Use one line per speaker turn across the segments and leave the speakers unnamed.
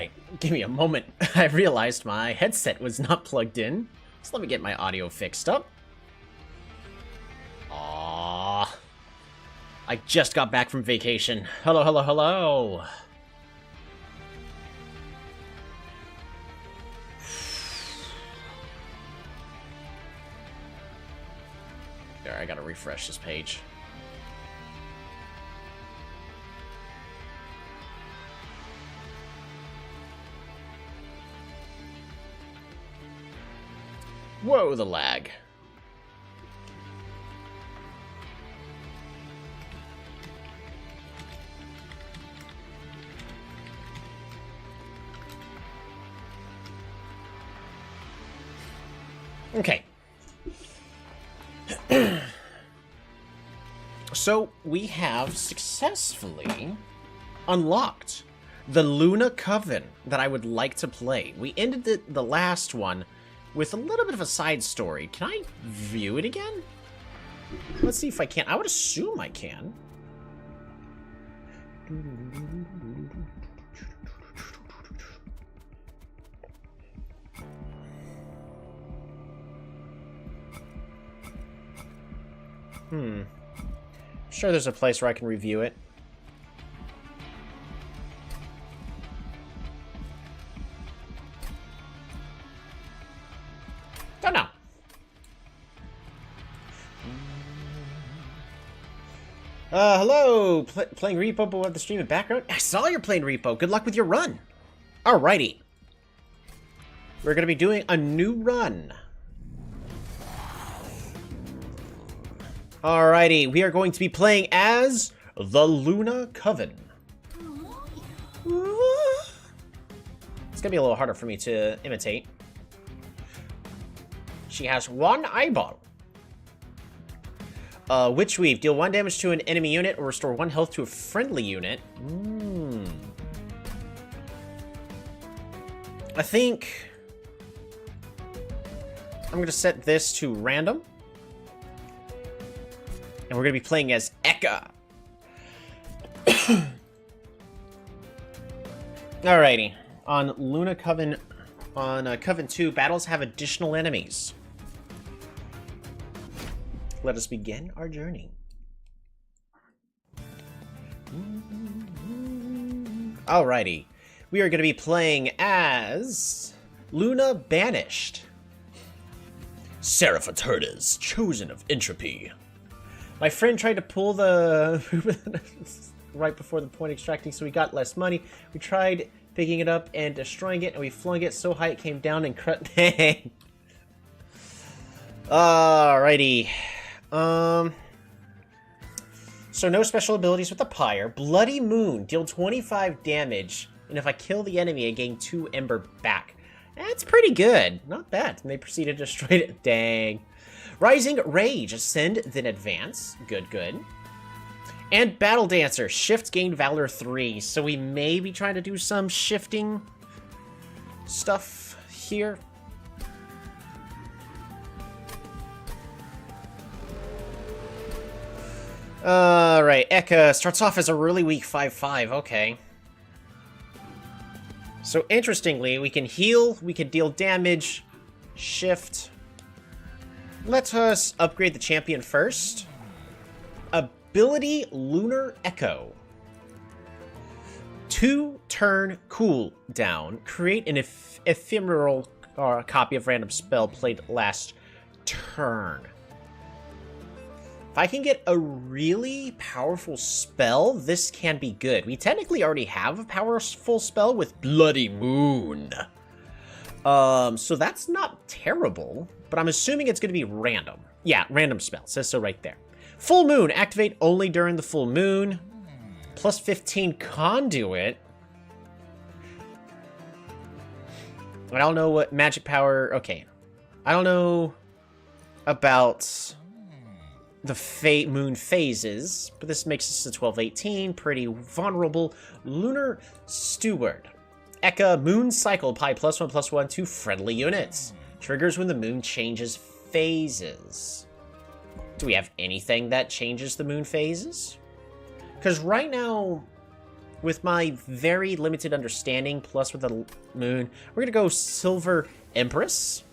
Alright, give me a moment. I realized my headset was not plugged in. So let me get my audio fixed up. Aww. I just got back from vacation. Hello, hello, hello. There, I gotta refresh this page. Whoa, the lag. Okay. So, we have successfully unlocked the Luna Coven that I would like to play. We ended the last one with a little bit of a side story. Can I view it again? Let's see if I can. I would assume I can. I'm sure there's a place where I can review it. Don't know. Hello! Playing Repo, but with the stream in background? I saw you're playing Repo. Good luck with your run. Alrighty. We're going to be doing a new run. Alrighty, we are going to be playing as the Luna Coven. It's gonna be a little harder for me to imitate. She has one eyeball. Witch Weave. Deal 1 damage to an enemy unit or restore 1 health to a friendly unit. I think I'm gonna set this to random. And we're going to be playing as Eka. Alrighty. On Luna Coven, on Coven 2, battles have additional enemies. Let us begin our journey. Alrighty. We are going to be playing as Luna Banished. Seraphaturdas, chosen of entropy. My friend tried to pull the right before the point extracting, so we got less money. We tried picking it up and destroying it, and we flung it so high it came down and Dang. Alrighty. So no special abilities with the Pyre. Bloody Moon. Deal 25 damage, and if I kill the enemy, I gain 2 Ember back. That's pretty good. Not bad. And they proceeded to destroy it. Dang. Rising Rage, ascend, then advance. Good, good. And Battle Dancer, shift, gain Valor 3. So we may be trying to do some shifting stuff here. Alright, Eka starts off as a really weak 5-5, okay. So interestingly, we can heal, we can deal damage, shift. Let us upgrade the champion first. Ability Lunar Echo. 2-turn cooldown. Create an ephemeral copy of random spell played last turn. If I can get a really powerful spell, this can be good. We technically already have a powerful spell with Bloody Moon. So that's not terrible. But I'm assuming it's going to be random. Yeah, random spell. It says so right there. Full Moon. Activate only during the full moon. Plus 15 conduit. I don't know what magic power... Okay. I don't know about the moon phases. But this makes us a 12-18. Pretty vulnerable. Lunar Steward. Eka Moon Cycle. Apply +1/+1 to friendly units. Triggers when the moon changes phases. Do we have anything that changes the moon phases? Because right now, with my very limited understanding, plus with the moon, we're gonna go Silver Empress.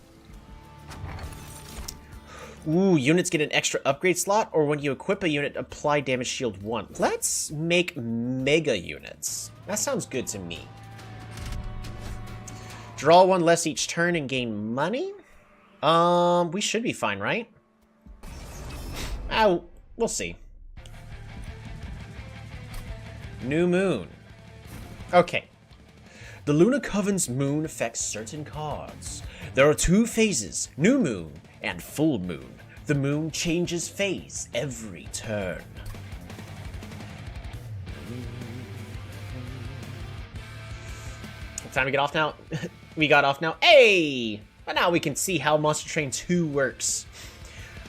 Ooh, units get an extra upgrade slot, or when you equip a unit, apply damage shield 1. Let's make mega units. That sounds good to me. Draw 1 less each turn and gain money? We should be fine, right? We'll see. New moon. Okay. The Luna Coven's moon affects certain cards. There are 2 phases, new moon and full moon. The moon changes phase every turn. Time to get off now. We got off now. Hey! But now we can see how Monster Train 2 works.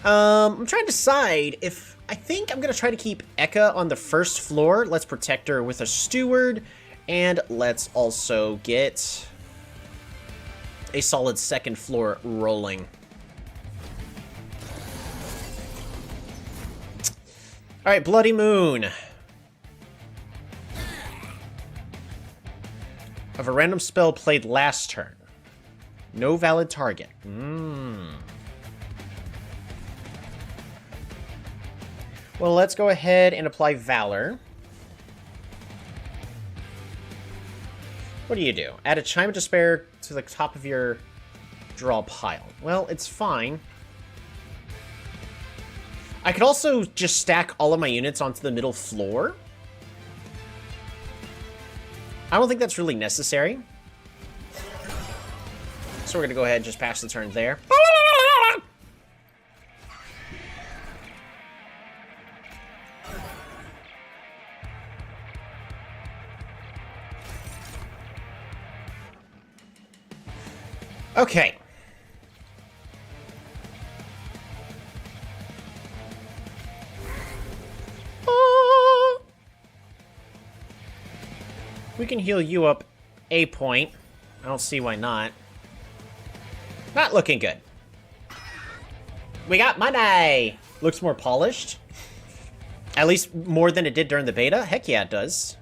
I'm trying to decide if... I think I'm going to try to keep Eka on the first floor. Let's protect her with a steward. And let's also get a solid second floor rolling. Alright, Bloody Moon. Of a random spell played last turn. No valid target. Well, let's go ahead and apply Valor. What do you do? Add a Chime of Despair to the top of your draw pile. Well, it's fine. I could also just stack all of my units onto the middle floor. I don't think that's really necessary. So we're going to go ahead and just pass the turn there. Okay. We can heal you up a point. I don't see why not. Not looking good. We got money! Looks more polished. At least more than it did during the beta. Heck yeah, it does.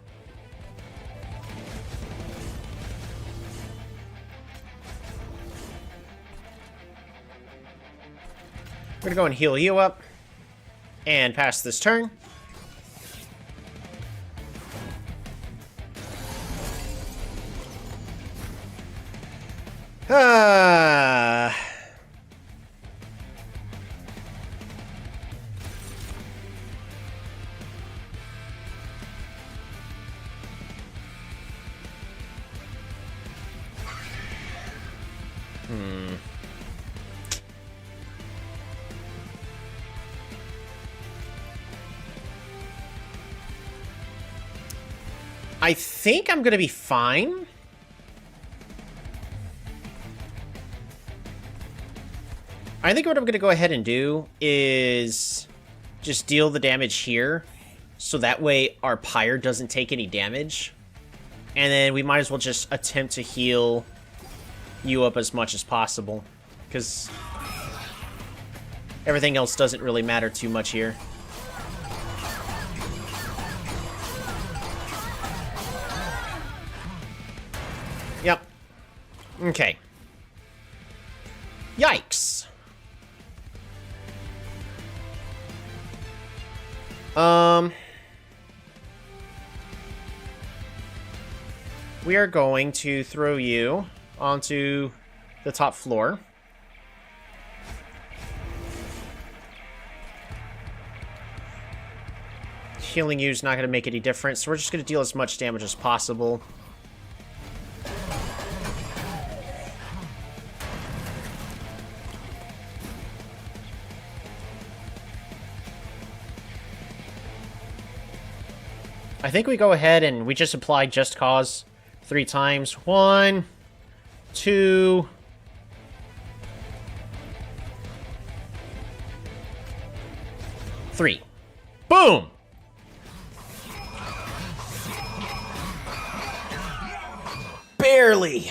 We're gonna go and heal you up. And pass this turn. I think I'm gonna be fine. I think what I'm gonna go ahead and do is just deal the damage here, so that way our Pyre doesn't take any damage. And then we might as well just attempt to heal you up as much as possible, because everything else doesn't really matter too much here. Yep. Okay. Yikes. We are going to throw you onto the top floor. Healing you is not going to make any difference, so we're just going to deal as much damage as possible. I think we go ahead and we just apply Just Cause 3 times. 1, 2... 3. Boom! Barely!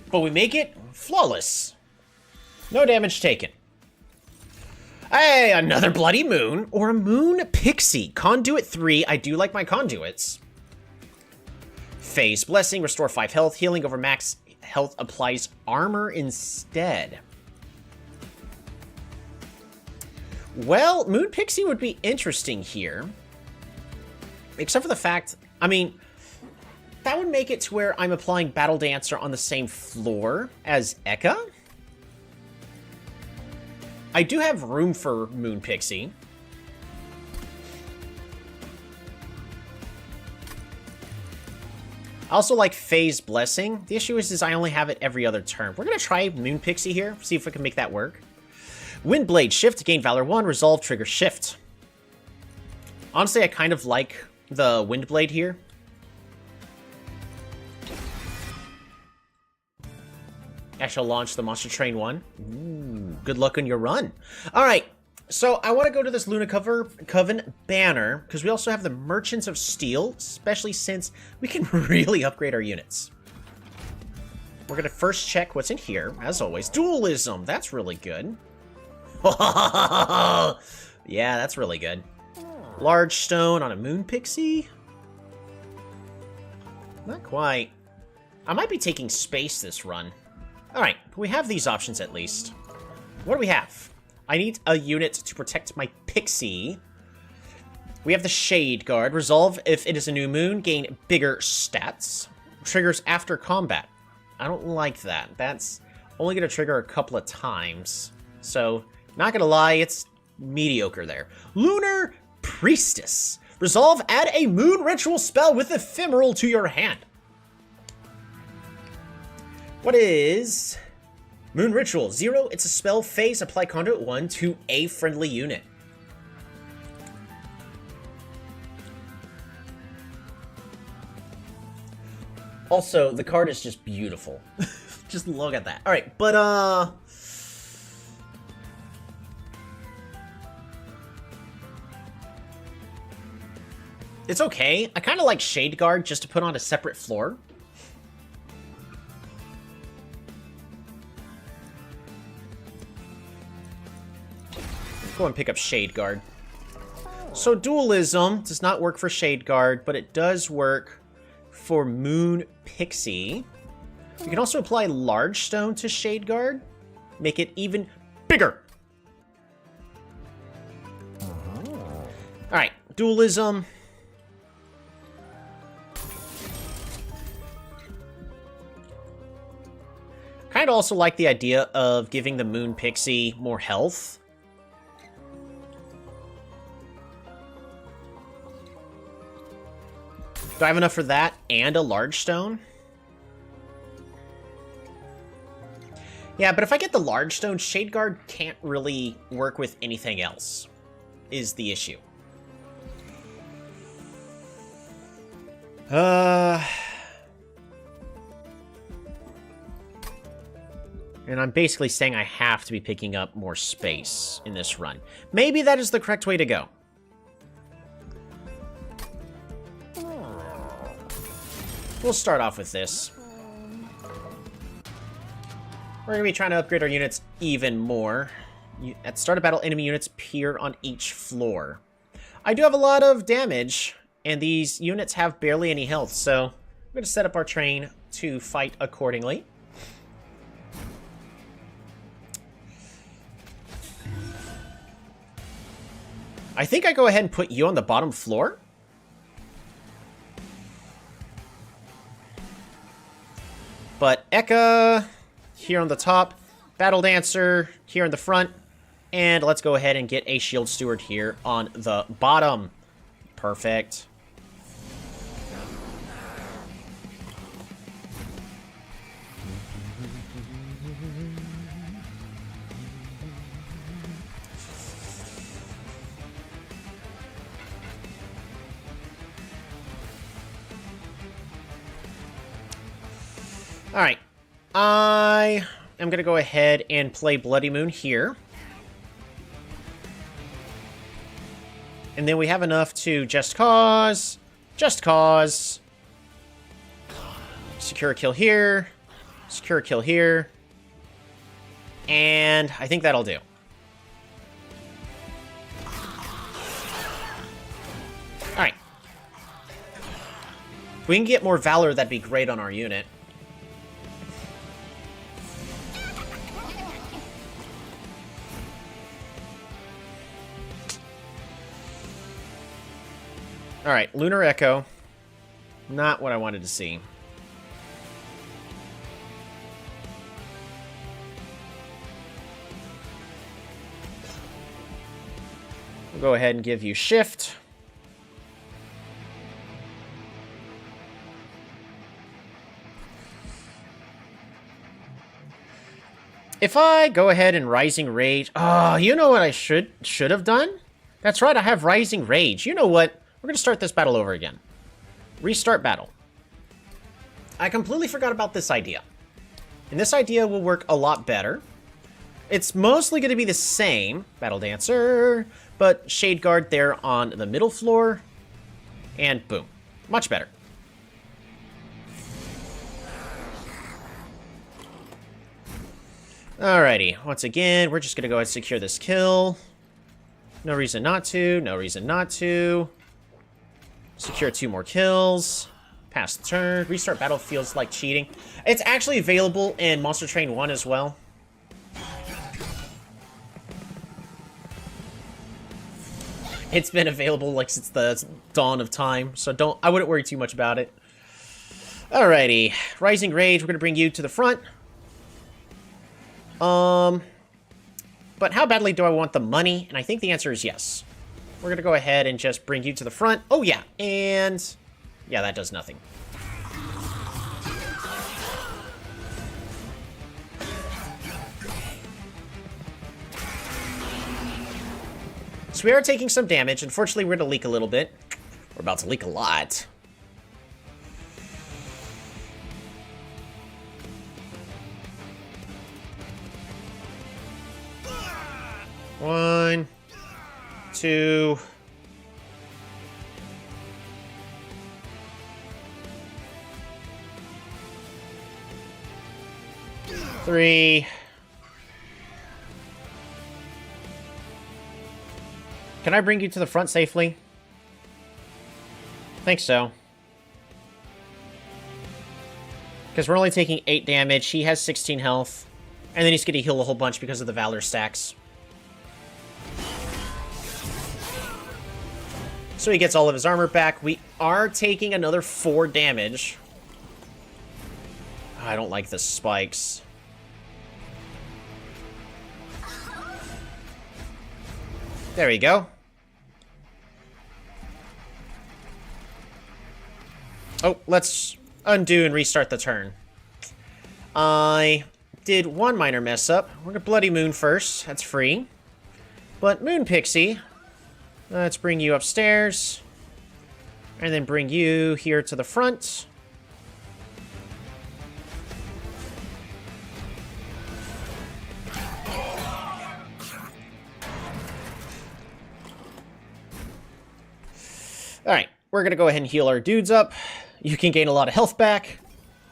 But we make it flawless. No damage taken. Hey, another Bloody Moon, or a Moon Pixie. Conduit 3, I do like my conduits. Phase Blessing, restore 5 health. Healing over max health applies armor instead. Well, Moon Pixie would be interesting here. Except for the fact, I mean, that would make it to where I'm applying Battle Dancer on the same floor as Eka. I do have room for Moon Pixie. I also like Phase Blessing. The issue is I only have it every other turn. We're going to try Moon Pixie here, see if we can make that work. Windblade, shift, gain Valor 1, resolve, trigger, shift. Honestly, I kind of like the Windblade here. I shall launch the Monster Train 1. Ooh, good luck on your run. Alright, so I want to go to this Luna Coven banner, because we also have the Merchants of Steel, especially since we can really upgrade our units. We're going to first check what's in here, as always. Dualism, that's really good. Yeah, that's really good. Large stone on a Moon Pixie? Not quite. I might be taking space this run. Alright, we have these options at least. What do we have? I need a unit to protect my Pixie. We have the Shade Guard. Resolve if it is a new moon. Gain bigger stats. Triggers after combat. I don't like that. That's only going to trigger a couple of times. So, not going to lie, it's mediocre there. Lunar Priestess. Resolve, add a moon ritual spell with ephemeral to your hand. What is Moon Ritual? 0, it's a spell phase, apply conduit 1 to a friendly unit. Also, the card is just beautiful. Just look at that. Alright, but it's okay. I kind of like Shade Guard just to put on a separate floor. Go and pick up Shade Guard. So Dualism does not work for Shade Guard, but it does work for Moon Pixie. You can also apply Large Stone to Shade Guard. Make it even bigger. Alright, Dualism. Kind of also like the idea of giving the Moon Pixie more health. Do I have enough for that and a Large Stone? Yeah, but if I get the Large Stone, Shade Guard can't really work with anything else, is the issue. And I'm basically saying I have to be picking up more space in this run. Maybe that is the correct way to go. We'll start off with this. We're going to be trying to upgrade our units even more. At start of battle, enemy units appear on each floor. I do have a lot of damage, and these units have barely any health, so I'm going to set up our train to fight accordingly. I think I go ahead and put you on the bottom floor. But Eka here on the top, Battle Dancer here in the front, and let's go ahead and get a Shield Steward here on the bottom. Perfect. Alright, I am going to go ahead and play Bloody Moon here. And then we have enough to Just Cause, secure a kill here, secure a kill here, and I think that'll do. Alright. If we can get more Valor, that'd be great on our unit. Alright, Lunar Echo. Not what I wanted to see. We'll go ahead and give you Shift. If I go ahead and Rising Rage... Oh, you know what I should have done? That's right, I have Rising Rage. You know what? We're going to start this battle over again. Restart battle. I completely forgot about this idea. And this idea will work a lot better. It's mostly going to be the same, Battle Dancer, but Shade Guard there on the middle floor. And boom. Much better. Alrighty, once again, we're just going to go ahead and secure this kill. No reason not to, no reason not to. Secure 2 more kills. Pass the turn. Restart battle feels like cheating. It's actually available in Monster Train 1 as well. It's been available like since the dawn of time, so I wouldn't worry too much about it. Alrighty, Rising Rage, we're going to bring you to the front. But how badly do I want the money? And I think the answer is yes. We're going to go ahead and just bring you to the front. Oh, yeah. And yeah, that does nothing. So we are taking some damage. Unfortunately, we're going to leak a little bit. We're about to leak a lot. One, two, three. Can I bring you to the front safely? I think so. Because we're only taking 8 damage. He has 16 health. And then he's going to heal a whole bunch because of the Valor stacks. So he gets all of his armor back. We are taking another 4 damage. I don't like the spikes. There we go. Oh, let's undo and restart the turn. I did one minor mess up. We're gonna Bloody Moon first. That's free. But Moon Pixie... Let's bring you upstairs. And then bring you here to the front. Alright, we're going to go ahead and heal our dudes up. You can gain a lot of health back.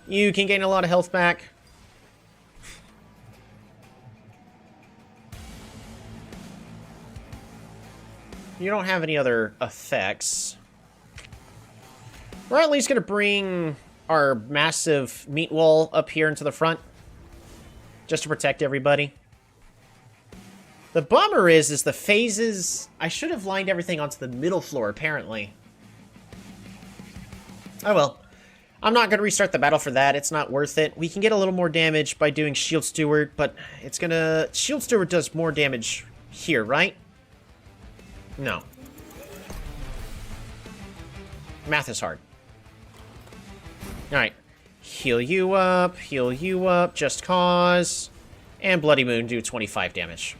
You can gain a lot of health back. You don't have any other effects. We're at least going to bring our massive meat wall up here into the front. Just to protect everybody. The bummer is the phases... I should have lined everything onto the middle floor, apparently. Oh well. I'm not going to restart the battle for that. It's not worth it. We can get a little more damage by doing Shield Steward, but it's going to... Shield Steward does more damage here, right? No. Math is hard. Alright. Heal you up, just cause. And Bloody Moon do 25 damage.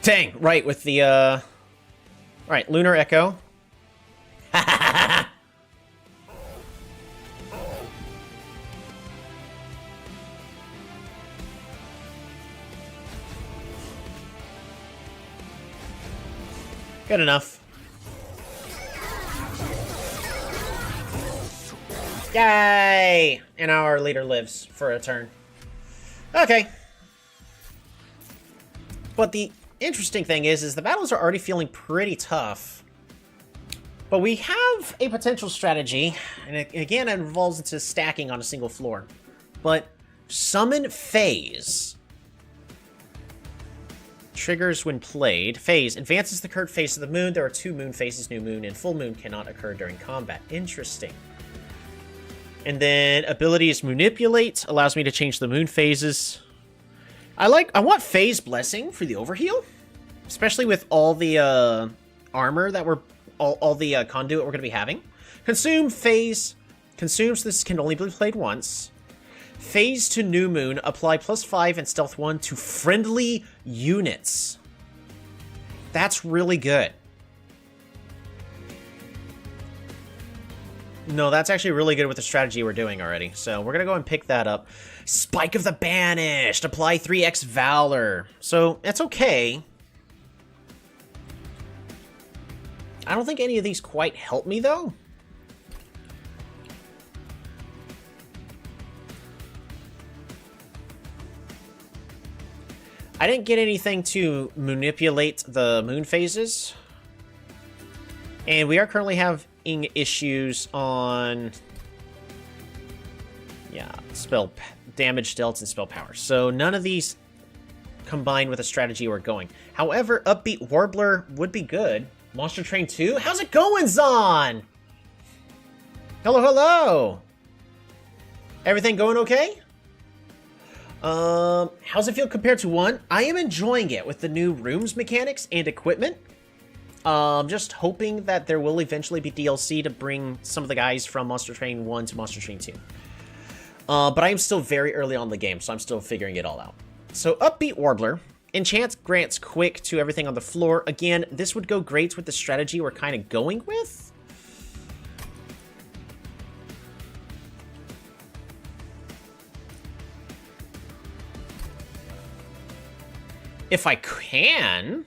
Dang, right, with the, Alright, Lunar Echo. Good enough. Yay! And now our leader lives for a turn. Okay. But the interesting thing is the battles are already feeling pretty tough. But we have a potential strategy, and again, it involves into stacking on a single floor. But Summon Phase. Triggers when played. Phase advances the current phase of the moon. There are 2 moon phases. New moon and full moon cannot occur during combat. Interesting. And then abilities Manipulate allows me to change the moon phases. I want Phase Blessing for the overheal, especially with all the armor that we're all the conduit we're going to be having. Consume Phase. Consumes. This can only be played once. Phase to New Moon. Apply +5 and Stealth 1 to friendly units. That's really good. No, that's actually really good with the strategy we're doing already. So we're going to go and pick that up. Spike of the Banished. Apply 3x Valor. So it's okay. I don't think any of these quite help me, though. I didn't get anything to manipulate the moon phases. And we are currently having issues on... yeah, spell damage dealt and spell power. So none of these combined with the strategy we're going. However, Upbeat Warbler would be good. Monster Train 2? How's it going, Zon? Hello, hello! Everything going okay? How's it feel compared to 1? I am enjoying it with the new rooms mechanics and equipment. Just hoping that there will eventually be DLC to bring some of the guys from Monster Train 1 to Monster Train 2. But I am still very early on in the game, so I'm still figuring it all out. So, Upbeat Warbler. Enchant grants quick to everything on the floor. Again, this would go great with the strategy we're kind of going with. If I can.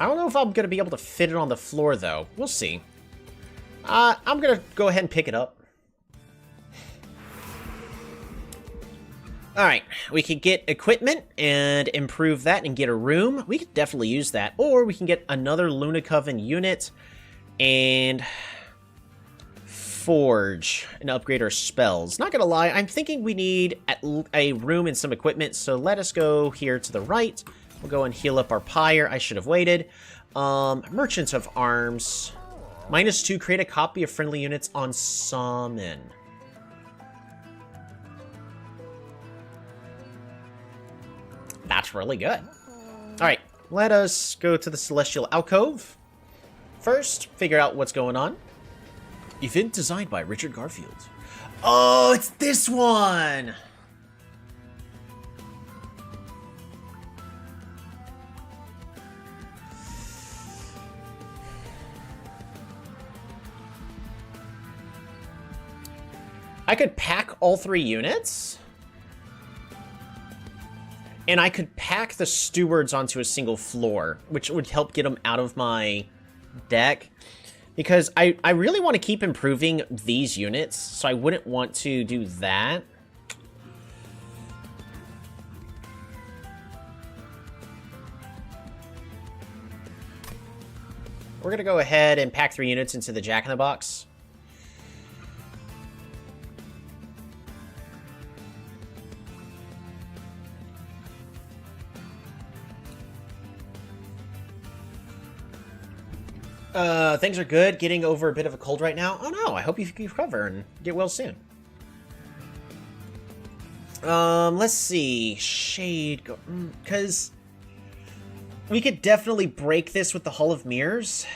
I don't know if I'm going to be able to fit it on the floor, though. We'll see. I'm going to go ahead and pick it up. Alright, we could get equipment and improve that and get a room. We could definitely use that. Or we can get another Luna Coven unit and forge and upgrade our spells. Not gonna lie, I'm thinking we need a room and some equipment, so let us go here to the right. We'll go and heal up our pyre. I should have waited. Merchants of Arms. -2, create a copy of friendly units on summon. That's really good. Alright, let us go to the Celestial Alcove. First, figure out what's going on. Event designed by Richard Garfield. Oh, it's this one! I could pack all 3 units. And I could pack the stewards onto a single floor, which would help get them out of my deck. Because I really want to keep improving these units, so I wouldn't want to do that. We're going to go ahead and pack 3 units into the Jack-in-the-Box. Things are good. Getting over a bit of a cold right now. Oh no, I hope you recover and get well soon. Let's see. Shade go... because we could definitely break this with the Hall of Mirrors.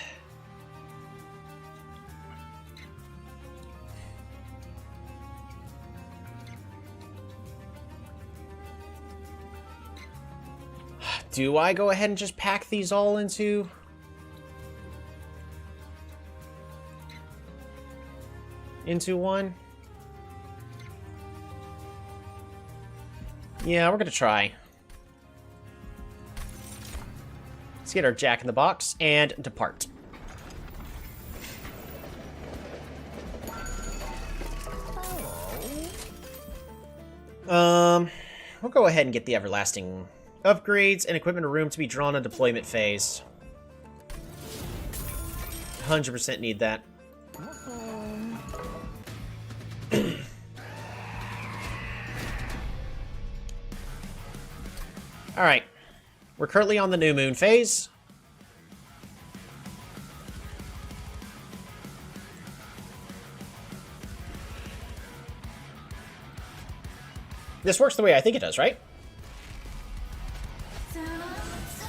Do I go ahead and just pack these all into... one? Yeah, we're gonna try. Let's get our Jack-in-the-Box and depart. We'll go ahead and get the Everlasting Upgrades and equipment room to be drawn on deployment phase. 100% need that. Alright. We're currently on the new moon phase. This works the way I think it does, right?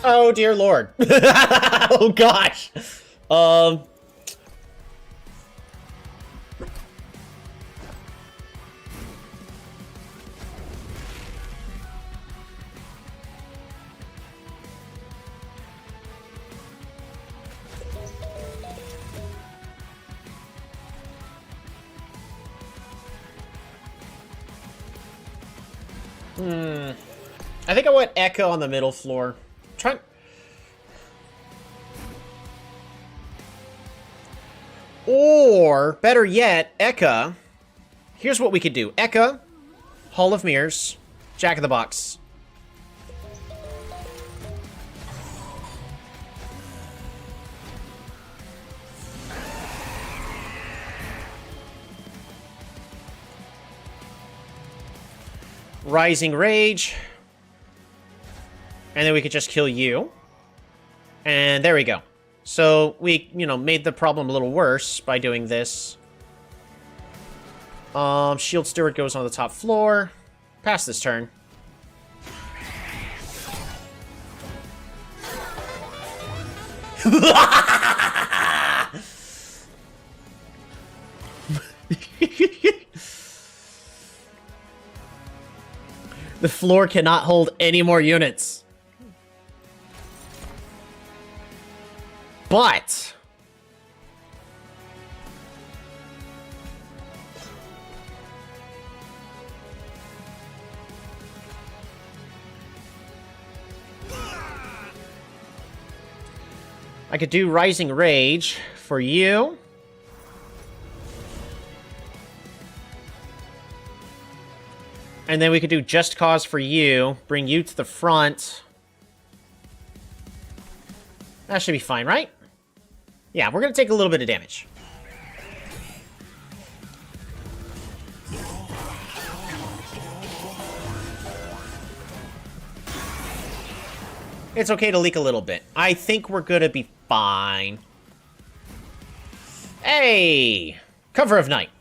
Oh, dear lord. Oh, gosh. I think I want Echo on the middle floor. Or, better yet, Eka. Here's what we could do. Eka, Hall of Mirrors, Jack of the Box. Rising Rage. And then we could just kill you. And there we go. So we, made the problem a little worse by doing this. Shield Steward goes on the top floor. Pass this turn. The floor cannot hold any more units. But I could do Rising Rage for you. And then we could do Just Cause for you. Bring you to the front. That should be fine, right? Yeah, we're going to take a little bit of damage. It's okay to leak a little bit. I think we're going to be fine. Hey! Cover of Night.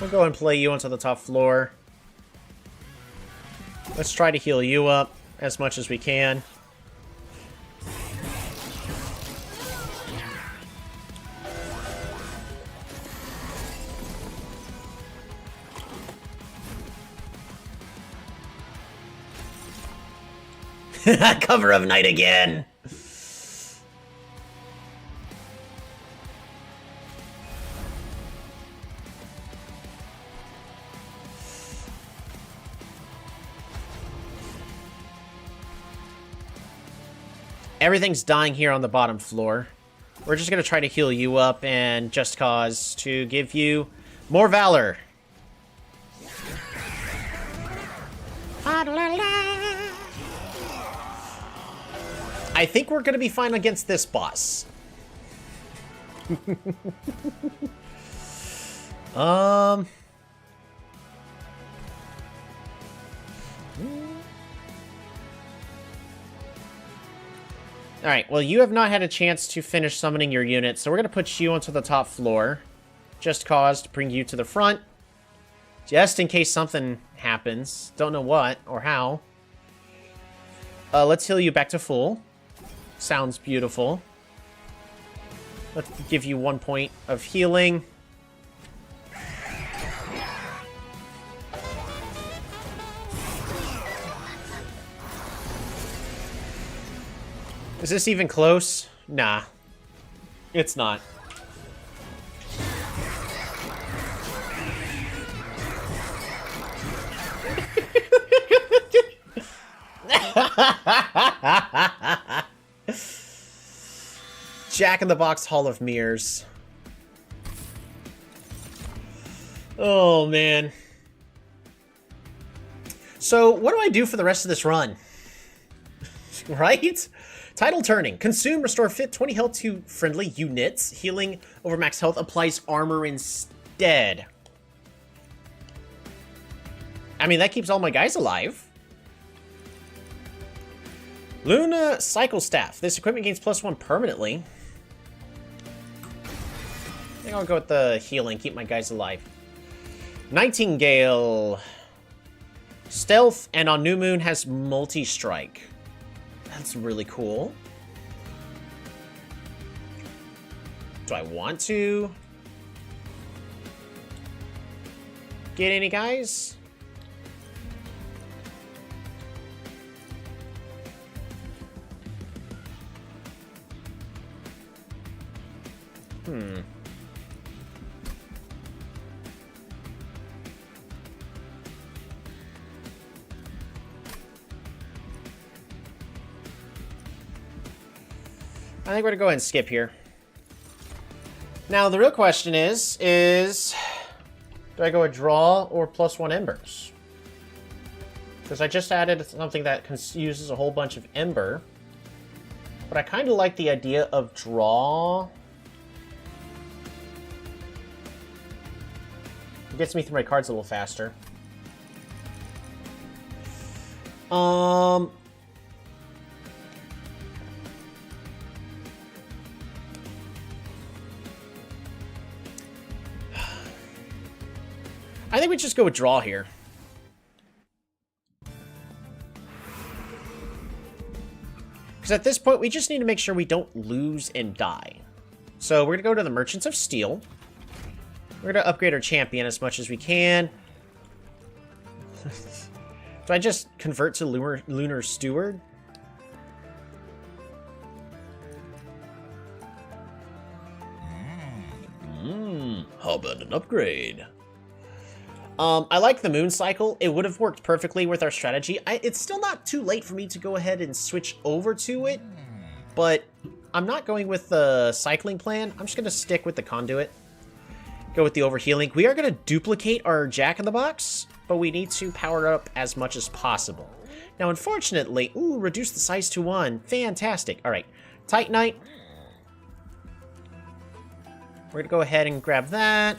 We'll go and play you onto the top floor. Let's try to heal you up as much as we can. Cover of Night again! Everything's dying here on the bottom floor. We're just going to try to heal you up and Just Cause to give you more Valor. I think we're going to be fine against this boss. Alright, well, you have not had a chance to finish summoning your unit, so we're going to put you onto the top floor. Just Cause to bring you to the front. Just in case something happens. Don't know what or how. Let's heal you back to full. Sounds beautiful. Let's give you 1 point of healing. Is this even close? Nah. It's not. Jack-in-the-Box Hall of Mirrors. Oh, man. So, what do I do for the rest of this run? Right? Title turning. Consume, restore fit 20 health to friendly units. Healing over max health applies armor instead. I mean, that keeps all my guys alive. Luna Cycle Staff. This equipment gains +1 permanently. I think I'll go with the healing, keep my guys alive. Nightingale. Stealth, and on New Moon has multi-strike. That's really cool. Do I want to get any guys? I think we're gonna go ahead and skip here. Now, the real question is do I go a draw or +1 embers? Because I just added something that uses a whole bunch of ember. But I kind of like the idea of draw. It gets me through my cards a little faster. I think we just go with draw here. Because at this point, we just need to make sure we don't lose and die. So we're going to go to the Merchants of Steel. We're going to upgrade our champion as much as we can. Do I just convert to Lunar Steward? How about an upgrade? I like the moon cycle. It would have worked perfectly with our strategy. It's still not too late for me to go ahead and switch over to it, but I'm not going with the cycling plan. I'm just going to stick with the conduit. Go with the overhealing. We are going to duplicate our Jack-in-the-Box, but we need to power up as much as possible. Now, unfortunately, ooh, reduce the size to 1. Fantastic. All right, Titanite. We're going to go ahead and grab that.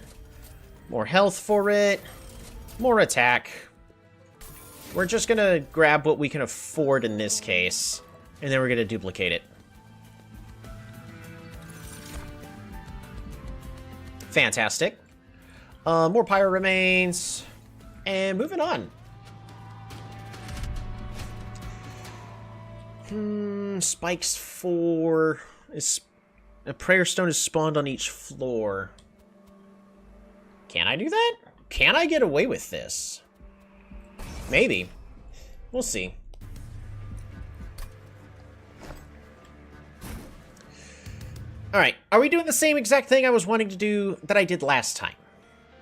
More health for it. More attack. We're just going to grab what we can afford in this case, and then we're going to duplicate it. Fantastic. More pyro remains. And moving on. Spikes 4. A prayer stone is spawned on each floor. Can I do that? Can I get away with this? Maybe. We'll see. Alright, are we doing the same exact thing I was wanting to do that I did last time?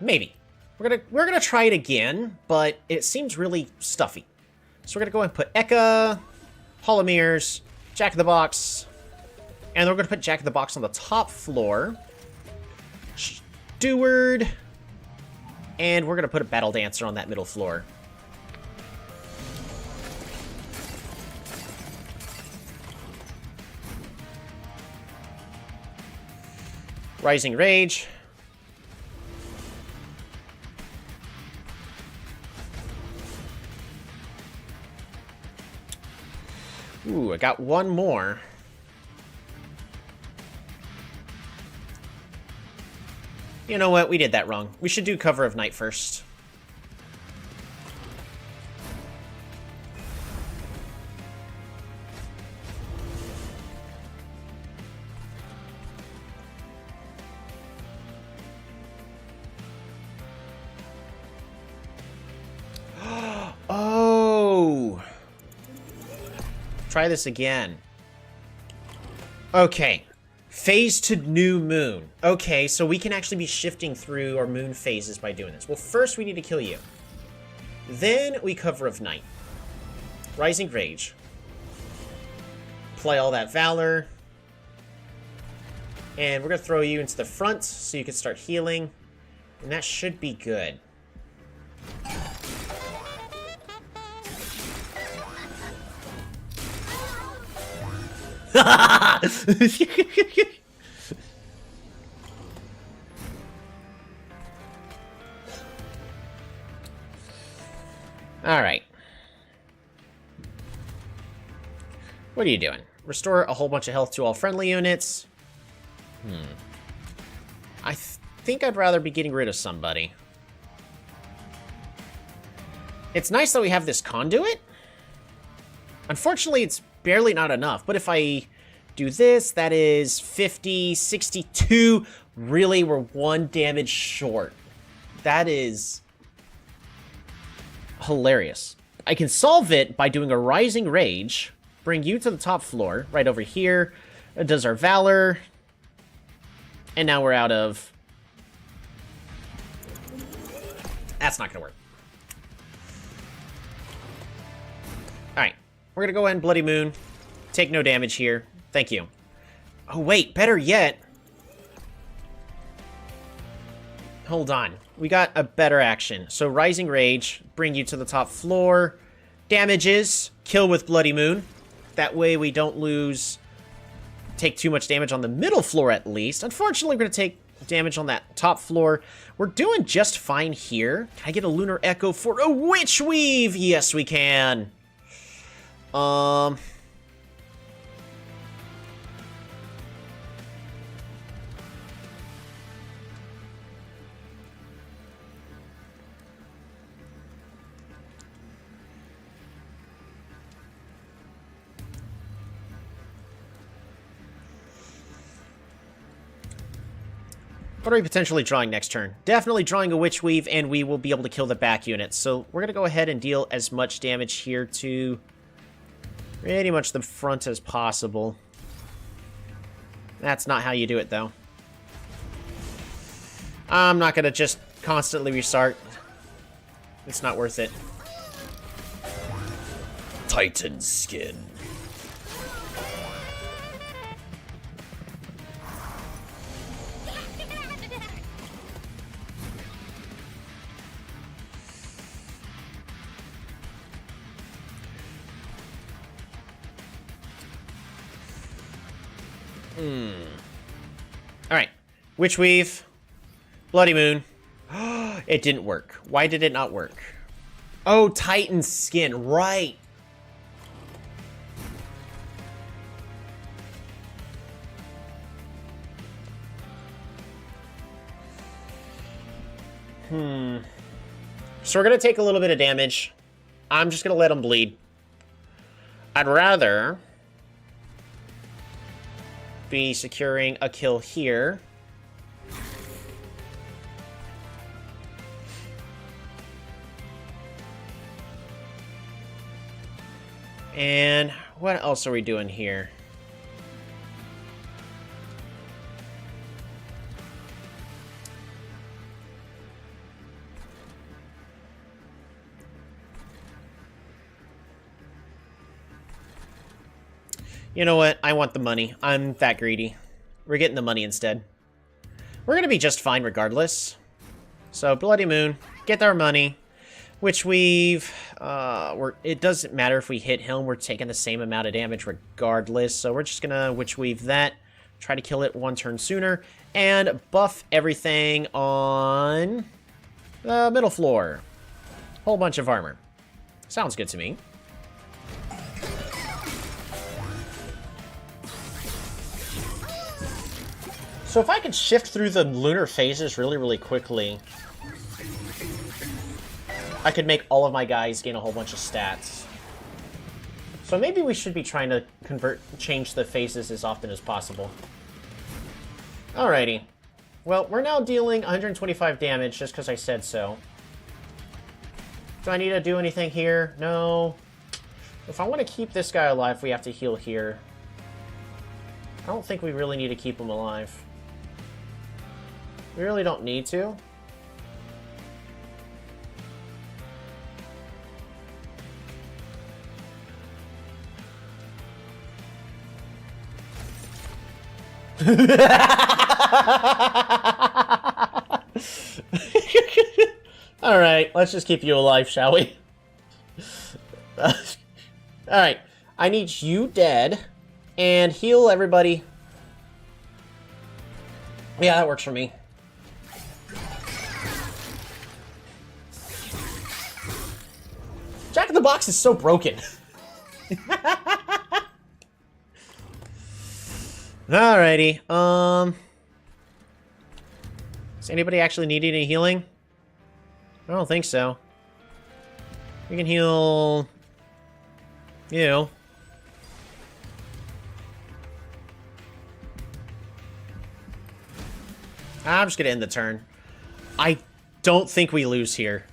Maybe. We're gonna try it again, but it seems really stuffy. So we're gonna go and put Eka, Hall of Mirrors, Jack-in-the-Box, and we're gonna put Jack-in-the-Box on the top floor. Steward. And we're going to put a Battle Dancer on that middle floor. Rising Rage. Ooh, I got one more. You know what? We did that wrong. We should do Cover of Night first. Oh! Try this again. Okay. Phase to New Moon. Okay, so we can actually be shifting through our moon phases by doing this. Well, first we need to kill you. Then we Cover of Night. Rising Rage. apply all that Valor. And we're going to throw you into the front so you can start healing. And that should be good. Alright. What are you doing? Restore a whole bunch of health to all friendly units. I think I'd rather be getting rid of somebody. It's nice that we have this conduit. Unfortunately, it's barely not enough. But if I do this, that is 50, 62. Really, we're 1 damage short. That is hilarious. I can solve it by doing a Rising Rage. Bring you to the top floor, right over here. It does our Valor. And now we're out of... That's not going to work. Alright. We're going to go ahead and Bloody Moon. Take no damage here. Thank you. Oh, wait. Better yet. Hold on. We got a better action. So, Rising Rage. Bring you to the top floor. Damages. Kill with Bloody Moon. That way we don't lose... Take too much damage on the middle floor, at least. Unfortunately, we're going to take damage on that top floor. We're doing just fine here. Can I get a Lunar Echo for a Witch Weave? Yes, we can. What are we potentially drawing next turn? Definitely drawing a Witch Weave, and we will be able to kill the back units. So we're going to go ahead and deal as much damage here to pretty much the front as possible. That's not how you do it, though. I'm not going to just constantly restart. It's not worth it. Titan Skin. Alright. Witch Weave. Bloody Moon. It didn't work. Why did it not work? Oh, Titan Skin. Right. So we're going to take a little bit of damage. I'm just going to let them bleed. I'd rather... be securing a kill here. And what else are we doing here? You know what? I want the money. I'm that greedy. We're getting the money instead. We're gonna be just fine regardless. So, Bloody Moon, get our money. Witch Weave. It doesn't matter if we hit him. We're taking the same amount of damage regardless. So we're just gonna Witch Weave that. Try to kill it 1 turn sooner. And buff everything on the middle floor. Whole bunch of armor. Sounds good to me. So if I could shift through the lunar phases really, really quickly, I could make all of my guys gain a whole bunch of stats. So maybe we should be trying to change the phases as often as possible. Alrighty. Well, we're now dealing 125 damage just because I said so. Do I need to do anything here? No. If I want to keep this guy alive, we have to heal here. I don't think we really need to keep him alive. We really don't need to. Alright, let's just keep you alive, shall we? Alright, I need you dead. And heal everybody. Yeah, that works for me. Jack in the Box is so broken. Alrighty, does anybody actually need any healing? I don't think so. We can heal you. I'm just gonna end the turn. I don't think we lose here.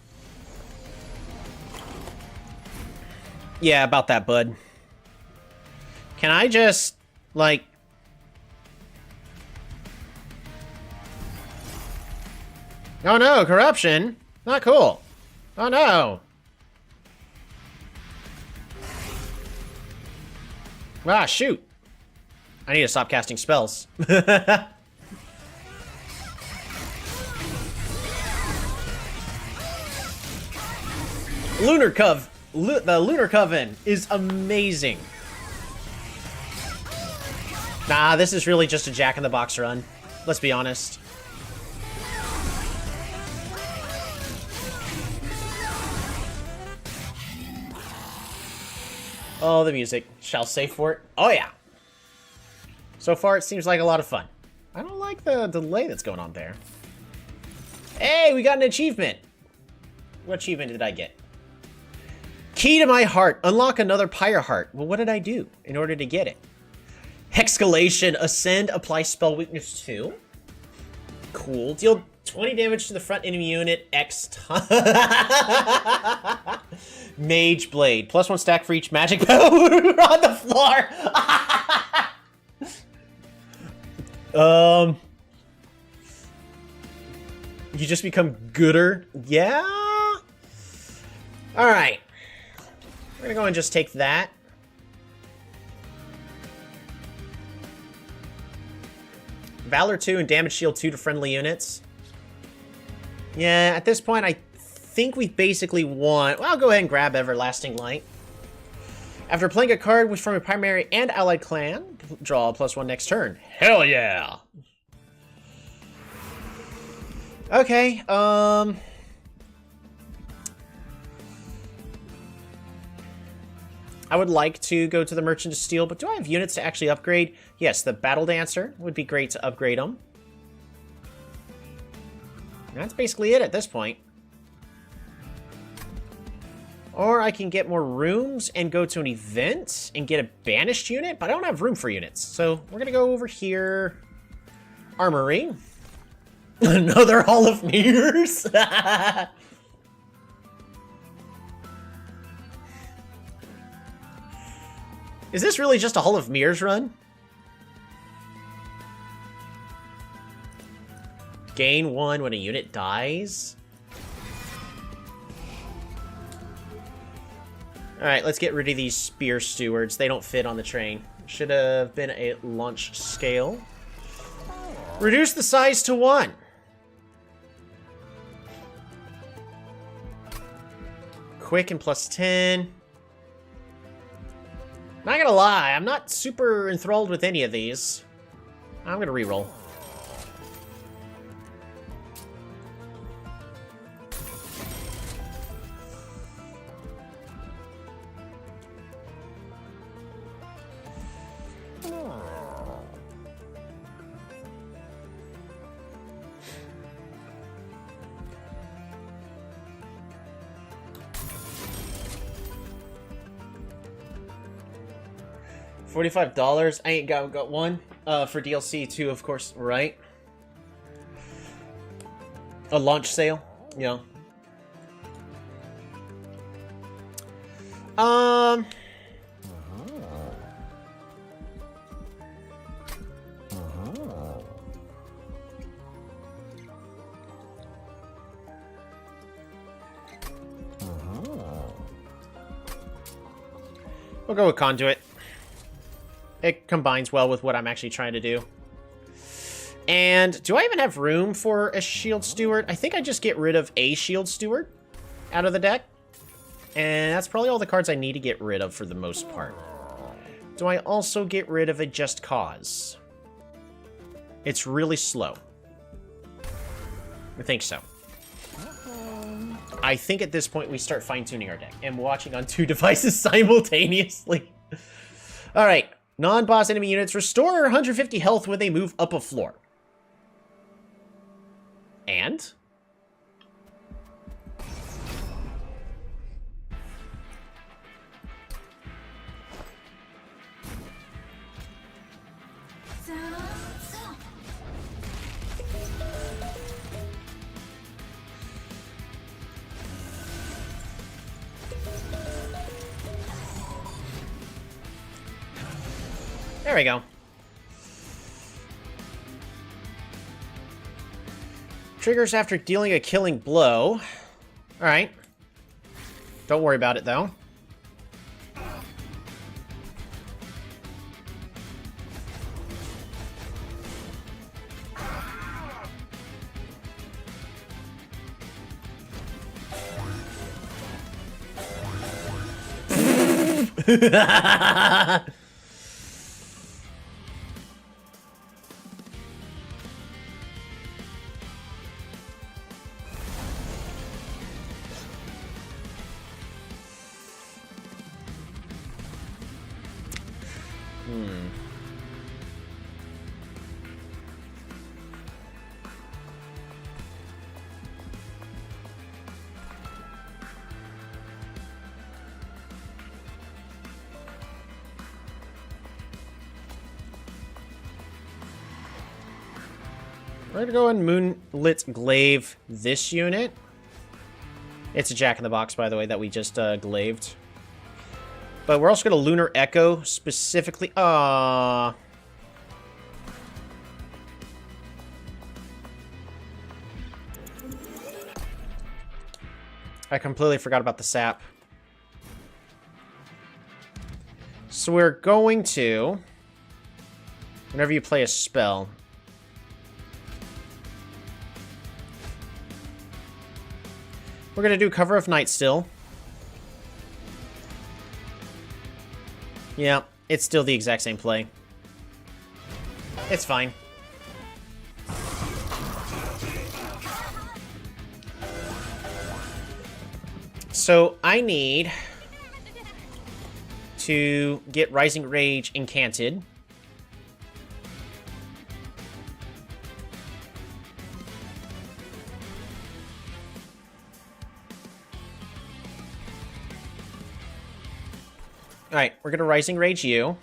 Yeah, about that, bud. Can I just, like... Oh no, corruption! Not cool. Oh no! Ah, shoot! I need to stop casting spells. The Lunar Coven is amazing. Nah, this is really just a Jack in the Box run. Let's be honest. Oh, the music. Shall save for it? Oh, yeah. So far, it seems like a lot of fun. I don't like the delay that's going on there. Hey, we got an achievement. What achievement did I get? Key to my heart. Unlock another Pyre Heart. Well, what did I do in order to get it? Hexcalation. Ascend. Apply spell weakness 2. Cool. Deal 20 damage to the front enemy unit X time. Mage Blade. +1 stack for each magic power on the floor. You just become gooder. Yeah? Alright. We're gonna go and just take that. Valor 2 and Damage Shield 2 to friendly units. Yeah, at this point, I think we basically won. Well, I'll go ahead and grab Everlasting Light. After playing a card from a primary and allied clan, draw a +1 next turn. Hell yeah! Okay, I would like to go to the Merchant of Steel, but do I have units to actually upgrade? Yes, the Battle Dancer would be great to upgrade them. That's basically it at this point. Or I can get more rooms and go to an event and get a banished unit, but I don't have room for units. So we're gonna go over here. Armory. Another Hall of Mirrors. Is this really just a Hall of Mirrors run? Gain 1 when a unit dies. Alright, let's get rid of these Spear Stewards. They don't fit on the train. Should have been a launch scale. Reduce the size to 1. Quick and +10. Not gonna lie, I'm not super enthralled with any of these. I'm gonna reroll. $45. I ain't got one. For DLC too, of course, right? A launch sale, yeah. We'll go with Conduit. It combines well with what I'm actually trying to do. And do I even have room for a Shield Steward? I think I just get rid of a Shield Steward out of the deck. And that's probably all the cards I need to get rid of for the most part. Do I also get rid of a Just Cause? It's really slow. I think so. I think at this point we start fine-tuning our deck and watching on 2 devices simultaneously. Alright. Non-boss enemy units restore 150 health when they move up a floor. And? There we go. Triggers after dealing a killing blow. Alright. Don't worry about it, though. We're gonna go and Moonlit Glaive this unit. It's a Jack-in-the-Box, by the way, that we just glaved. But we're also gonna Lunar Echo specifically. Aww. I completely forgot about the sap. So we're going to, whenever you play a spell, we're going to do Cover of Night still. Yeah, it's still the exact same play. It's fine. So I need to get Rising Rage incanted. Alright, we're gonna Rising Rage you.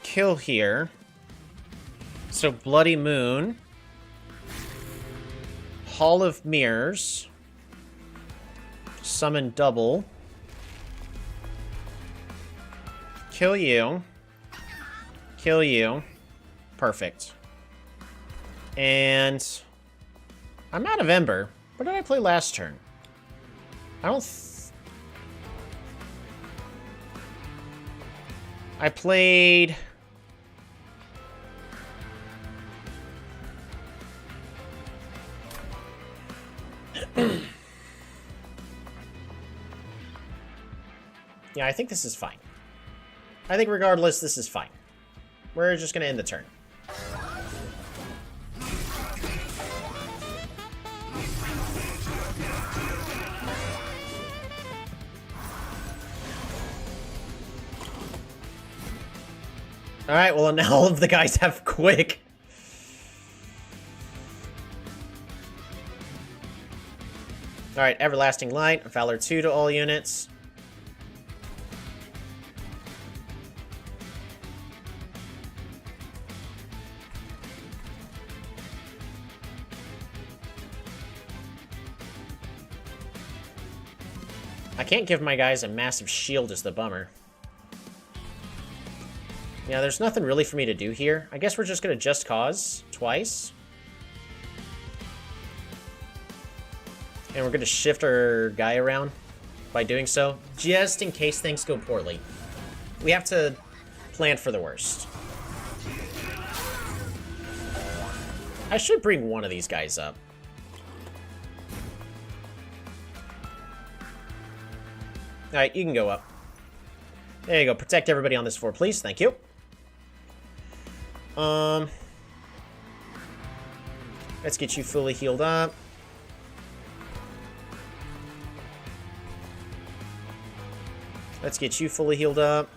Kill here. So Bloody Moon. Hall of Mirrors. Summon double. Kill you. Kill you. Perfect. And I'm out of Ember. What did I play last turn? I don't... I played... Yeah, I think this is fine. I think regardless, this is fine. We're just gonna end the turn. Alright, well now all of the guys have quick. Alright, Everlasting Light, Valor 2 to all units. I can't give my guys a massive shield is the bummer. Yeah, there's nothing really for me to do here. I guess we're just gonna Just Cause twice. And we're gonna shift our guy around by doing so, just in case things go poorly. We have to plan for the worst. I should bring one of these guys up. Alright, you can go up. There you go. Protect everybody on this floor, please. Thank you. Let's get you fully healed up. Let's get you fully healed up.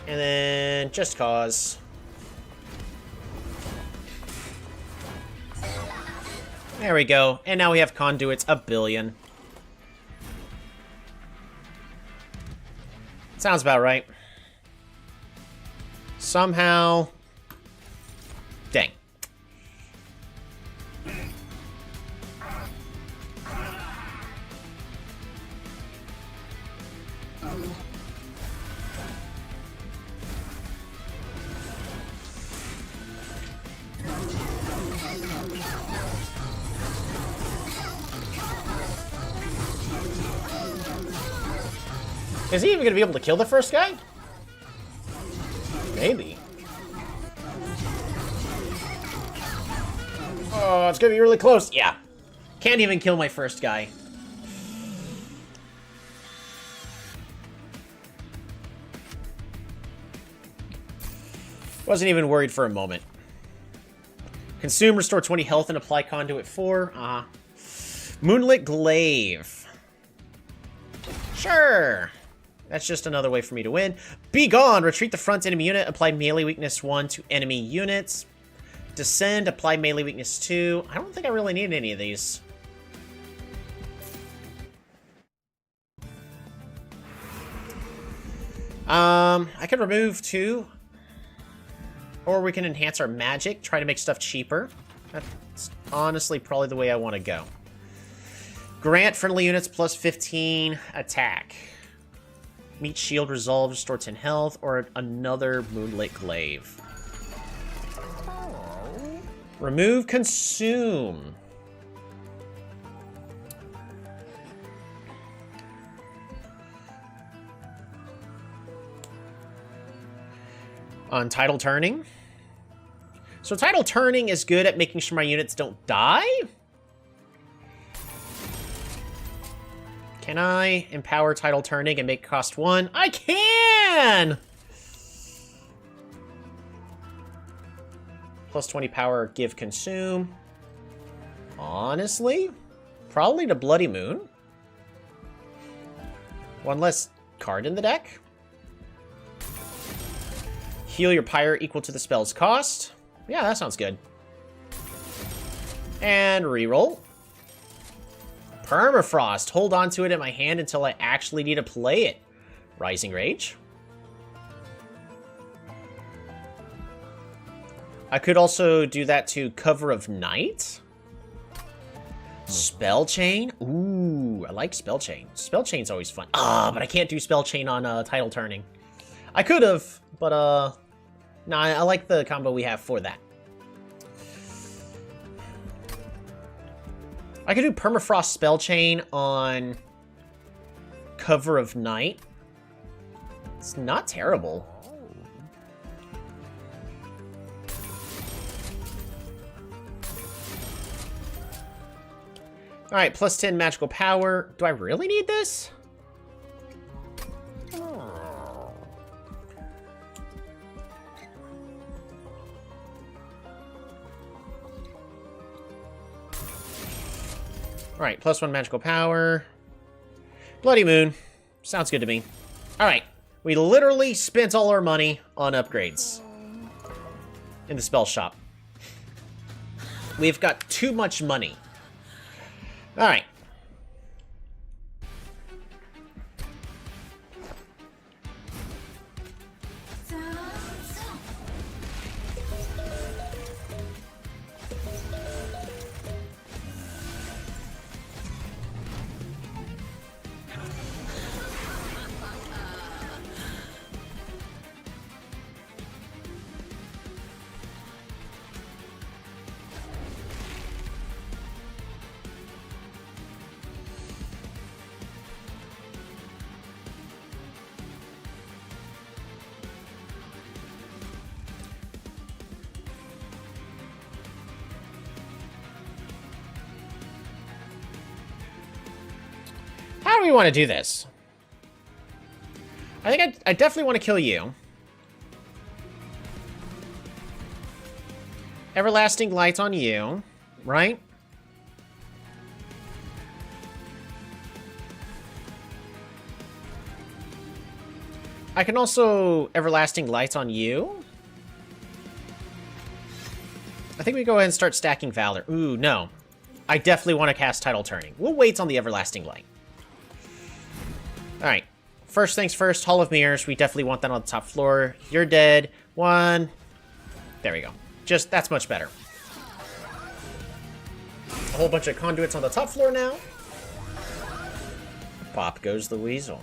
And then Just Cause. There we go. And now we have conduits, 1 billion. Sounds about right. Somehow... Dang. Is he even going to be able to kill the first guy? Maybe. Oh, it's going to be really close. Yeah. Can't even kill my first guy. Wasn't even worried for a moment. Consume, restore 20 health, and apply conduit 4. Moonlit Glaive. Sure. That's just another way for me to win. Be gone! Retreat the front enemy unit. Apply melee weakness 1 to enemy units. Descend. Apply melee weakness 2. I don't think I really need any of these. I could remove 2. Or we can enhance our magic. Try to make stuff cheaper. That's honestly probably the way I want to go. Grant friendly units plus 15 attack. Meet shield resolve, restore 10 health, or another Moonlit Glaive. Remove consume. On title turning. So title turning is good at making sure my units don't die. Can I empower title turning and make cost 1? I can! Plus 20 power, give consume. Honestly, probably to Bloody Moon. 1 less card in the deck. Heal your pyre equal to the spell's cost. Yeah, that sounds good. And reroll. Permafrost. Hold on to it in my hand until I actually need to play it. Rising Rage. I could also do that to Cover of Night. Spell Chain. Ooh, I like Spell Chain. Spell Chain's always fun. But I can't do Spell Chain on title turning. I could have, but no, I like the combo we have for that. I could do Permafrost Spell Chain on Cover of Night. It's not terrible. Alright, plus 10 magical power. Do I really need this? Alright, plus 1 magical power. Bloody Moon. Sounds good to me. Alright, we literally spent all our money on upgrades in the spell shop. We've got too much money. Alright. we want to do this? I think I definitely want to kill you. Everlasting Light on you, right? I can also Everlasting Light on you. I think we go ahead and start stacking Valor. Ooh, no. I definitely want to cast Tidal Turning. We'll wait on the Everlasting Light. Alright. First things first, Hall of Mirrors. We definitely want that on the top floor. You're dead. 1. There we go. Just, that's much better. A whole bunch of conduits on the top floor now. Pop goes the weasel.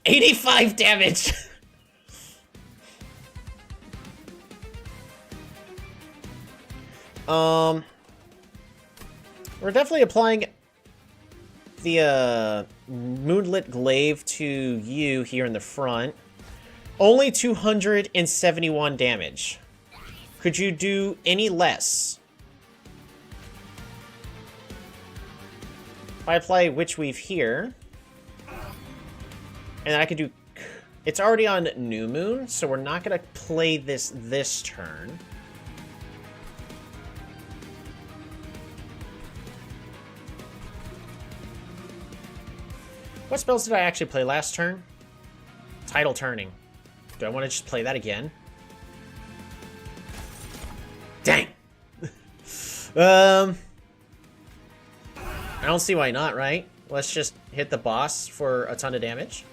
$85 damage! We're definitely applying the Moonlit Glaive to you here in the front. Only 271 damage. Could you do any less? If I apply Witch Weave here, and I could do... It's already on New Moon, so we're not going to play this turn. What spells did I actually play last turn? Tidal Turning. Do I want to just play that again? Dang! I don't see why not, right? Let's just hit the boss for a ton of damage.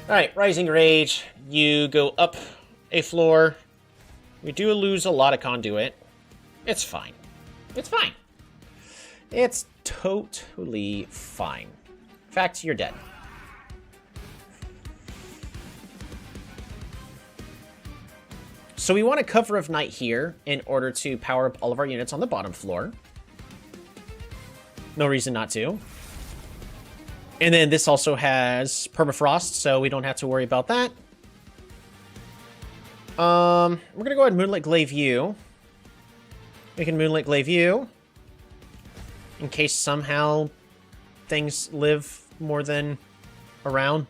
Alright, Rising Rage. You go up a floor. We do lose a lot of conduit. It's fine. It's fine. It's totally fine. In fact, you're dead. So we want a Cover of Night here in order to power up all of our units on the bottom floor. No reason not to. And then this also has Permafrost, so we don't have to worry about that. We're going to go ahead and Moonlit Glaive you. We can Moonlit Glaive you. In case somehow things live more than a round.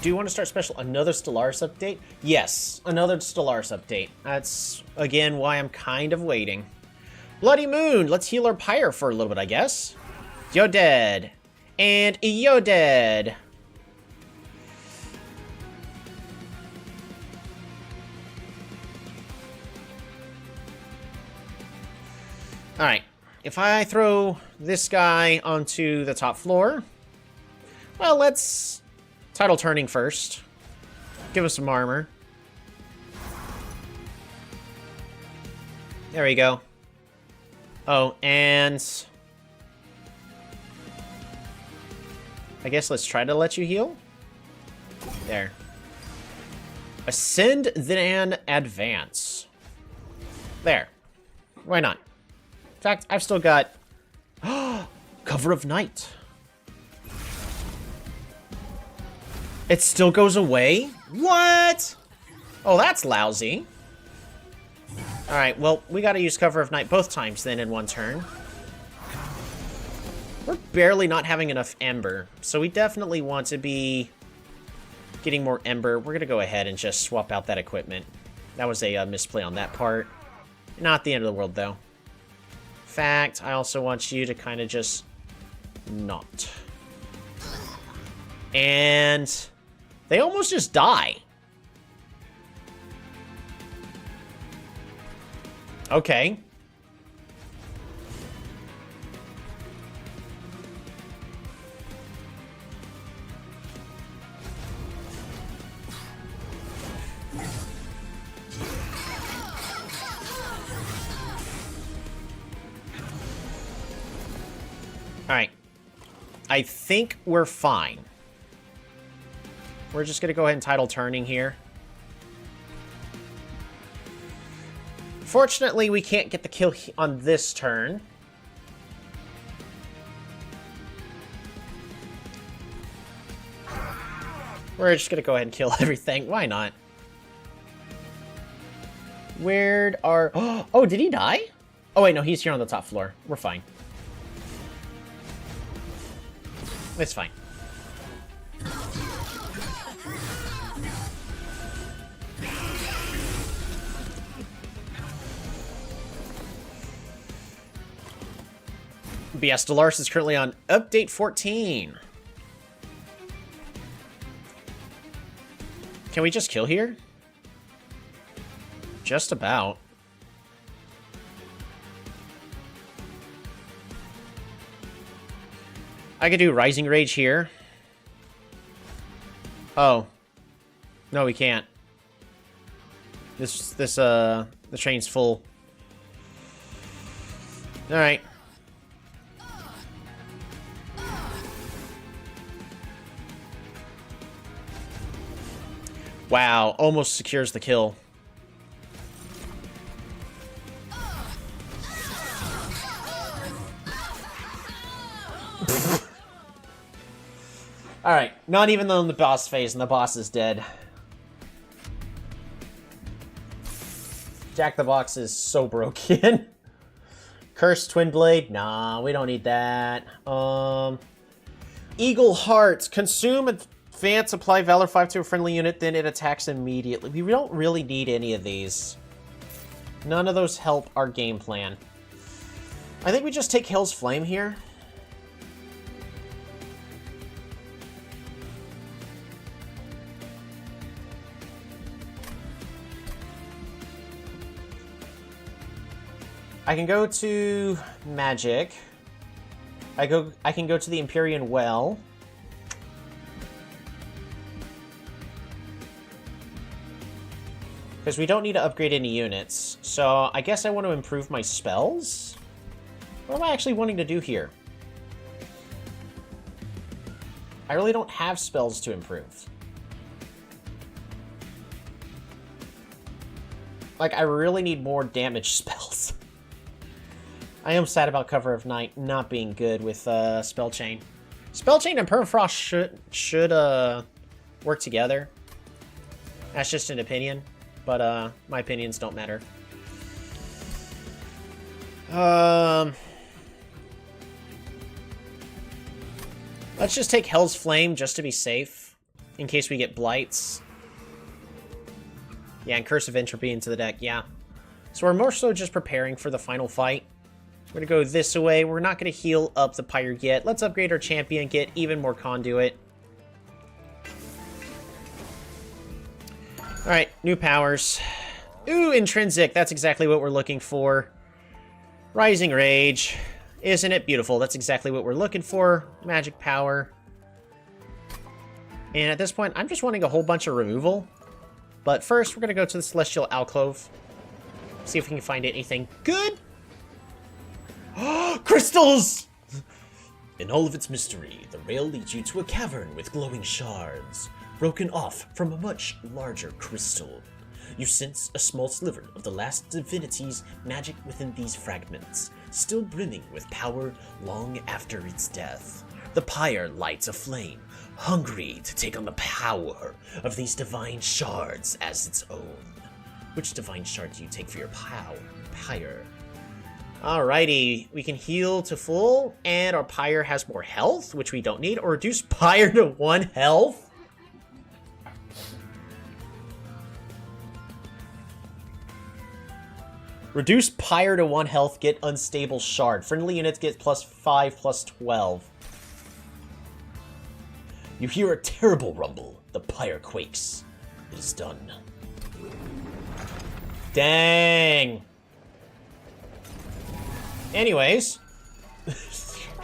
Do you want to start special? Another Stellaris update? Yes, another Stellaris update. That's, again, why I'm kind of waiting. Bloody Moon! Let's heal our Pyre for a little bit, I guess. You're dead. And you're dead. Alright. If I throw this guy onto the top floor... Well, let's... Tidal Turning first. Give us some armor. There we go. Oh, and... I guess let's try to let you heal. There. Ascend, then advance. There. Why not? In fact, I've still got... Cover of Night. It still goes away? What? Oh, that's lousy. Alright, well, we gotta use Cover of Night both times then in one turn. We're barely not having enough Ember, so we definitely want to be getting more Ember. We're gonna go ahead and just swap out that equipment. That was a misplay on that part. Not the end of the world, though. In fact, I also want you to kind of just not. And... they almost just die. Okay. Alright. I think we're fine. We're just going to go ahead and title turning here. Fortunately, we can't get the kill on this turn. We're just going to go ahead and kill everything. Why not? Where'd our... Oh, did he die? Oh, wait, no, he's here on the top floor. We're fine. It's fine. But yeah, Stellaris is currently on update 14. Can we just kill here? Just about. I could do Rising Rage here. Oh. No, we can't. The train's full. Alright. Wow, almost secures the kill. Alright, not even on the boss phase, and the boss is dead. Jack the Box is so broken. Cursed Twin Blade? Nah, we don't need that. Eagle Heart. Consume advance, apply Valor 5 to a friendly unit, then it attacks immediately. We don't really need any of these. None of those help our game plan. I think we just take Hell's Flame here. I can go to Magic. I can go to the Empyrean Well. Because we don't need to upgrade any units. So I guess I want to improve my spells? What am I actually wanting to do here? I really don't have spells to improve. Like, I really need more damage spells. I am sad about Cover of Night not being good with Spell Chain. Spell Chain and Permafrost should work together. That's just an opinion, but my opinions don't matter. Let's just take Hell's Flame just to be safe, in case we get Blights. Yeah, and Curse of Entropy into the deck, yeah. So we're more so just preparing for the final fight. We're going to go this way. We're not going to heal up the Pyre yet. Let's upgrade our champion, get even more Conduit. Alright, new powers. Ooh, Intrinsic. That's exactly what we're looking for. Rising Rage. Isn't it beautiful? That's exactly what we're looking for. Magic power. And at this point, I'm just wanting a whole bunch of removal. But first, we're going to go to the Celestial Alcove. See if we can find anything good. Crystals!
In all of its mystery, the rail leads you to a cavern with glowing shards, broken off from a much larger crystal. You sense a small sliver of the last divinity's magic within these fragments, still brimming with power long after its death. The pyre lights aflame, hungry to take on the power of these divine shards as its own. Which divine shard do you take for your pyre?
Alrighty, we can heal to full, and our Pyre has more health, which we don't need, or reduce Pyre to 1 health. Reduce Pyre to 1 health, get Unstable Shard. Friendly units get +5, +12.
You hear a terrible rumble. The pyre quakes. It is done.
Dang. Anyways,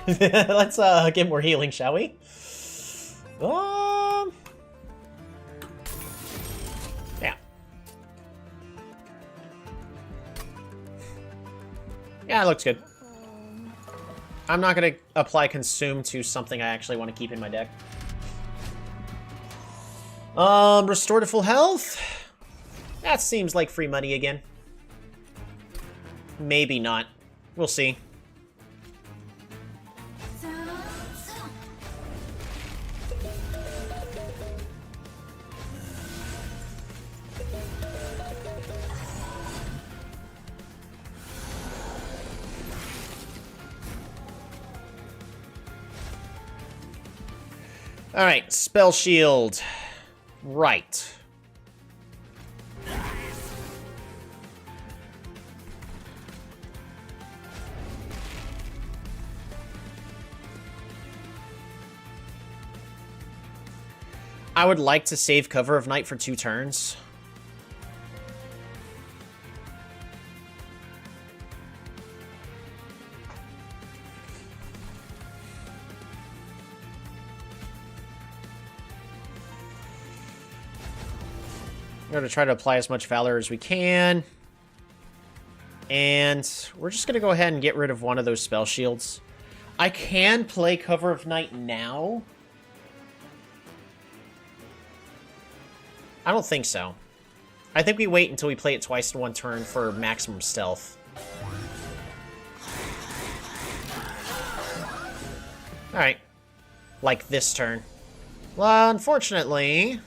let's get more healing, shall we? Yeah. Yeah, it looks good. I'm not going to apply Consume to something I actually want to keep in my deck. Restore to full health? That seems like free money again. Maybe not. We'll see. Alright, Spell Shield. Right. I would like to save Cover of Night for 2 turns. We're going to try to apply as much Valor as we can. And we're just going to go ahead and get rid of one of those Spell Shields. I can play Cover of Night now. I don't think so. I think we wait until we play it twice in 1 turn for maximum stealth. Alright. Like this turn. Well, unfortunately...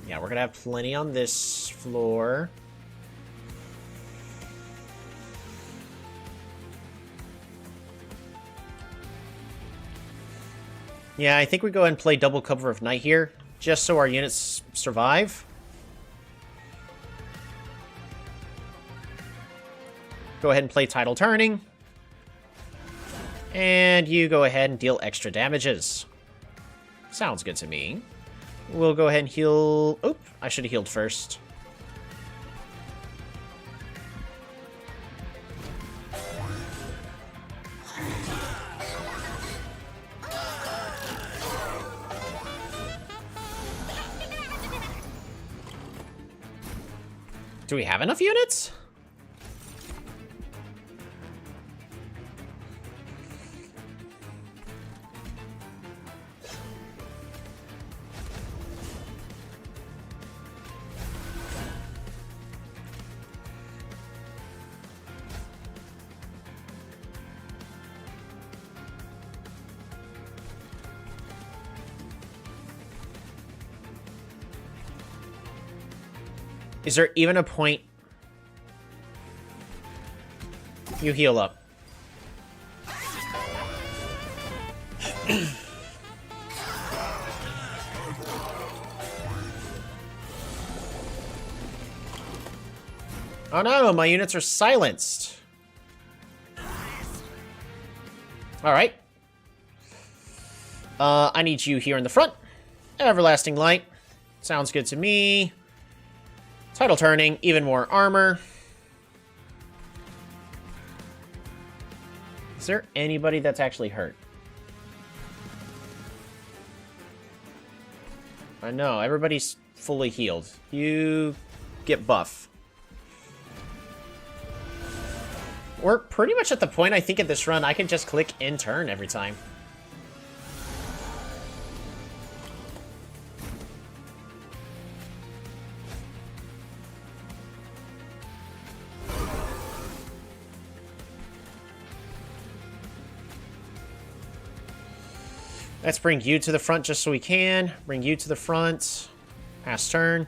yeah, we're gonna have plenty on this floor. Yeah, I think we go ahead and play double Cover of Night here, just so our units survive. Go ahead and play Tidal Turning. And you go ahead and deal extra damages. Sounds good to me. We'll go ahead and heal... oop, I should have healed first. Do we have enough units? Is there even a point? You heal up. Oh no, my units are silenced. Alright. I need you here in the front. Everlasting Light. Sounds good to me. Tidal Turning, even more armor. Is there anybody that's actually hurt? I know, everybody's fully healed. You get buff. We're pretty much at the point, I think, at this run, I can just click in turn every time. Let's bring you to the front just so we can. Bring you to the front. Pass turn.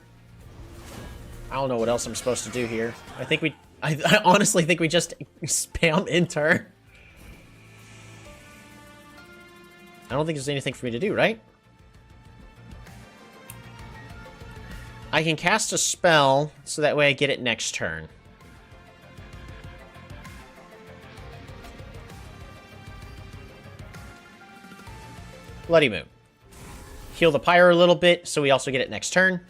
I don't know what else I'm supposed to do here. I honestly think we just spam in turn. I don't think there's anything for me to do, right? I can cast a spell, so that way I get it next turn. Bloody Moon. Heal the Pyre a little bit, so we also get it next turn.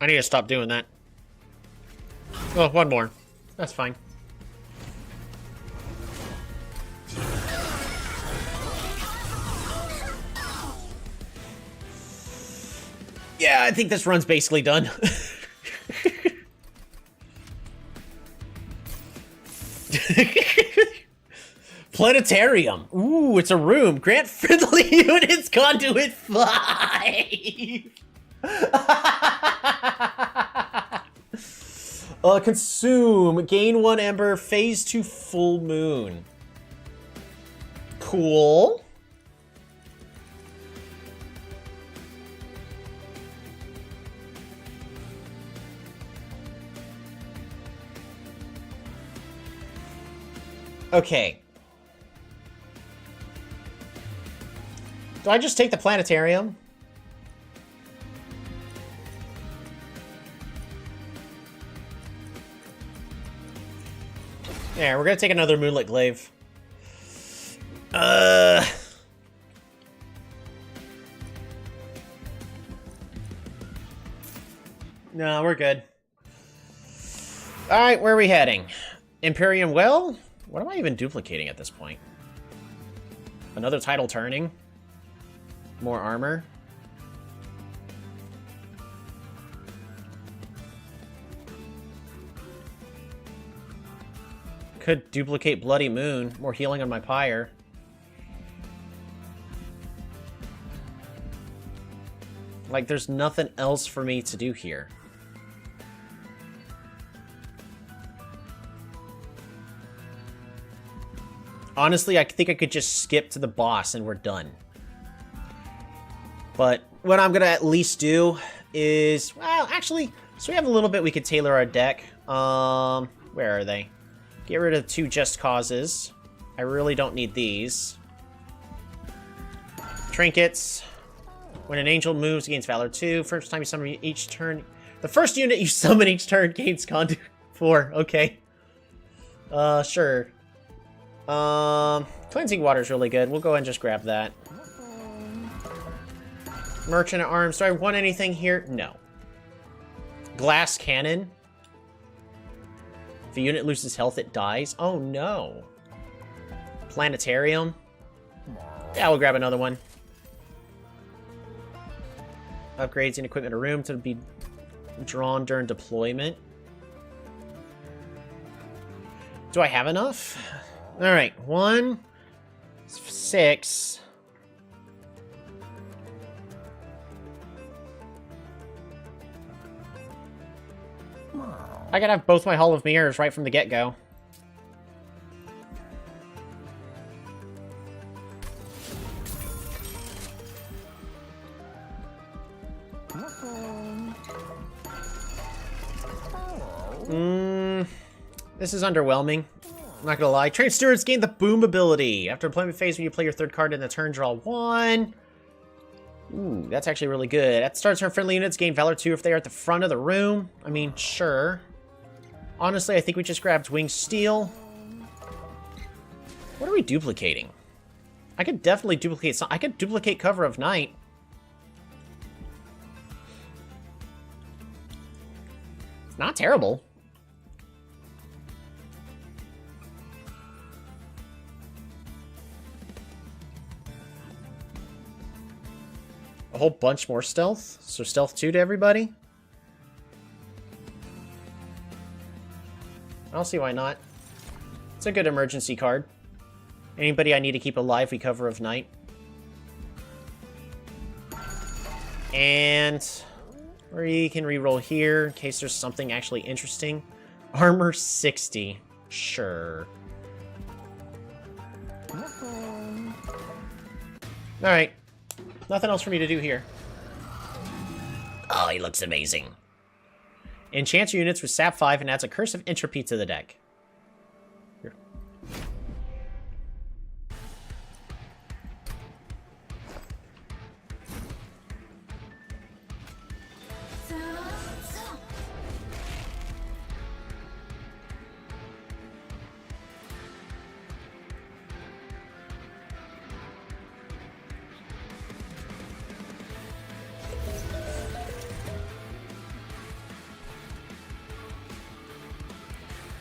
I need to stop doing that. Oh, one more. That's fine. Yeah, I think this run's basically done. Planetarium. Ooh, it's a room. Grant friendly units conduit 5. Consume. Gain 1 ember. Phase 2 full moon. Cool. Okay. Do I just take the planetarium? Yeah, we're gonna take another Moonlit Glaive. No, we're good. Alright, where are we heading? Imperium Well? What am I even duplicating at this point? Another title turning? More armor? Could duplicate Bloody Moon. More healing on my pyre. Like, there's nothing else for me to do here. Honestly, I think I could just skip to the boss and we're done. But what I'm gonna at least do is, well, actually, so we have a little bit we could tailor our deck. Where are they? Get rid of 2 Just Causes. I really don't need these. Trinkets. When an angel moves, gains Valor 2. First time you summon each turn. The first unit you summon each turn gains Conduit 4. Okay. Sure. Cleansing Water is really good. We'll go ahead and just grab that. Merchant at Arms. Do I want anything here? No. Glass Cannon. If a unit loses health, it dies. Oh, no. Planetarium. Yeah, we'll grab another one. Upgrades and equipment a room to be drawn during deployment. Do I have enough? Alright, 1, 6. I gotta have both my Hall of Mirrors right from the get-go. This is underwhelming. I'm not gonna lie. Train Stewards gain the Boom ability. After deployment phase, when you play your 3rd card in the turn, draw 1. Ooh, that's actually really good. At the start of turn, friendly units gain Valor 2 if they are at the front of the room. I mean, sure. Honestly, I think we just grabbed Winged Steel. What are we duplicating? I could definitely duplicate some. I could duplicate Cover of Night. It's not terrible. A whole bunch more stealth. So stealth 2 to everybody. I don't see why not. It's a good emergency card. Anybody I need to keep alive, we Cover of Night. And we can reroll here in case there's something actually interesting. Armor 60. Sure. Alright. Nothing else for me to do here. Oh, he looks amazing. Enchants your units with Sap 5 and adds a Curse of Entropy to the deck. Here.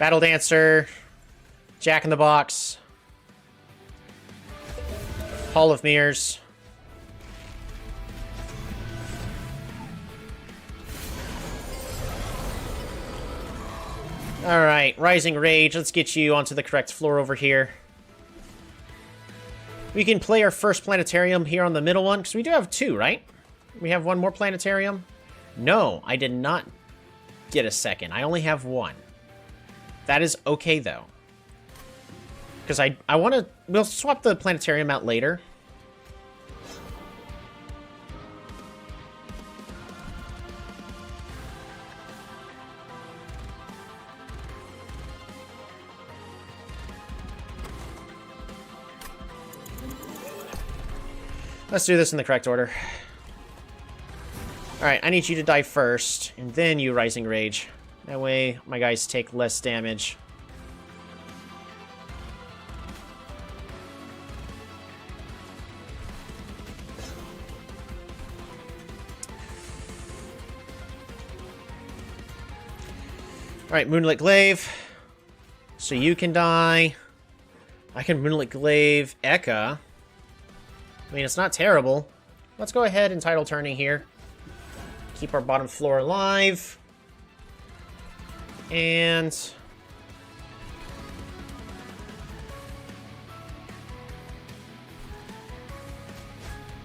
Battle Dancer. Jack in the Box. Hall of Mirrors. Alright, Rising Rage. Let's get you onto the correct floor over here. We can play our first planetarium here on the middle one, because we do have two, right? We have one more planetarium? No, I did not get a second. I only have one. That is okay, though. Because I want to... We'll swap the planetarium out later. Let's do this in the correct order. Alright, I need you to die first, and then you Rising Rage. That way, my guys take less damage. Alright, Moonlit Glaive. So you can die. I can Moonlit Glaive Eka. I mean, it's not terrible. Let's go ahead and title turning here. Keep our bottom floor alive. And...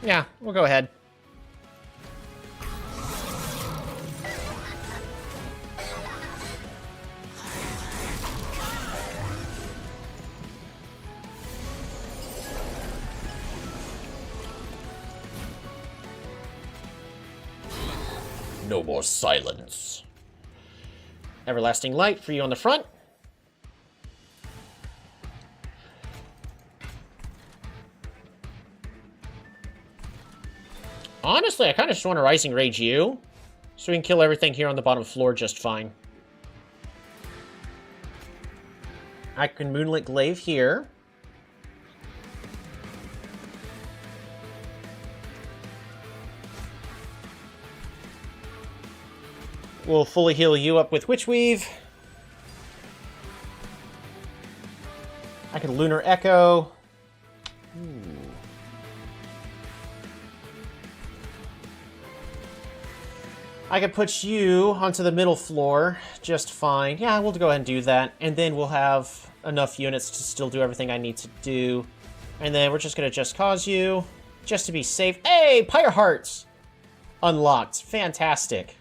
yeah, we'll go ahead.
No more silence.
Everlasting Light for you on the front. Honestly, I kind of just want to Rising Rage you, so we can kill everything here on the bottom floor just fine. I can Moonlit Glaive here. We'll fully heal you up with Witch Weave. I can Lunar Echo. I could put you onto the middle floor just fine. Yeah, we'll go ahead and do that. And then we'll have enough units to still do everything I need to do. And then we're just going to Just Cause you, just to be safe. Hey, Pyre Hearts! Unlocked. Fantastic.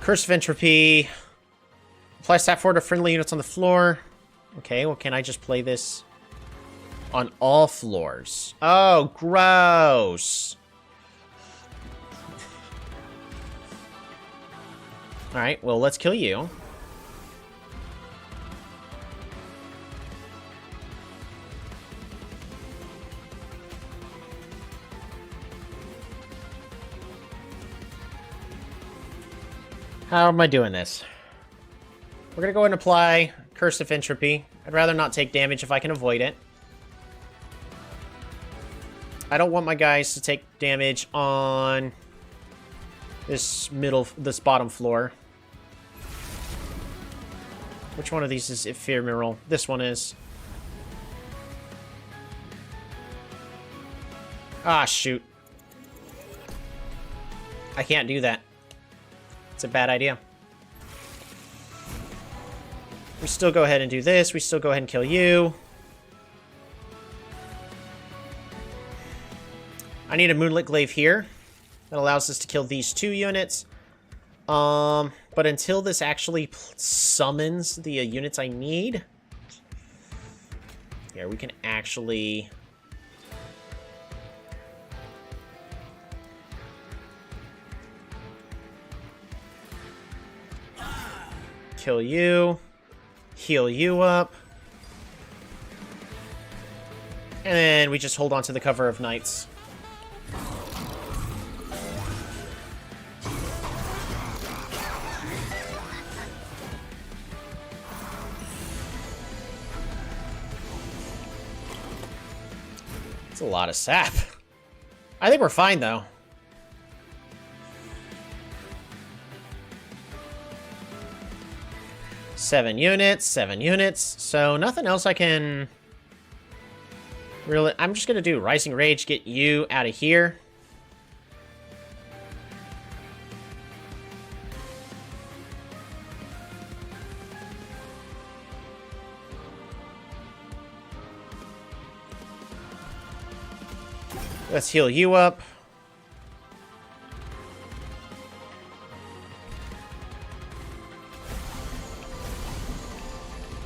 Curse of Entropy. Apply Stat 4 to friendly units on the floor. Okay, well, can I just play this on all floors? Oh, gross. Alright, well, let's kill you. How am I doing this? We're gonna go ahead and apply Curse of Entropy. I'd rather not take damage if I can avoid it. I don't want my guys to take damage on this bottom floor. Which one of these is ephemeral? This one is. Ah, shoot. I can't do that. It's a bad idea. We still go ahead and do this. We still go ahead and kill you. I need a Moonlit Glaive here. That allows us to kill these 2 units. But until this actually summons the units I need... yeah, we can actually... kill you, heal you up, and then we just hold on to the cover of Knights. That's a lot of sap. I think we're fine, though. Seven units. So nothing else I can... really... I'm just gonna do Rising Rage, get you out of here. Let's heal you up.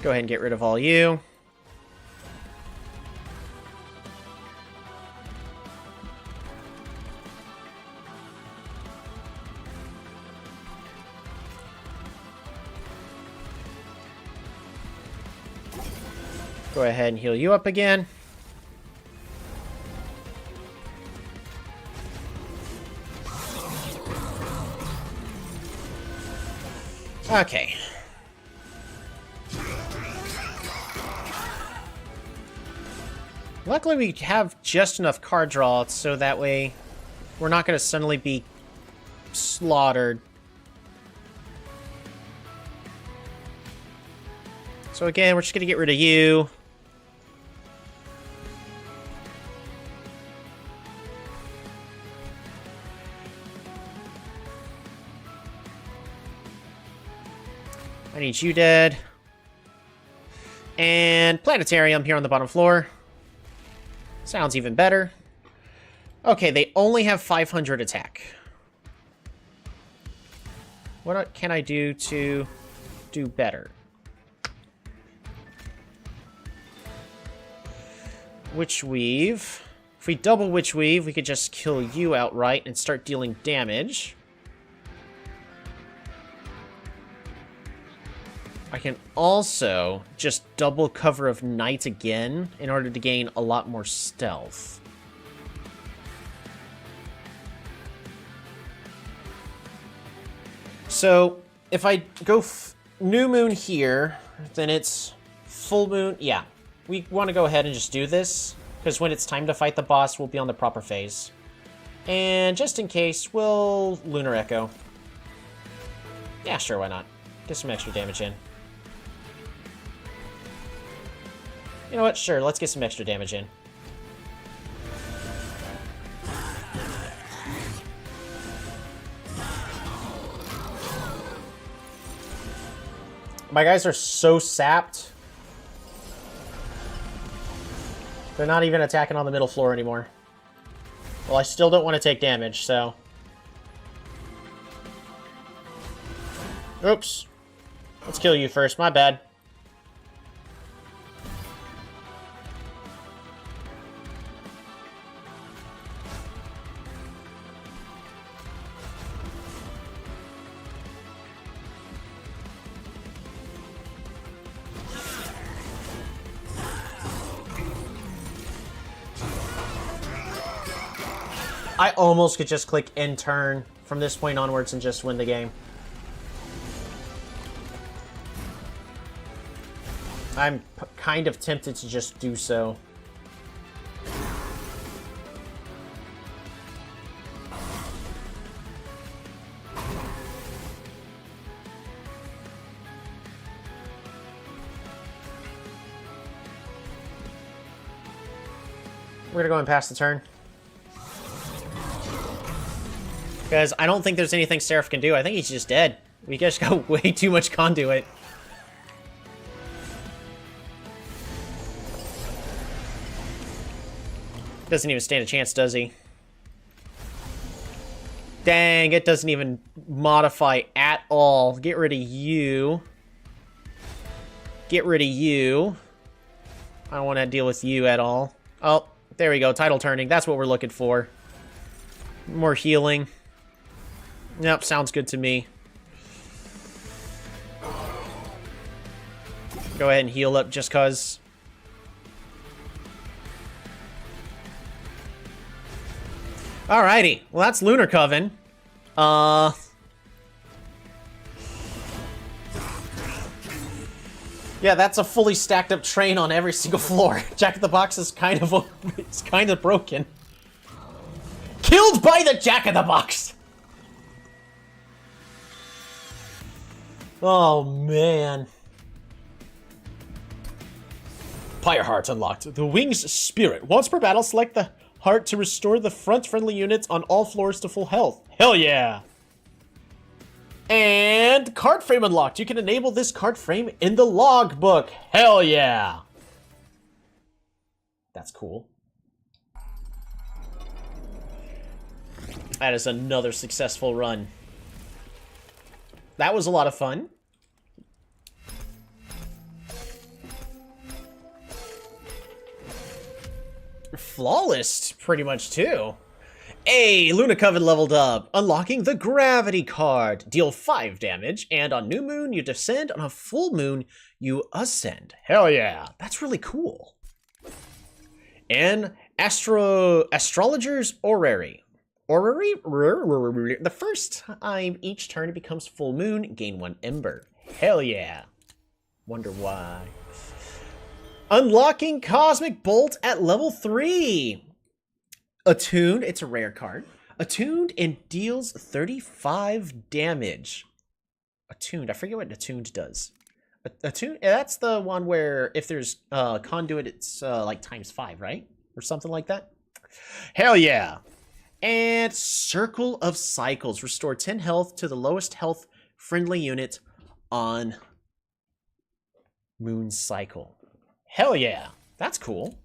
Go ahead and get rid of all you. Go ahead and heal you up again. Okay. Luckily, we have just enough card draw so that way we're not going to suddenly be slaughtered. So again, we're just going to get rid of you. I need you dead. And planetarium here on the bottom floor. Sounds even better. Okay, they only have 500 attack. What can I do to do better? Witch Weave. If we double Witch Weave, we could just kill you outright and start dealing damage. I can also just double Cover of Night again in order to gain a lot more stealth. So, if I go New Moon here, then it's Full Moon. Yeah, we want to go ahead and just do this, because when it's time to fight the boss, we'll be on the proper phase. And just in case, we'll Lunar Echo. Yeah, sure, why not? Get some extra damage in. You know what? Sure, let's get some extra damage in. My guys are so sapped. They're not even attacking on the middle floor anymore. Well, I still don't want to take damage, so... Oops. Let's kill you first, my bad. I almost could just click end turn from this point onwards and just win the game. I'm kind of tempted to just do so. We're gonna go and pass the turn. Because I don't think there's anything Seraph can do. I think he's just dead. We just got way too much conduit. Doesn't even stand a chance, does he? Dang, it doesn't even modify at all. Get rid of you. Get rid of you. I don't want to deal with you at all. Oh, there we go. Tidal turning. That's what we're looking for. More healing. Yep, sounds good to me. Go ahead and heal up just cause. Alrighty. Well, that's Lunar Coven. Yeah, that's a fully stacked up train on every single floor. Jack-in-the-Box is kind of broken. Killed by the Jack-in-the-Box! Oh, man. Pyre Heart unlocked. The Wing's Spirit. Once per battle, select the heart to restore the front friendly units on all floors to full health. Hell yeah! And card frame unlocked. You can enable this card frame in the logbook. Hell yeah! That's cool. That is another successful run. That was a lot of fun. Flawless, pretty much, too. Hey, Luna Coven leveled up, unlocking the Gravity card. Deal 5 damage, and on new moon, you descend. On a full moon, you ascend. Hell yeah, that's really cool. And Astrologer's Orrery. Orrery? The first time each turn it becomes full moon, gain 1 ember. Hell yeah. Wonder why. Unlocking Cosmic Bolt at level 3. Attuned, it's a rare card. Attuned and deals 35 damage. Attuned, I forget what Attuned does. Attuned, that's the one where if there's conduit, it's like ×5, right? Or something like that. Hell yeah. And Circle of Cycles. Restore 10 health to the lowest health friendly unit on Moon Cycle. Hell yeah. That's cool.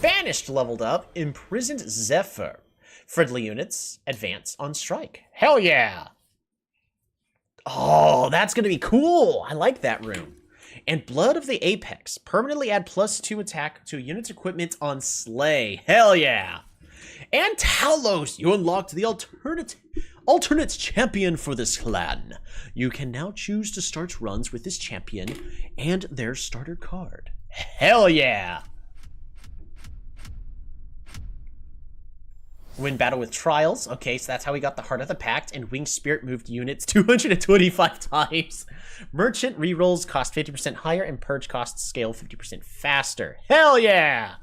Banished leveled up. Imprisoned Zephyr. Friendly units advance on strike. Hell yeah. Oh, that's going to be cool. I like that rune. And Blood of the Apex. Permanently add +2 attack to unit's equipment on Slay. Hell yeah. And Talos. You unlocked the alternate champion for this clan. You can now choose to start runs with this champion and their starter card. Hell yeah. Win battle with Trials. Okay, so that's how we got the Heart of the Pact. And Winged Spirit moved units 225 times. Merchant rerolls cost 50% higher and Purge costs scale 50% faster. Hell yeah!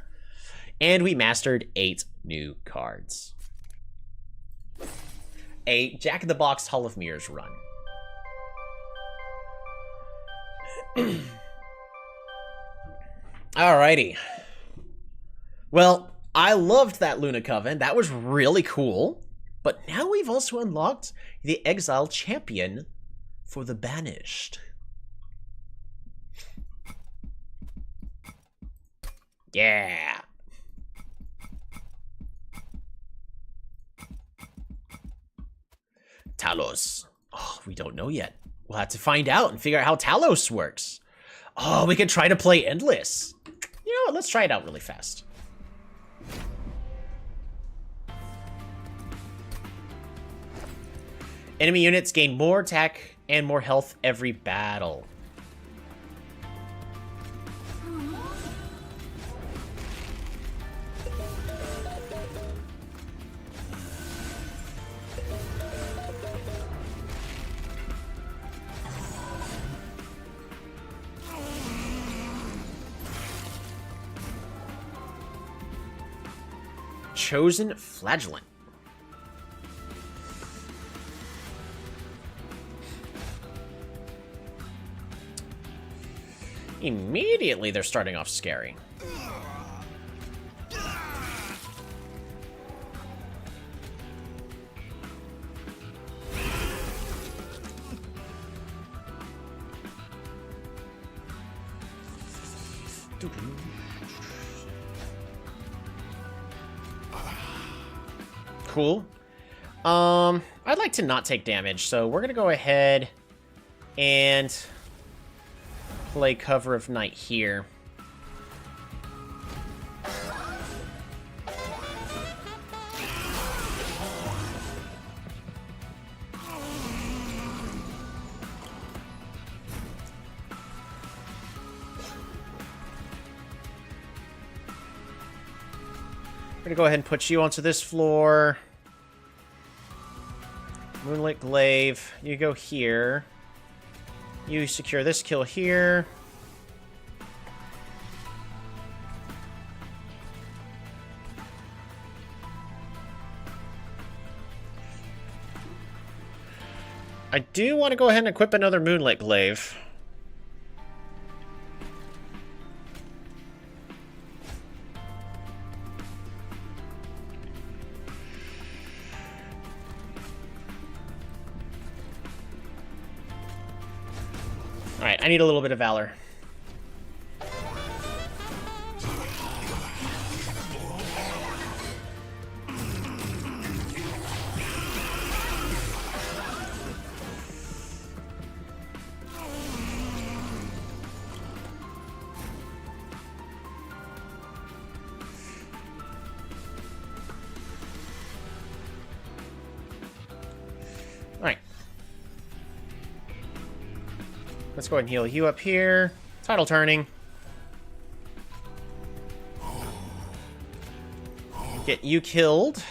And we mastered 8 new cards. A Jack-in-the-Box Hall of Mirrors run. Alrighty. Well, I loved that Luna Coven. That was really cool. But now we've also unlocked the Exile Champion for the Banished. Yeah. Talos. Oh, we don't know yet. We'll have to find out and figure out how Talos works. Oh, we could try to play Endless. You know what? Let's try it out really fast. Enemy units gain more attack and more health every battle. Chosen Flagellant. Immediately, they're starting off scary. Cool. I'd like to not take damage, so we're gonna go ahead and play Cover of Night here. We're gonna go ahead and put you onto this floor. Moonlit Glaive, you go here. You secure this kill here. I do want to go ahead and equip another Moonlit Glaive. Alright, I need a little bit of Valor. Alright. Let's go ahead and heal you up here. Tidal turning. Get you killed.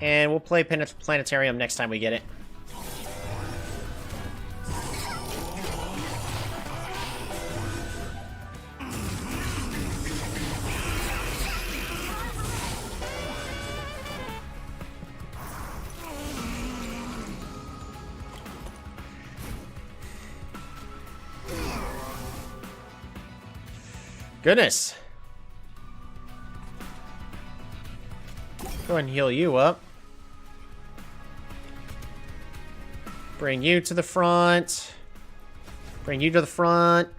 And we'll play Planetarium next time we get it. Goodness. Go ahead and heal you up. Bring you to the front. Bring you to the front.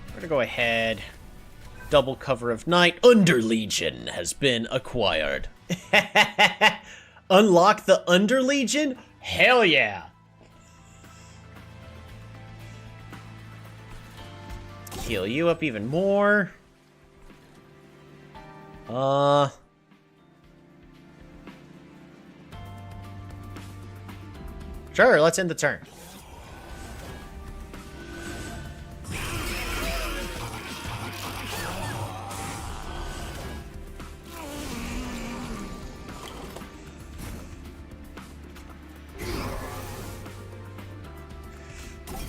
We're gonna go ahead. Double cover of night.
Underlegion has been acquired. Unlock the Underlegion? Hell yeah!
Heal you up even more. Sure, let's end the turn.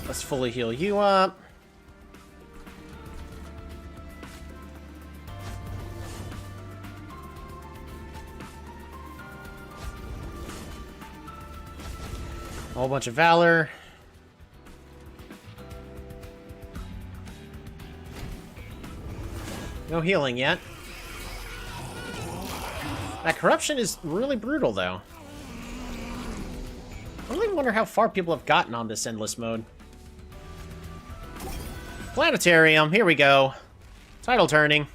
Let's fully heal you up. A whole bunch of Valor. No healing yet. That corruption is really brutal, though. I really wonder how far people have gotten on this endless mode. Planetarium, here we go. Tidal turning.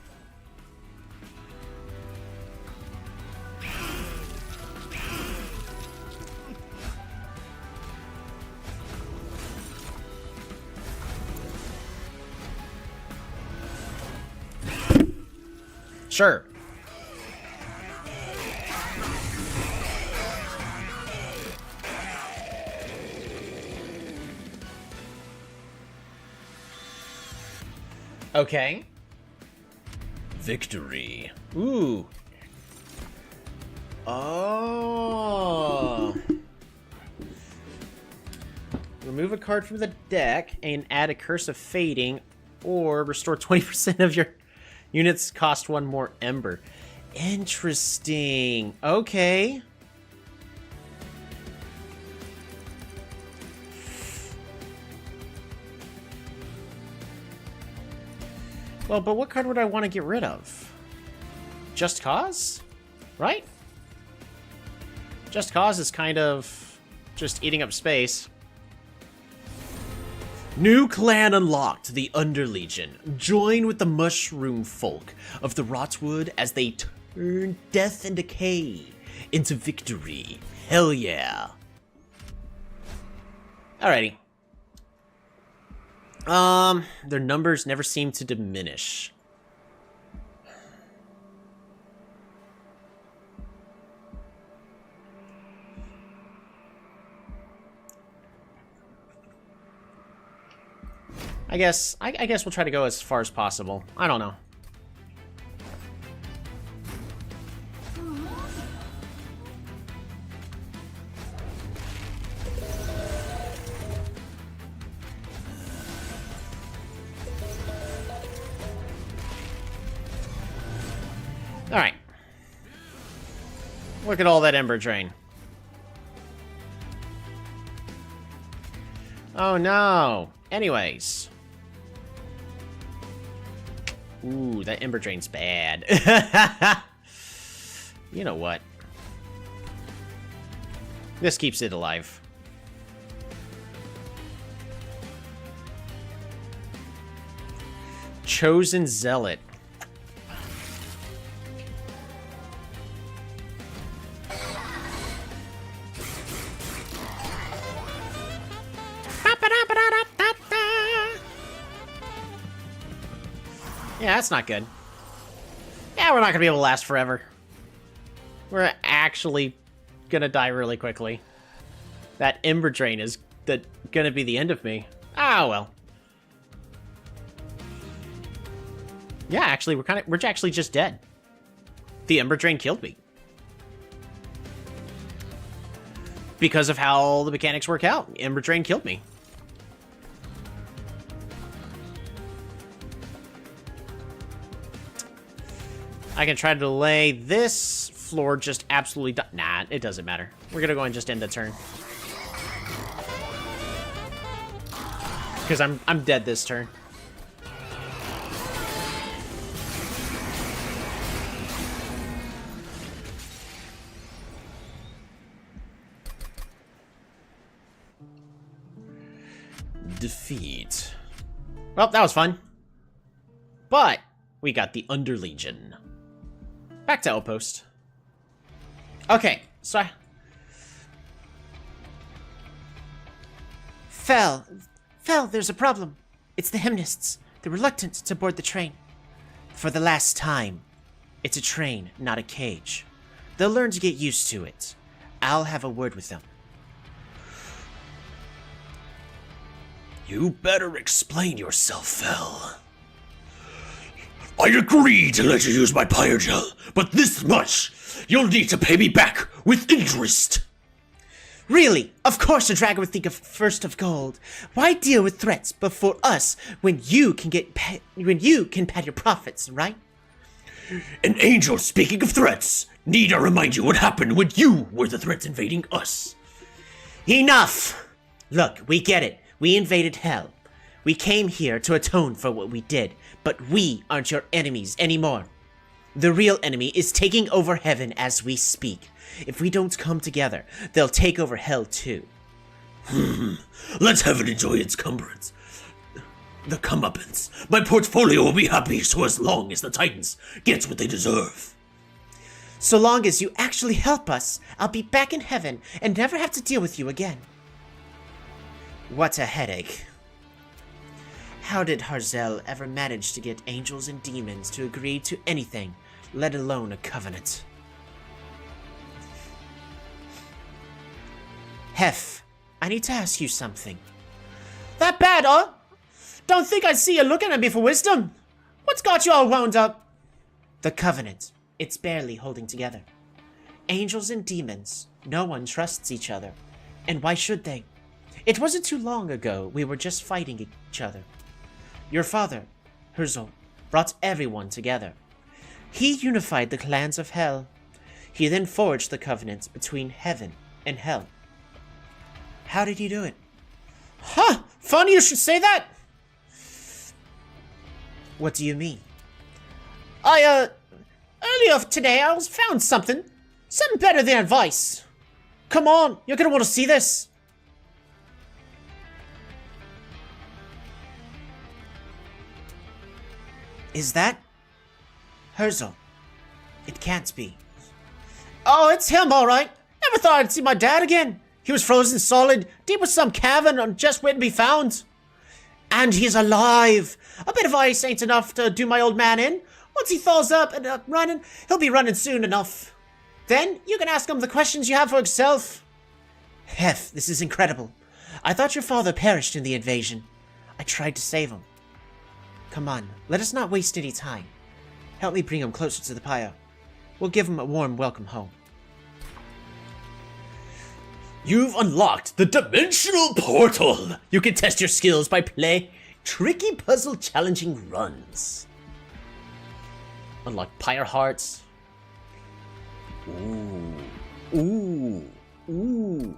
Sure. Okay.
Victory.
Ooh. Oh. Remove a card from the deck and add a Curse of Fading, or restore 20% of your units cost one more Ember. Interesting. Okay. Well, but what card would I want to get rid of? Just Cause? Right? Just Cause is kind of just eating up space.
New clan unlocked, the Underlegion. Join with the mushroom folk of the Rotwood as they turn death and decay into victory. Hell yeah.
Alrighty. Their numbers never seem to diminish. I guess we'll try to go as far as possible. I don't know. Look at all that ember drain. Oh no. Anyways. Ooh, that ember drain's bad. You know what? This keeps it alive. Chosen Zealot. Yeah, that's not good. Yeah, we're not gonna be able to last forever. We're actually gonna die really quickly. That ember drain is gonna be the end of me. Ah, well. Yeah, actually, we're actually just dead. The ember drain killed me. Because of how the mechanics work out, ember drain killed me. I can try to delay this floor just absolutely... Nah, it doesn't matter. We're gonna go and just end the turn. Because I'm dead this turn.
Defeat.
Well, that was fun. But we got the Underlegion. Back to Outpost. Okay, so
Fel, there's a problem. It's the Hymnists. They're reluctant to board the train. For the last time. It's a train, not a cage. They'll learn to get used to it. I'll have a word with them.
You better explain yourself, Fel. I agree to let you use my Pyogel, but this much, you'll need to pay me back with interest.
Really? Of course a dragon would think of first of gold. Why deal with threats before us when you can pad your profits, right?
An angel, speaking of threats, need I remind you what happened when you were the threats invading us?
Enough! Look, we get it. We invaded hell. We came here to atone for what we did, but we aren't your enemies anymore. The real enemy is taking over heaven as we speak. If we don't come together, they'll take over hell too.
Let heaven enjoy its cumbrance. The comeuppance. My portfolio will be happy so as long as the Titans get what they deserve.
So long as you actually help us, I'll be back in heaven and never have to deal with you again. What a headache. How did Harzel ever manage to get angels and demons to agree to anything, let alone a covenant? Hef, I need to ask you something.
that bad, huh? Don't think I'd see you looking at me for wisdom. What's got you all wound up?
The covenant. It's barely holding together. Angels and demons. No one trusts each other. And why should they? It wasn't too long ago we were just fighting each other. Your father, Herzl, brought everyone together. He unified the clans of hell. He then forged the covenant between heaven and hell. How did he do it?
Huh, funny you should say that.
What do you mean?
Earlier today I found something better than advice. Come on, you're gonna want to see this.
Is that Herzl? It can't be.
Oh, it's him, all right. Never thought I'd see my dad again. He was frozen solid, deep with some cavern and just waiting to be found. And he's alive. A bit of ice ain't enough to do my old man in. Once he thaws up and running, he'll be running soon enough. Then you can ask him the questions you have for yourself.
Hef, this is incredible. I thought your father perished in the invasion. I tried to save him. Come on, let us not waste any time. Help me bring him closer to the pyre. We'll give him a warm welcome home.
You've unlocked the Dimensional Portal! You can test your skills by playing tricky puzzle challenging runs.
Unlock pyre hearts.
Ooh.
Ooh. Ooh.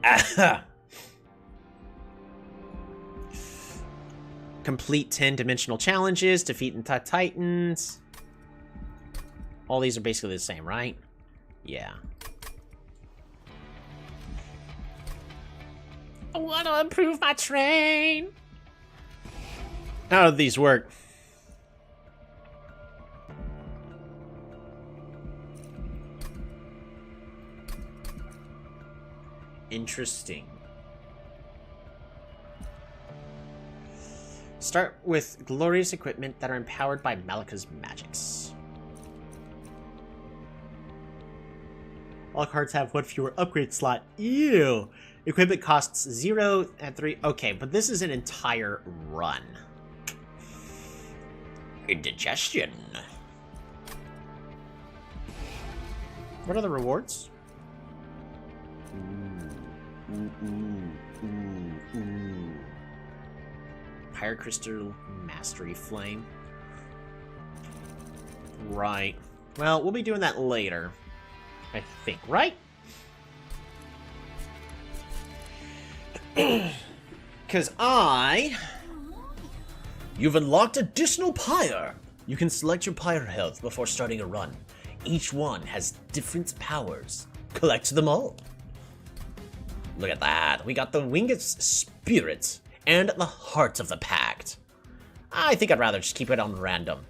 Ah. Complete 10-dimensional challenges, defeat the Titans. All these are basically the same, right? Yeah. I want to improve my train. How do these work? Interesting. Start with glorious equipment that are empowered by Malika's magics. All cards have one fewer upgrade slot. Ew. Equipment costs 0 and 3. Okay, but this is an entire run. Indigestion. What are the rewards? Pyre Crystal Mastery Flame. Right. Well, we'll be doing that later. I think, right? Because
You've unlocked additional pyre! You can select your pyre health before starting a run. Each one has different powers. Collect them all. Look at that. We got the Winged Spirit and the Heart of the Pact. I think I'd rather just keep it on random.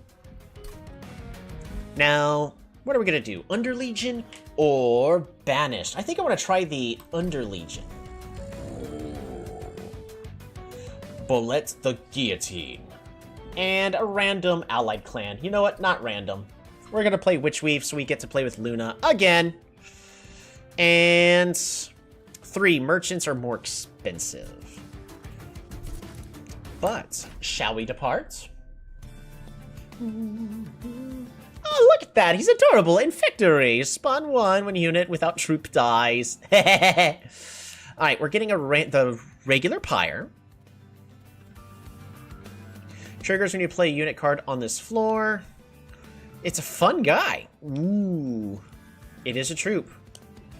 Now, what are we going to do? Underlegion or Banished? I think I want to try the Underlegion. Bullet the Guillotine. And a random allied clan. You know what? Not random. We're going to play Witchweave, so we get to play with Luna again. And 3 merchants are more expensive. But, shall we depart? Oh, look at that! He's adorable! In victory! Spawn 1 when unit without troop dies. Alright, we're getting the regular pyre. Triggers when you play a unit card on this floor. It's a fun guy. Ooh. It is a troop.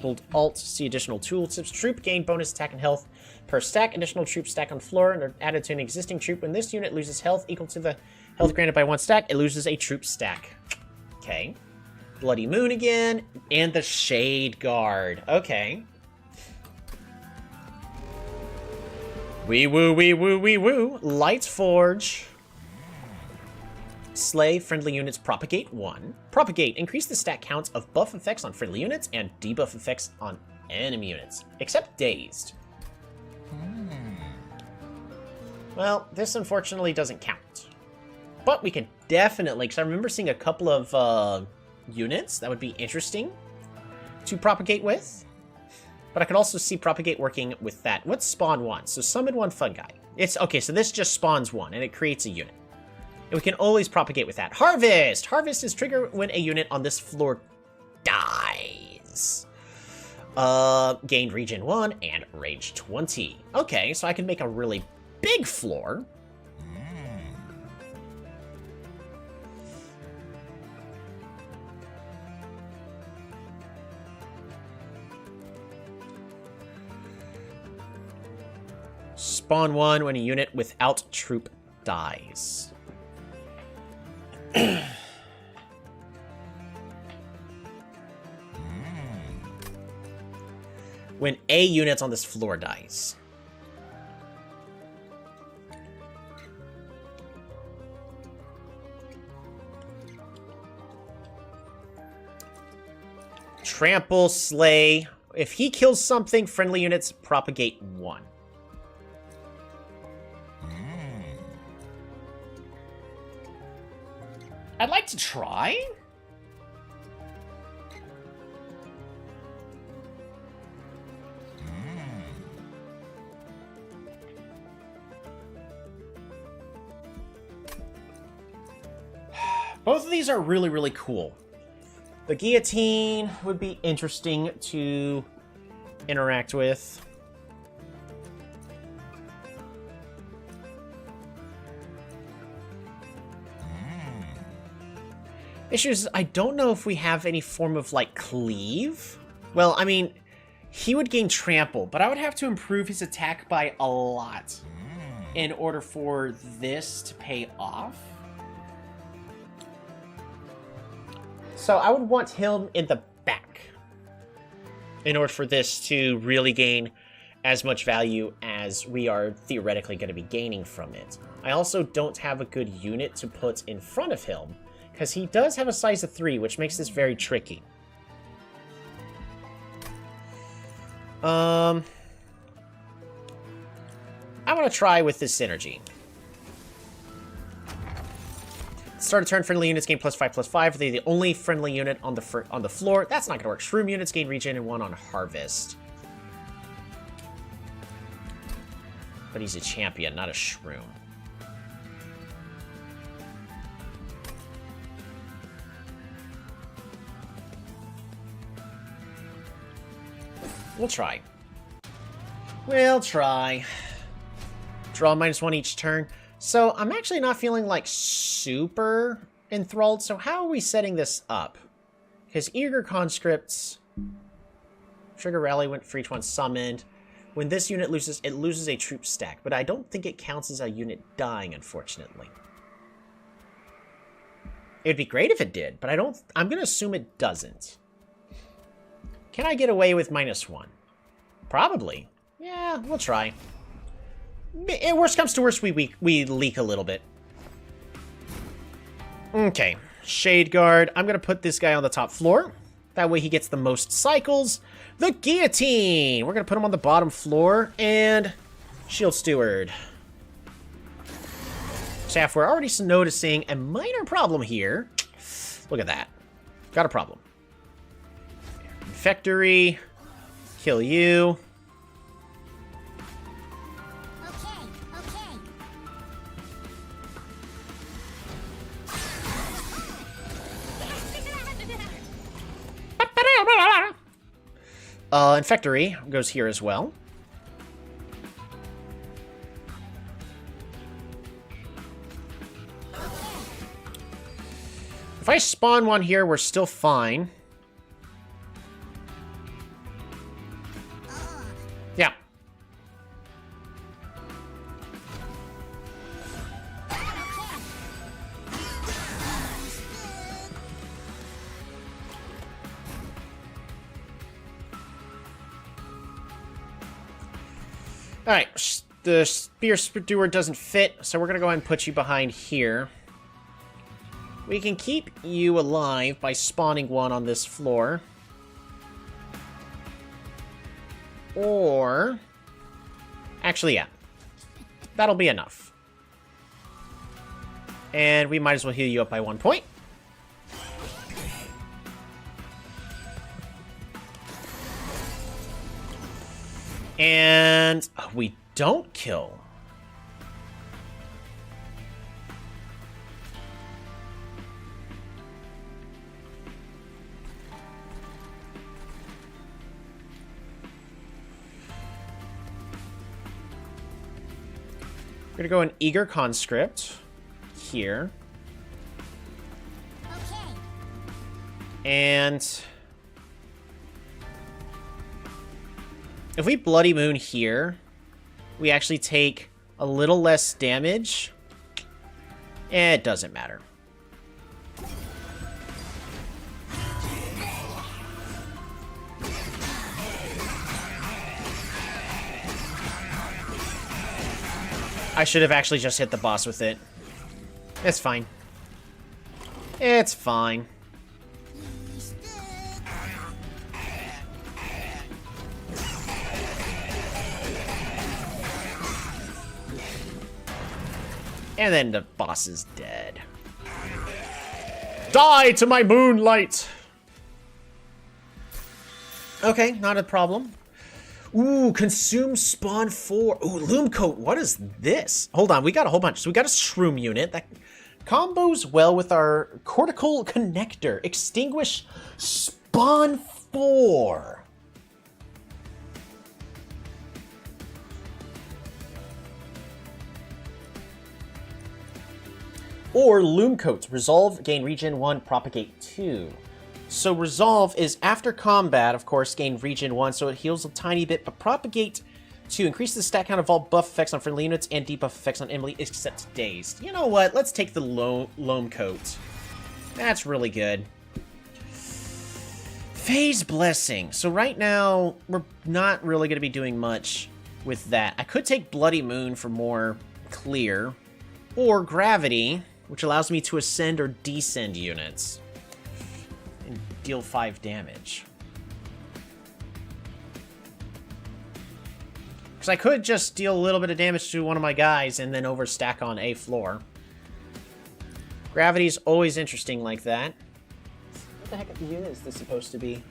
Hold Alt to see additional tooltips. Troop gain bonus attack and health per stack. Additional troops stack on floor and are added to an existing troop. When this unit loses health equal to the health granted by 1 stack, it loses a troop stack. Okay. Bloody Moon again. And the Shade Guard. Okay. Wee woo, wee woo, wee woo. Light Forge. Slay friendly units propagate 1. Propagate, increase the stat counts of buff effects on friendly units and debuff effects on enemy units, except dazed. Well, this unfortunately doesn't count. But we can definitely, because I remember seeing a couple of units that would be interesting to propagate with. But I could also see propagate working with that. What's spawn 1? So summon 1 fungi. It's okay, so this just spawns 1 and it creates a unit. And we can always propagate with that. Harvest! Harvest is triggered when a unit on this floor dies. Gained regen 1 and rage 20. Okay, so I can make a really big floor. Spawn 1 when a unit without troop dies. When a unit on this floor dies. Trample, slay. If he kills something, friendly units propagate 1. I'd like to try. Both of these are really, really cool. The guillotine would be interesting to interact with.
Issue is, I don't know if we have any form of, like, cleave. Well, I mean, he would gain trample, but I would have to improve his attack by a lot in order for this to pay off. So I would want him in the back in order for this to really gain as much value as we are theoretically going to be gaining from it. I also don't have a good unit to put in front of him, because he does have a size of 3, which makes this very tricky. I want to try with this synergy. Start a turn, friendly units gain +5/+5. They're the only friendly unit on the floor. That's not going to work. Shroom units gain regen and 1 on Harvest. But he's a champion, not a shroom. We'll try. We'll try. Draw -1 each turn. So I'm actually not feeling like super enthralled. So how are we setting this up? Because Eager Conscripts, Trigger Rally went for each one summoned. When this unit loses, it loses a troop stack. But I don't think it counts as a unit dying, unfortunately. It would be great if it did, but I'm going to assume it doesn't. Can I get away with -1? Probably. Yeah, we'll try. Worst comes to worst, we leak a little bit. Okay. Shade Guard. I'm going to put this guy on the top floor. That way he gets the most cycles. The Guillotine! We're going to put him on the bottom floor. And Shield Steward. Staff, we're already noticing a minor problem here. Look at that. Got a problem. Infectory. Kill you. Infectory goes here as well. If I spawn one here, we're still fine. Yeah. Alright, the Spear Steward doesn't fit, so we're going to go ahead and put you behind here. We can keep you alive by spawning one on this floor. Or... actually, yeah. That'll be enough. And we might as well heal you up by 1 point. And we don't kill. We're gonna go an Eager Conscript here. Okay. And if we Bloody Moon here, we actually take a little less damage. It doesn't matter. I should have actually just hit the boss with it. It's fine. It's fine. And then the boss is dead. Die to my moonlight! Okay, not a problem. Ooh, consume spawn 4. Ooh, Loom Coat, what is this? Hold on, we got a whole bunch. So we got a Shroom unit that combos well with our Cortical Connector. Extinguish spawn 4. Or Loom Coat. Resolve, gain regen 1, propagate 2. So Resolve is after combat, of course, gain regen 1, so it heals a tiny bit, but propagate 2 increase the stat count of all buff effects on friendly units and debuff effects on enemy except dazed. You know what? Let's take the Loam Coat. That's really good. Phase Blessing. So right now, we're not really going to be doing much with that. I could take Bloody Moon for more clear, or Gravity, which allows me to ascend or descend units and deal 5 damage. Because I could just deal a little bit of damage to one of my guys and then overstack on a floor. Gravity's always interesting like that. What the heck of a unit is this supposed to be?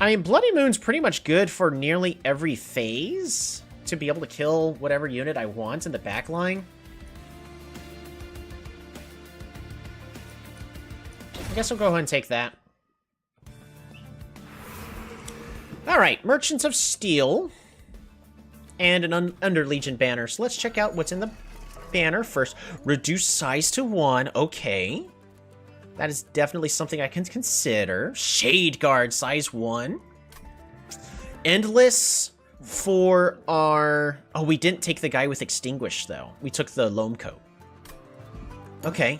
I mean, Bloody Moon's pretty much good for nearly every phase to be able to kill whatever unit I want in the back line. I guess I'll go ahead and take that. Alright, Merchants of Steel. And an Under Legion banner. So let's check out what's in the banner first. Reduce size to 1. Okay. That is definitely something I can consider. Shade Guard, size 1. Endless for our... Oh, we didn't take the guy with Extinguish, though. We took the Loam Coat. Okay.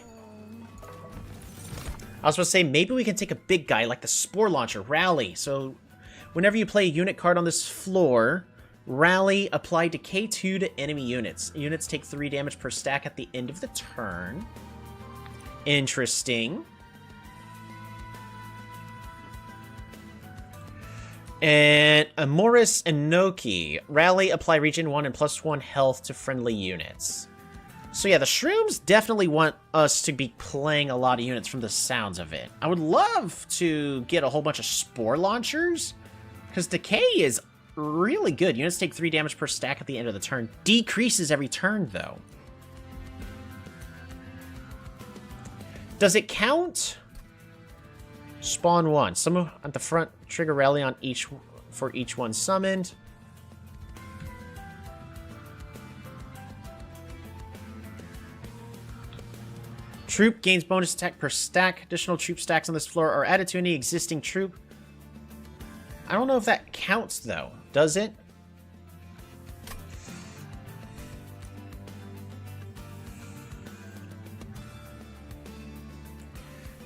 I was supposed to say, maybe we can take a big guy like the Spore Launcher, Rally. So, whenever you play a unit card on this floor, Rally, apply Decay 2 to enemy units. Units take 3 damage per stack at the end of the turn. Interesting. And Amoris Inoki. Rally, apply regen 1 and +1 health to friendly units. So yeah, the Shrooms definitely want us to be playing a lot of units from the sounds of it. I would love to get a whole bunch of Spore Launchers, because Decay is really good. Units take 3 damage per stack at the end of the turn. Decreases every turn, though. Does it count? Spawn 1. Some at the front trigger rally on each for each one summoned. Troop gains bonus attack per stack. Additional troop stacks on this floor are added to any existing troop. I don't know if that counts, though. Does it?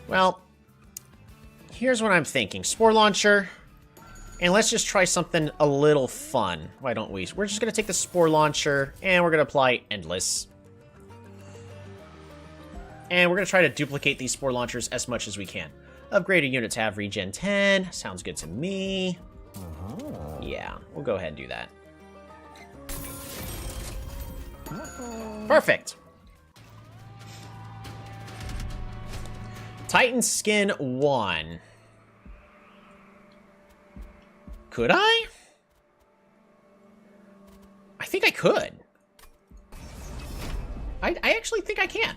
Well, here's what I'm thinking. Spore Launcher. And let's just try something a little fun. Why don't we? We're just going to take the Spore Launcher, and we're going to apply Endless. And we're going to try to duplicate these Spore Launchers as much as we can. Upgraded units have regen 10. Sounds good to me. Yeah, we'll go ahead and do that. Perfect. Titan Skin 1. Could I? I think I could. I actually think I can.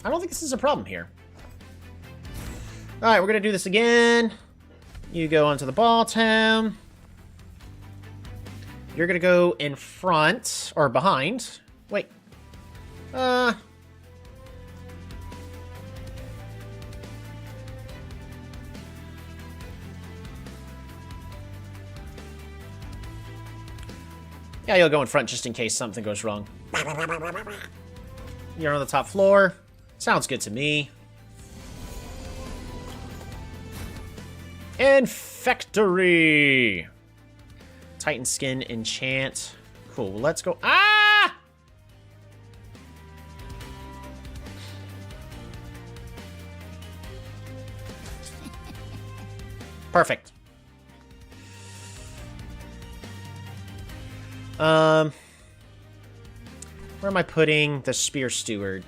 I don't think this is a problem here. Alright, we're going to do this again. You go onto the ball town. You're going to go in front, or behind. Wait. Yeah, you'll go in front just in case something goes wrong. You're on the top floor. Sounds good to me. Infectory! Titan Skin enchant. Cool, let's go. Ah! Perfect. Where am I putting the Spear Steward?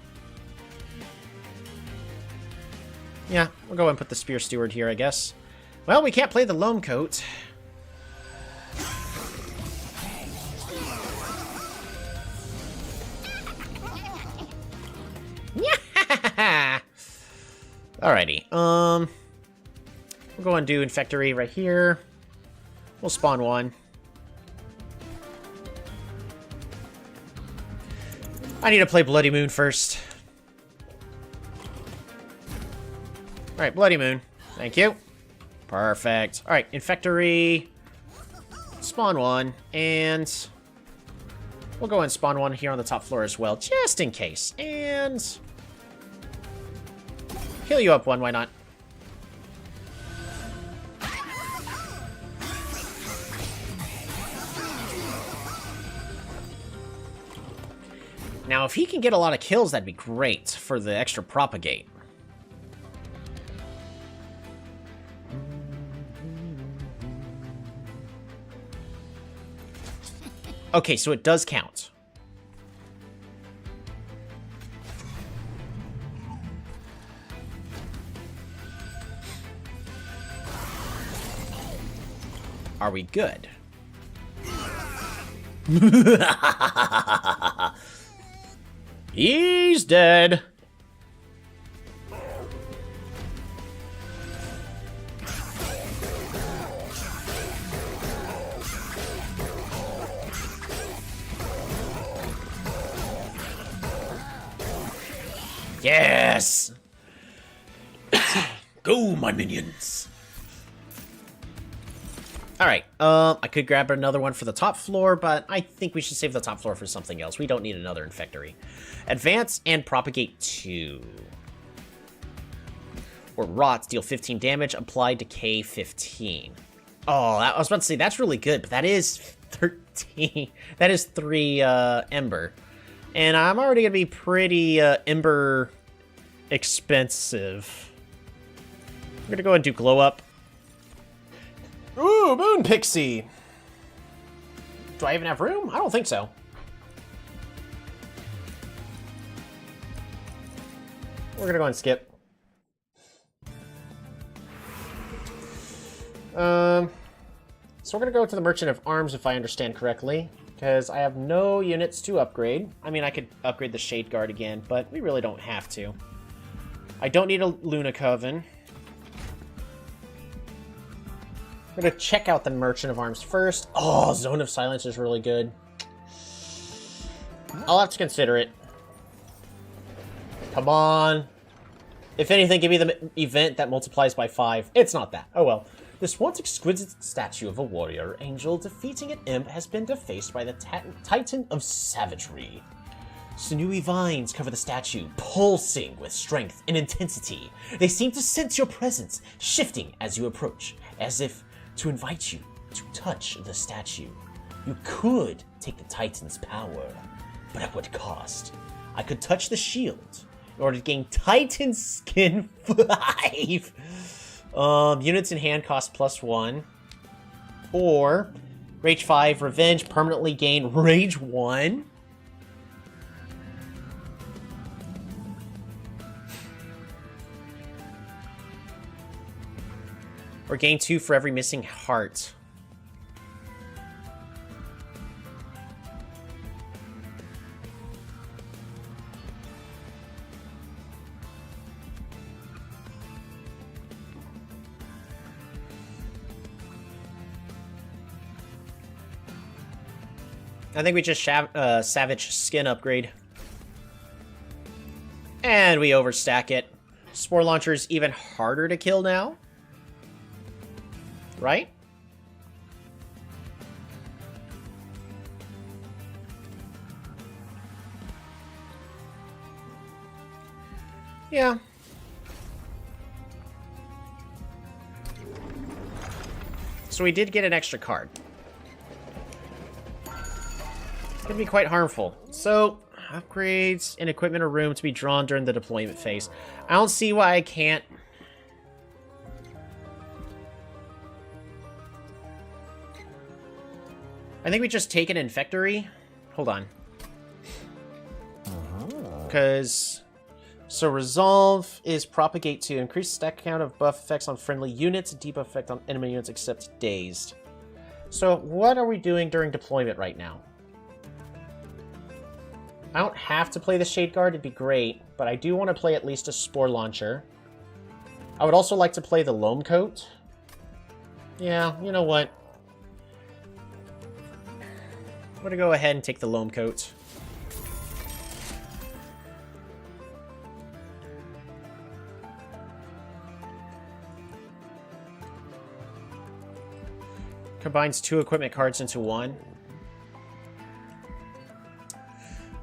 Yeah, we'll go ahead and put the Spear Steward here, I guess. Well, we can't play the Loam Coat. Alrighty, we'll We'll go and do Infectory right here. We'll spawn one. I need to play Bloody Moon first. Alright, Bloody Moon. Thank you. Perfect. Alright, Infectory. Spawn one. And we'll go and spawn one here on the top floor as well, just in case. And heal you up one, why not? Now, if he can get a lot of kills, that'd be great for the extra propagate. Okay, so it does count. Are we good? He's dead. Yes!
Go, my minions!
Alright, I could grab another one for the top floor, but I think we should save the top floor for something else. We don't need another Infectory. Advance and Propagate 2. Or Rot, deal 15 damage, apply Decay 15. Oh, I was about to say, that's really good, but that is 13. That is 3 Ember. And I'm already going to be pretty Ember expensive. I'm going to go and do Glow Up. Ooh, Moon Pixie! Do I even have room? I don't think so. We're gonna go and skip. So we're gonna go to the Merchant of Arms, if I understand correctly, because I have no units to upgrade. I mean, I could upgrade the Shade Guard again, but we really don't have to. I don't need a Luna Coven. I'm gonna check out the Merchant of Arms first. Oh, Zone of Silence is really good. I'll have to consider it. Come on. If anything, give me the event that multiplies by 5. It's not that. Oh well. This once exquisite statue of a warrior angel defeating an imp has been defaced by the Titan of Savagery. Sinewy vines cover the statue, pulsing with strength and intensity. They seem to sense your presence, shifting as you approach, as if to invite you to touch the statue. You could take the Titan's power, but at what cost? I could touch the shield in order to gain Titan Skin 5. Units in hand cost +1. Or Rage 5, Revenge, permanently gain Rage 1. Or gain 2 for every missing heart. I think we just Savage Skin upgrade. And we overstack it. Spore Launcher's even harder to kill now. Right? Yeah. So we did get an extra card. It's gonna be quite harmful. So, upgrades and equipment or room to be drawn during the deployment phase. I don't see why I can't. I think we just take an Infectory. Hold on. Because... So Resolve is Propagate to increase stack count of buff effects on friendly units and debuff effect on enemy units except Dazed. So what are we doing during deployment right now? I don't have to play the Shade Guard, it'd be great, but I do want to play at least a Spore Launcher. I would also like to play the Loam Coat. Yeah, you know what? I'm gonna go ahead and take the loam coat. Combines 2 equipment cards into 1.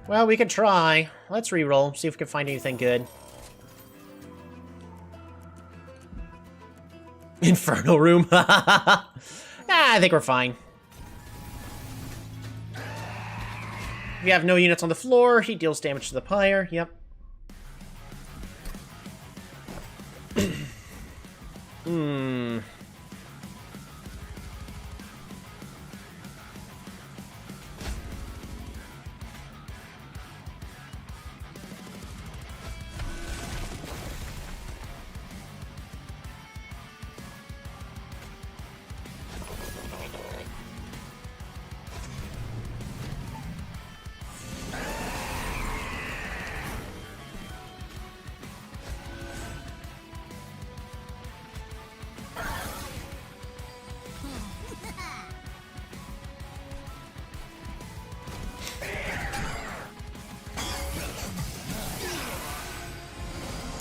Well, we can try. Let's reroll, see if we can find anything good. Inferno room. Nah, I think we're fine. We have no units on the floor. He deals damage to the pyre. Yep.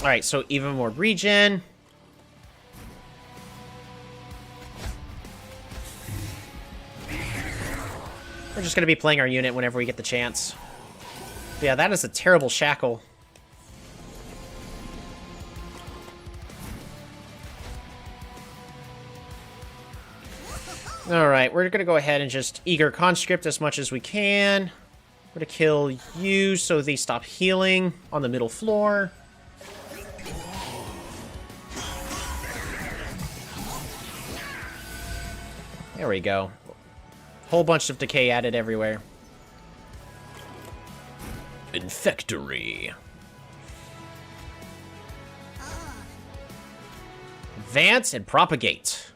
Alright, so even more regen. We're just going to be playing our unit whenever we get the chance. But yeah, that is a terrible shackle. Alright, we're going to go ahead and just eager conscript as much as we can. We're going to kill you so they stop healing on the middle floor. There we go. Whole bunch of decay added everywhere.
Infectory.
Advance and propagate.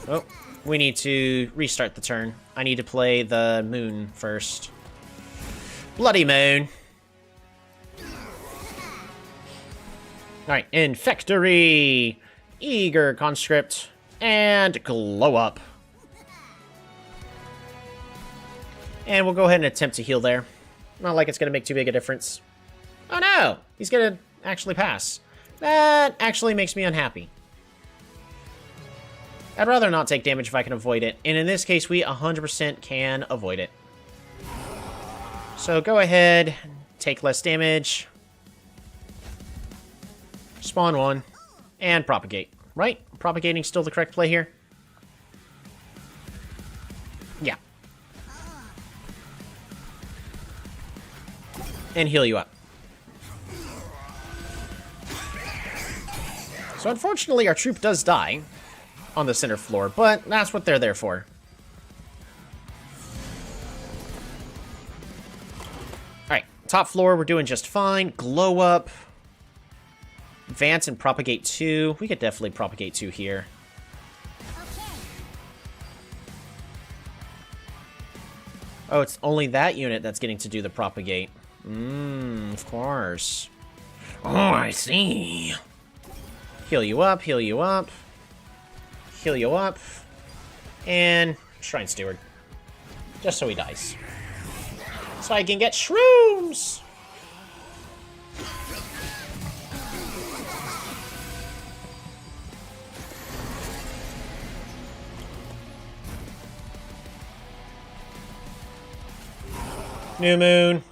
Oh, we need to restart the turn. I need to play the moon first. Bloody moon. Alright, Infectory. Eager conscript. And glow up. And we'll go ahead and attempt to heal there. Not like it's going to make too big a difference. Oh no! He's going to actually pass. That actually makes me unhappy. I'd rather not take damage if I can avoid it. And in this case, we 100% can avoid it. So go ahead, take less damage. Spawn one. And propagate. Right? Propagating still the correct play here? Yeah. And heal you up. So unfortunately, our troop does die on the center floor, but that's what they're there for. Alright, top floor, we're doing just fine. Glow up. Advance and propagate 2. We could definitely propagate 2 here. Oh, it's only that unit that's getting to do the propagate. Of course. Oh, I see. Heal you up, heal you up. Heal you up. And Shrine Steward. Just so he dies. So I can get shrooms! New moon.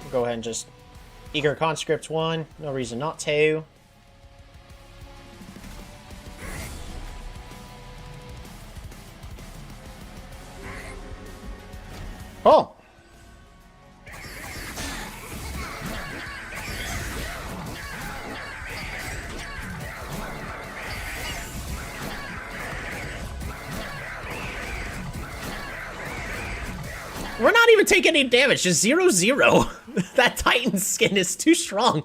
We'll go ahead and just eager conscript 1. No reason not to. Oh! We're not even taking any damage, just 0-0. That Titan skin is too strong.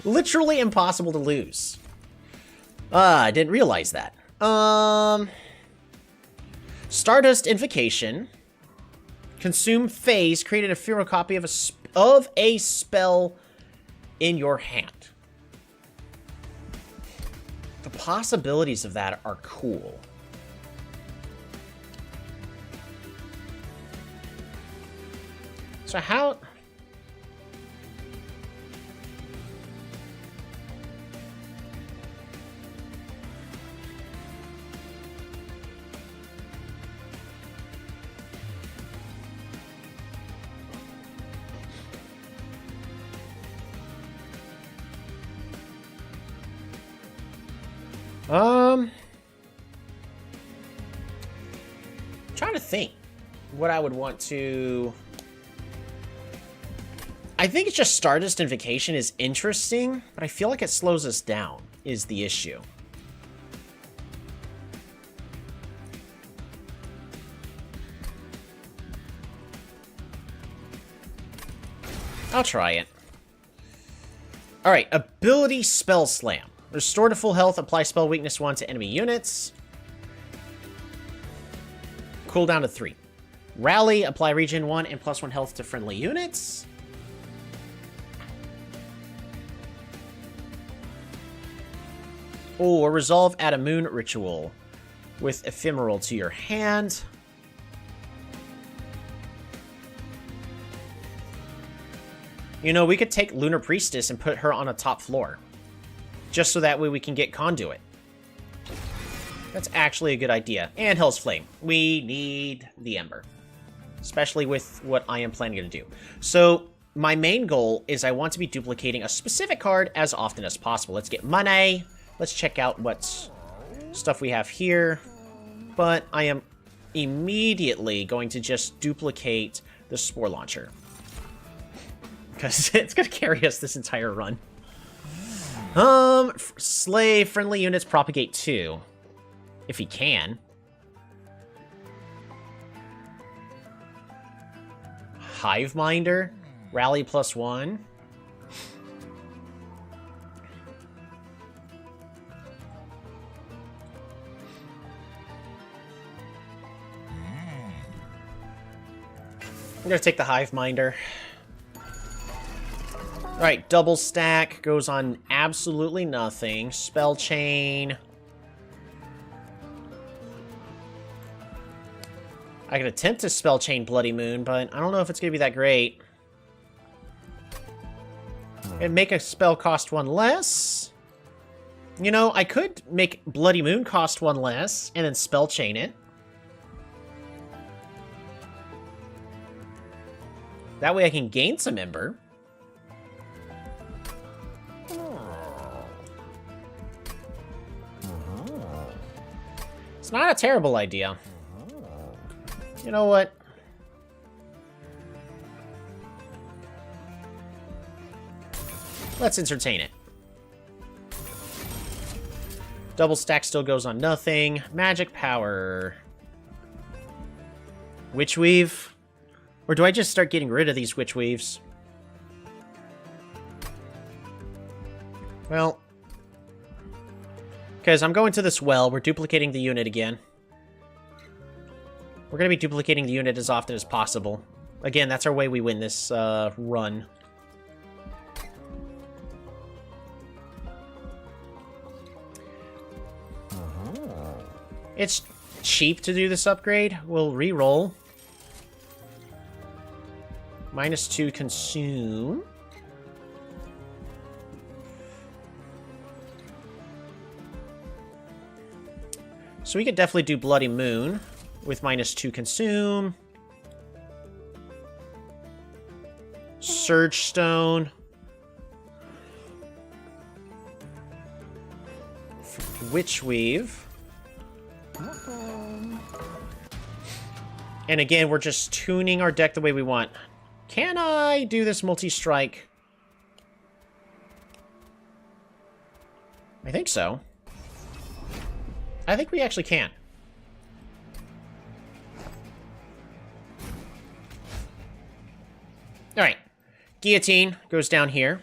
Literally impossible to lose. I didn't realize that. Stardust Invocation. Consume phase. Create an ephemeral copy of of a spell in your hand. The possibilities of that are cool. So how... trying to think what I would want to... I think it's just Stardust Invocation is interesting, but I feel like it slows us down, is the issue. I'll try it. Alright, Ability Spell Slam. Restore to full health, apply spell weakness 1 to enemy units. Cooldown to 3. Rally, apply regen 1 and +1 health to friendly units. Or resolve, add a moon ritual with ephemeral to your hand. You know, we could take Lunar Priestess and put her on a top floor. Just so that way we can get Conduit. That's actually a good idea. And Hell's Flame. We need the Ember. Especially with what I am planning to do. So, my main goal is I want to be duplicating a specific card as often as possible. Let's get money. Let's check out what stuff we have here. But I am immediately going to just duplicate the Spore Launcher. Because it's going to carry us this entire run. Slay friendly units, propagate 2. If he can. Hiveminder, rally +1. I'm gonna take the Hiveminder. Alright, double stack goes on absolutely nothing. Spell chain. I could attempt to spell chain Bloody Moon, but I don't know if it's gonna be that great. And make a spell cost 1 less. You know, I could make Bloody Moon cost 1 less, and then spell chain it. That way I can gain some Ember. It's not a terrible idea. You know what? Let's entertain it. Double stack still goes on nothing. Magic power. Witch Weave? Or do I just start getting rid of these Witch Weaves? Well... Because I'm going to this well, we're duplicating the unit again. We're going to be duplicating the unit as often as possible. Again, that's our way we win this run. It's cheap to do this upgrade. We'll re-roll. -2 consume. So we could definitely do Bloody Moon with -2 consume. Surge Stone. Witch Weave. And again, we're just tuning our deck the way we want. Can I do this multi-strike? I think so. I think we actually can. Alright. Guillotine goes down here.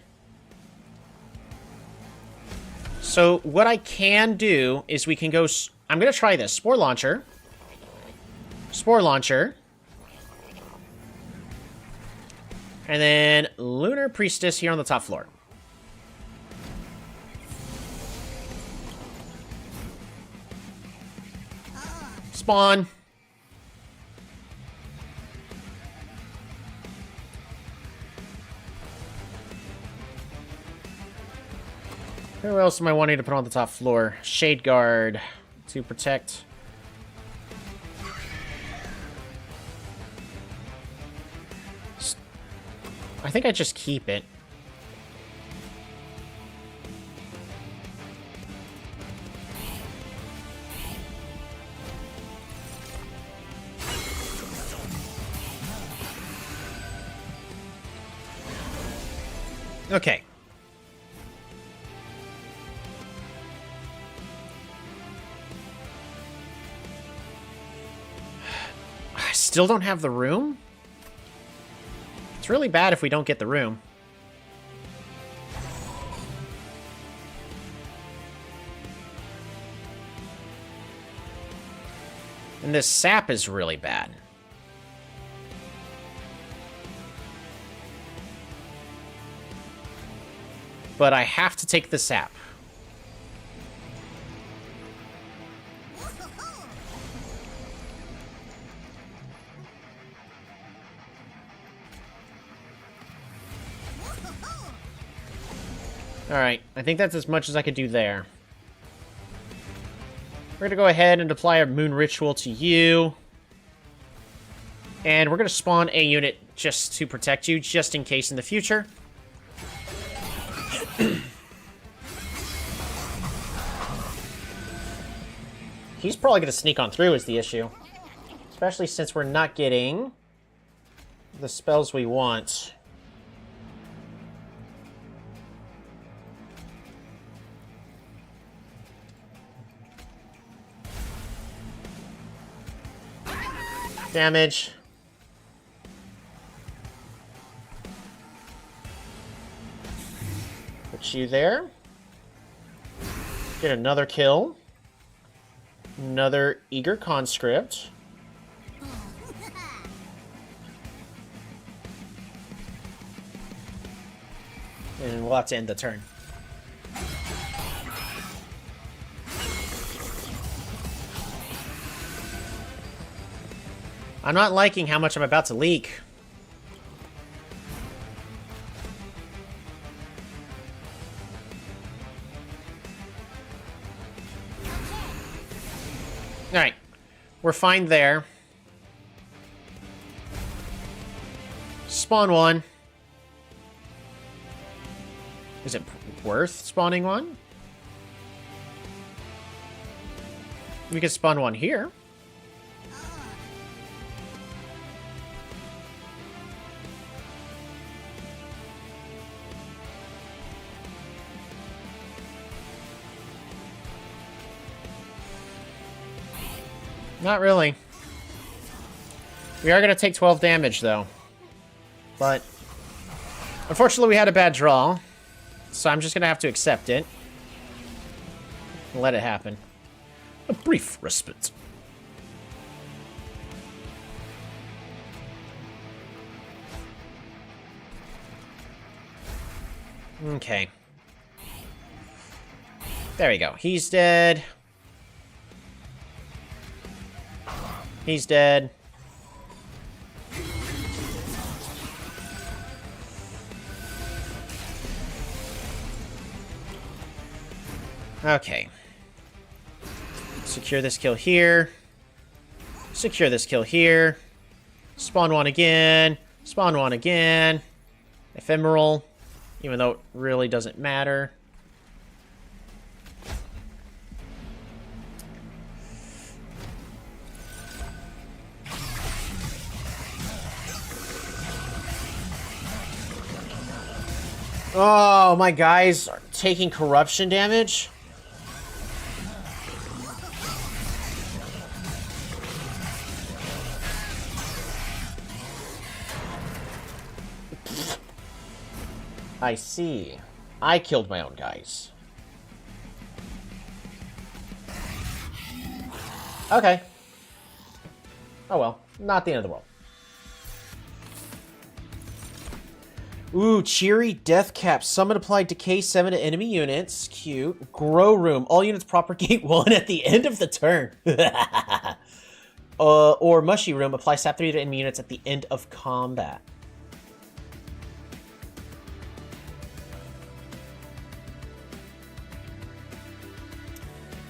So what I can do is we can go... I'm going to try this. Spore Launcher. Spore Launcher. And then Lunar Priestess here on the top floor. Spawn. Who else am I wanting to put on the top floor? Shade Guard to protect. I think I just keep it. Okay. I still don't have the room? It's really bad if we don't get the room. And this sap is really bad. But I have to take the sap. Alright, I think that's as much as I could do there. We're gonna go ahead and apply a moon ritual to you. And we're gonna spawn a unit just to protect you, just in case in the future. He's probably gonna sneak on through is the issue. Especially since we're not getting the spells we want. Damage. Put you there. Get another kill. Another eager conscript. And we'll have to end the turn. I'm not liking how much I'm about to leak. Alright. We're fine there. Spawn one. Is it worth spawning one? We can spawn one here. Not really. We are going to take 12 damage, though. But, unfortunately, we had a bad draw. So I'm just going to have to accept it. And let it happen.
A brief respite.
Okay. There we go. He's dead. He's dead. Okay. Secure this kill here. Secure this kill here. Spawn one again. Spawn one again. Ephemeral. Even though it really doesn't matter. Oh, my guys are taking corruption damage. I see. I killed my own guys. Okay. Oh well, not the end of the world. Ooh, Cheery Death Cap. Summon applied Decay 7 to enemy units. Cute. Grow Room. All units propagate 1 at the end of the turn. Or Mushy Room. Apply Sap 3 to enemy units at the end of combat.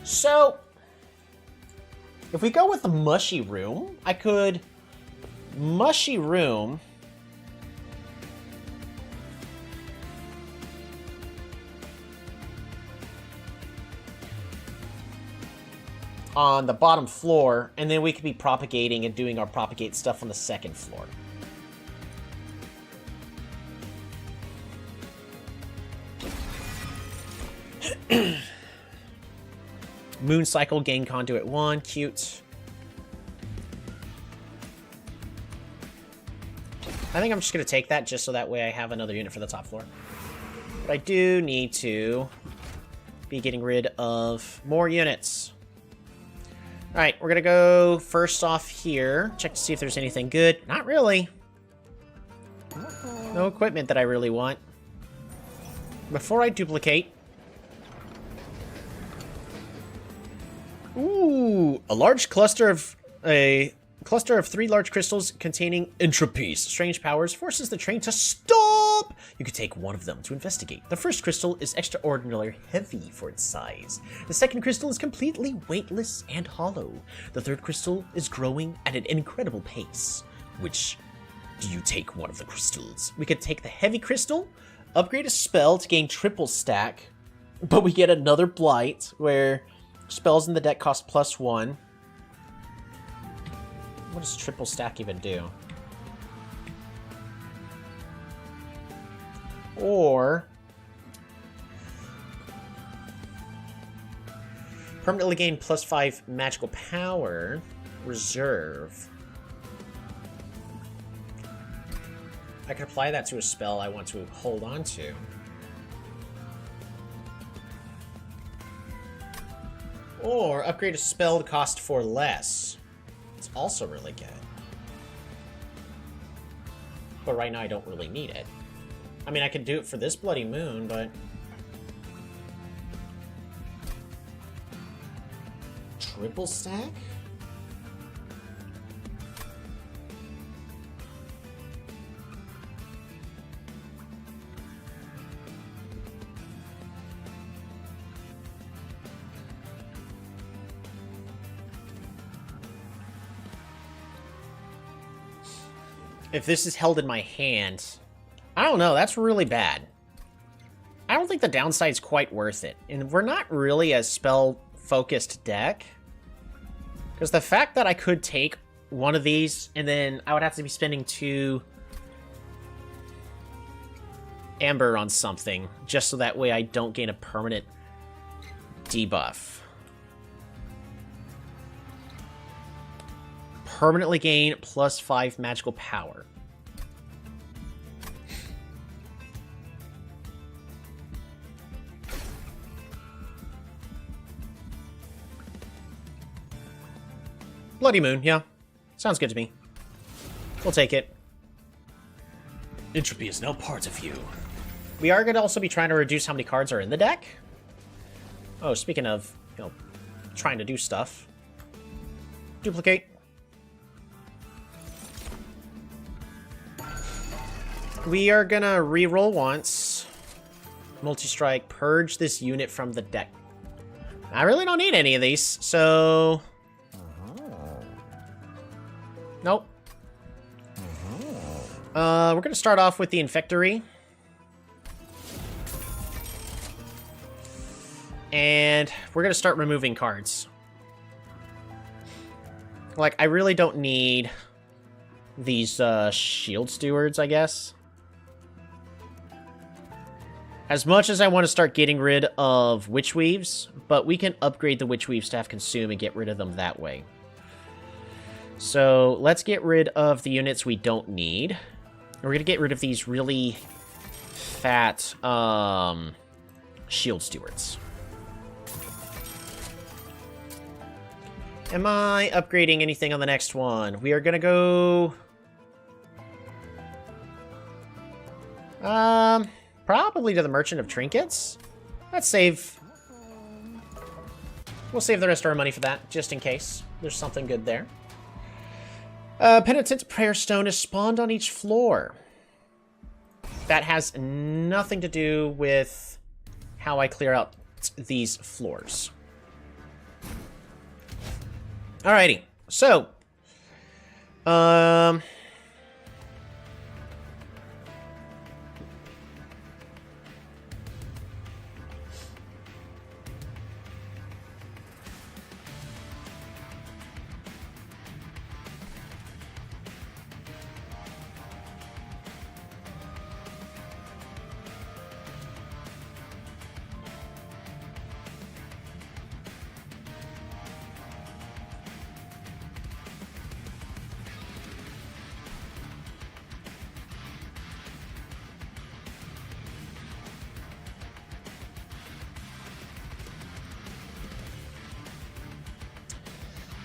So, if we go with the Mushy Room, I could Mushy Room on the bottom floor, and then we could be propagating and doing our propagate stuff on the second floor. Moon Cycle, gain Conduit 1, cute. I think I'm just going to take that just so that way I have another unit for the top floor. But I do need to be getting rid of more units. Alright, we're going to go first off here. Check to see if there's anything good. Not really. No equipment that I really want. Before I duplicate... Ooh, a large cluster of... A cluster of 3 large crystals containing entropies. Strange powers forces the train to stop! You could take one of them to investigate. The first crystal is extraordinarily heavy for its size. The second crystal is completely weightless and hollow. The third crystal is growing at an incredible pace. Which do you take one of the crystals? We could take the heavy crystal, upgrade a spell to gain triple stack, but we get another blight where spells in the deck cost +1. What does triple stack even do? Or permanently gain +5 magical power. Reserve. I could apply that to a spell I want to hold on to. Or upgrade a spell to cost 4 less. It's also really good. But right now I don't really need it. I mean, I could do it for this Bloody Moon, but... Triple stack? If this is held in my hand, I don't know, that's really bad. I don't think the downside's quite worth it. And we're not really a spell-focused deck. Because the fact that I could take one of these, and then I would have to be spending 2 Amber on something, just so that way I don't gain a permanent debuff. Permanently gain +5 magical power. Bloody Moon, yeah. Sounds good to me. We'll take it.
Entropy is now part of you.
We are going to also be trying to reduce how many cards are in the deck. Oh, speaking of, trying to do stuff. Duplicate. We are gonna reroll once. Multi-strike, purge this unit from the deck. I really don't need any of these, so... Nope. We're gonna start off with the Infectory. And we're gonna start removing cards. Like, I really don't need these Shield Stewards, I guess. As much as I want to start getting rid of Witch Weaves, but we can upgrade the Witch Weaves to have Consume and get rid of them that way. So let's get rid of the units we don't need. We're going to get rid of these really fat Shield Stewards. Am I upgrading anything on the next one? We are going to go... Probably to the Merchant of Trinkets. Let's save... We'll save the rest of our money for that, just in case. There's something good there. Penitent Prayer Stone is spawned on each floor. That has nothing to do with how I clear out these floors. Alrighty, so...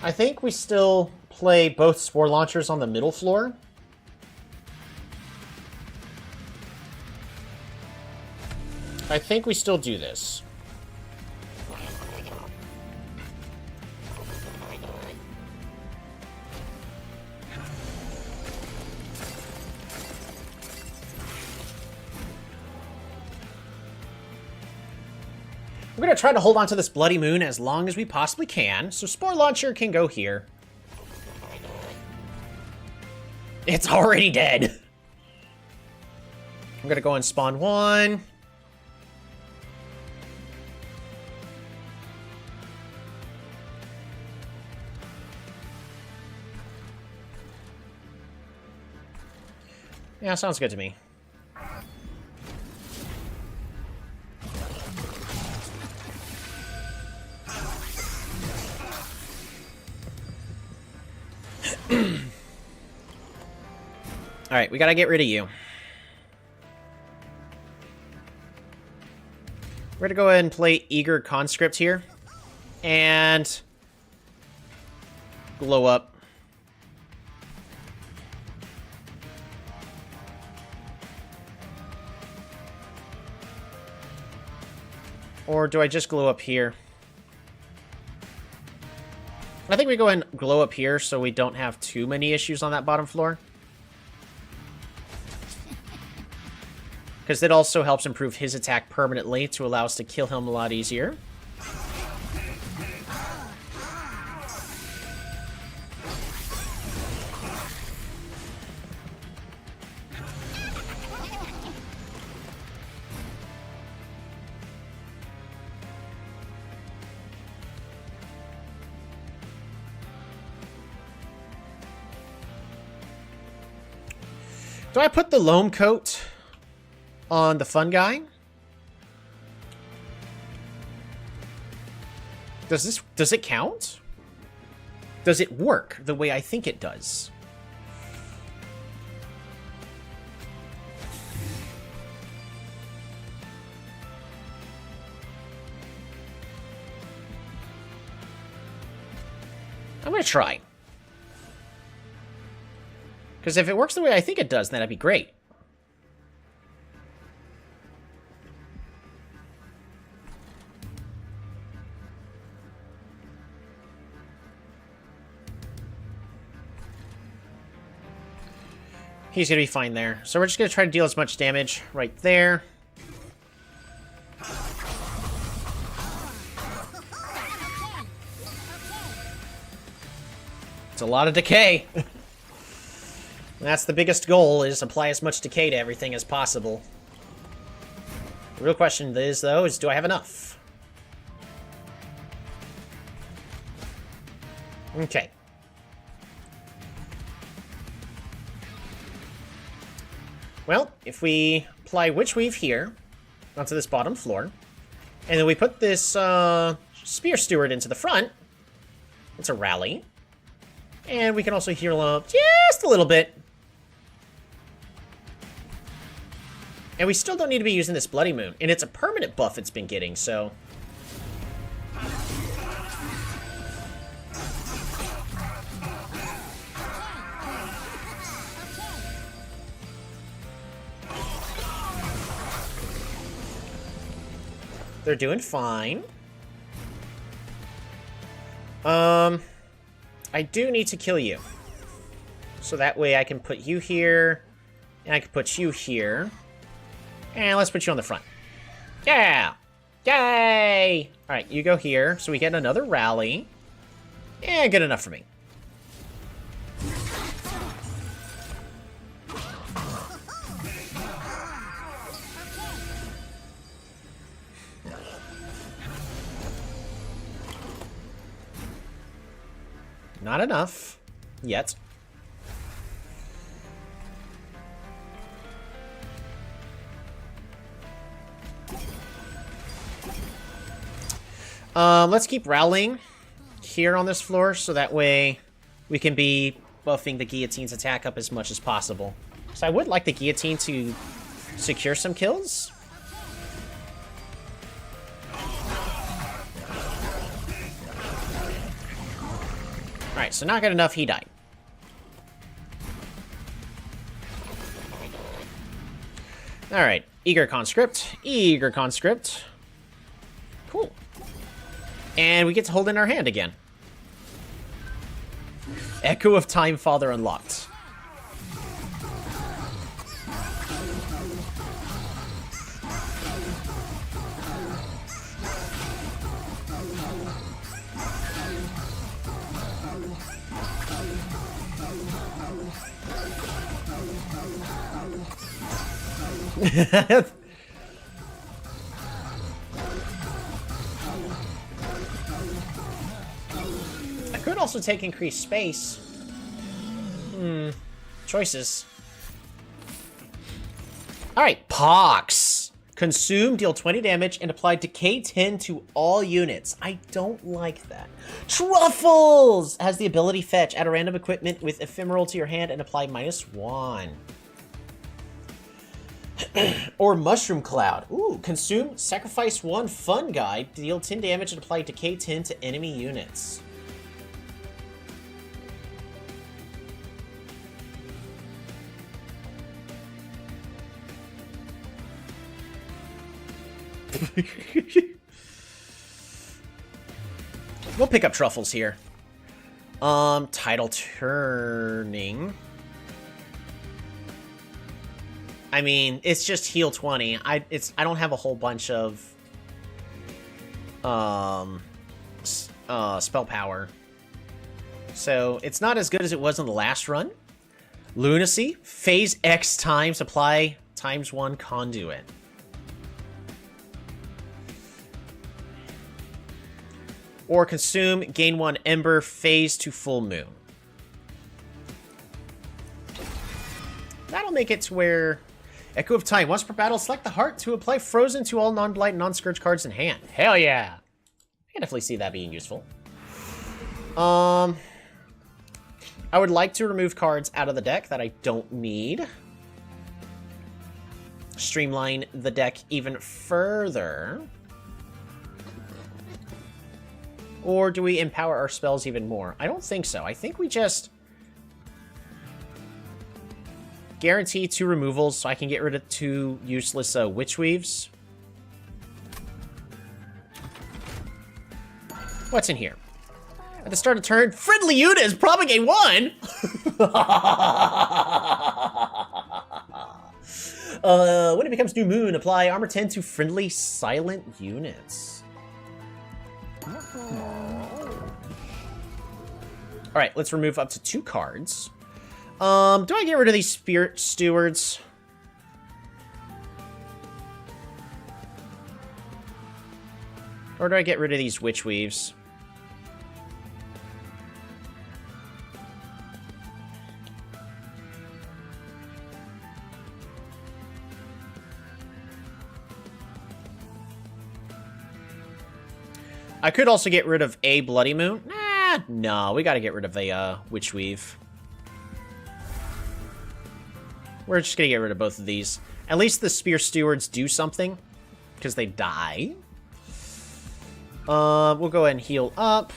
I think we still play both Spore Launchers on the middle floor. I think we still do this. We're going to try to hold on to this Bloody Moon as long as we possibly can. So Spore Launcher can go here. It's already dead. I'm going to go and spawn one. Yeah, sounds good to me. Alright, we gotta get rid of you. We're gonna go ahead and play Eager Conscript here. And... glow up. Or do I just glow up here? I think we go ahead and glow up here so we don't have too many issues on that bottom floor. Because it also helps improve his attack permanently to allow us to kill him a lot easier. Do I put the Loam Coat on the fun guy? Does it count? Does it work the way I think it does? I'm gonna try. Because if it works the way I think it does, then that'd be great. He's gonna be fine there. So we're just gonna try to deal as much damage right there. It's a lot of decay. That's the biggest goal, is apply as much decay to everything as possible. The real question is, though, is do I have enough? Okay. Well, if we apply Witch Weave here, onto this bottom floor, and then we put this Spear Steward into the front, it's a rally. And we can also heal up just a little bit. And we still don't need to be using this Bloody Moon. And it's a permanent buff it's been getting, so... They're doing fine. I do need to kill you. So that way I can put you here, and I can put you here. And let's put you on the front. Yeah! Yay! Alright, you go here, so we get another rally. Yeah, good enough for me. Not enough. Yet. Let's keep rallying here on this floor, so that way we can be buffing the guillotine's attack up as much as possible. So I would like the guillotine to secure some kills. Alright, so not good enough, he died. Alright, eager conscript. Eager conscript. Cool. And we get to hold in our hand again. Echo of Time Father unlocked. I could also take increased space. Choices. Alright, Pox. Consume, deal 20 damage, and apply Decay 10 to all units. I don't like that. Truffles! Has the ability fetch. Add a random equipment with ephemeral to your hand and apply -1. Or Mushroom Cloud. Ooh, consume, sacrifice 1 fun guy, deal 10 damage, and apply Decay 10 to enemy units. We'll pick up Truffles here. Tidal Turning. I mean, it's just heal 20. I don't have a whole bunch of spell power. So it's not as good as it was in the last run. Lunacy, phase X times, apply ×1 conduit. Or consume, gain 1 ember, phase to full moon. That'll make it to where... Echo of Time. Once per battle, select the heart to apply Frozen to all non-blight and non-scourge cards in hand. Hell yeah! I can definitely see that being useful. I would like to remove cards out of the deck that I don't need. Streamline the deck even further. Or do we empower our spells even more? I don't think so. I think we just guarantee 2 removals so I can get rid of 2 useless Witch Weaves. What's in here? At the start of turn, friendly units propagate 1! When it becomes New Moon, apply armor 10 to friendly silent units. Alright, let's remove up to 2 cards. Do I get rid of these Spirit Stewards? Or do I get rid of these Witch Weaves? I could also get rid of a Bloody Moon. No, we gotta get rid of a Witch Weave. We're just gonna get rid of both of these. At least the Spear Stewards do something, because they die. We'll go ahead and heal up.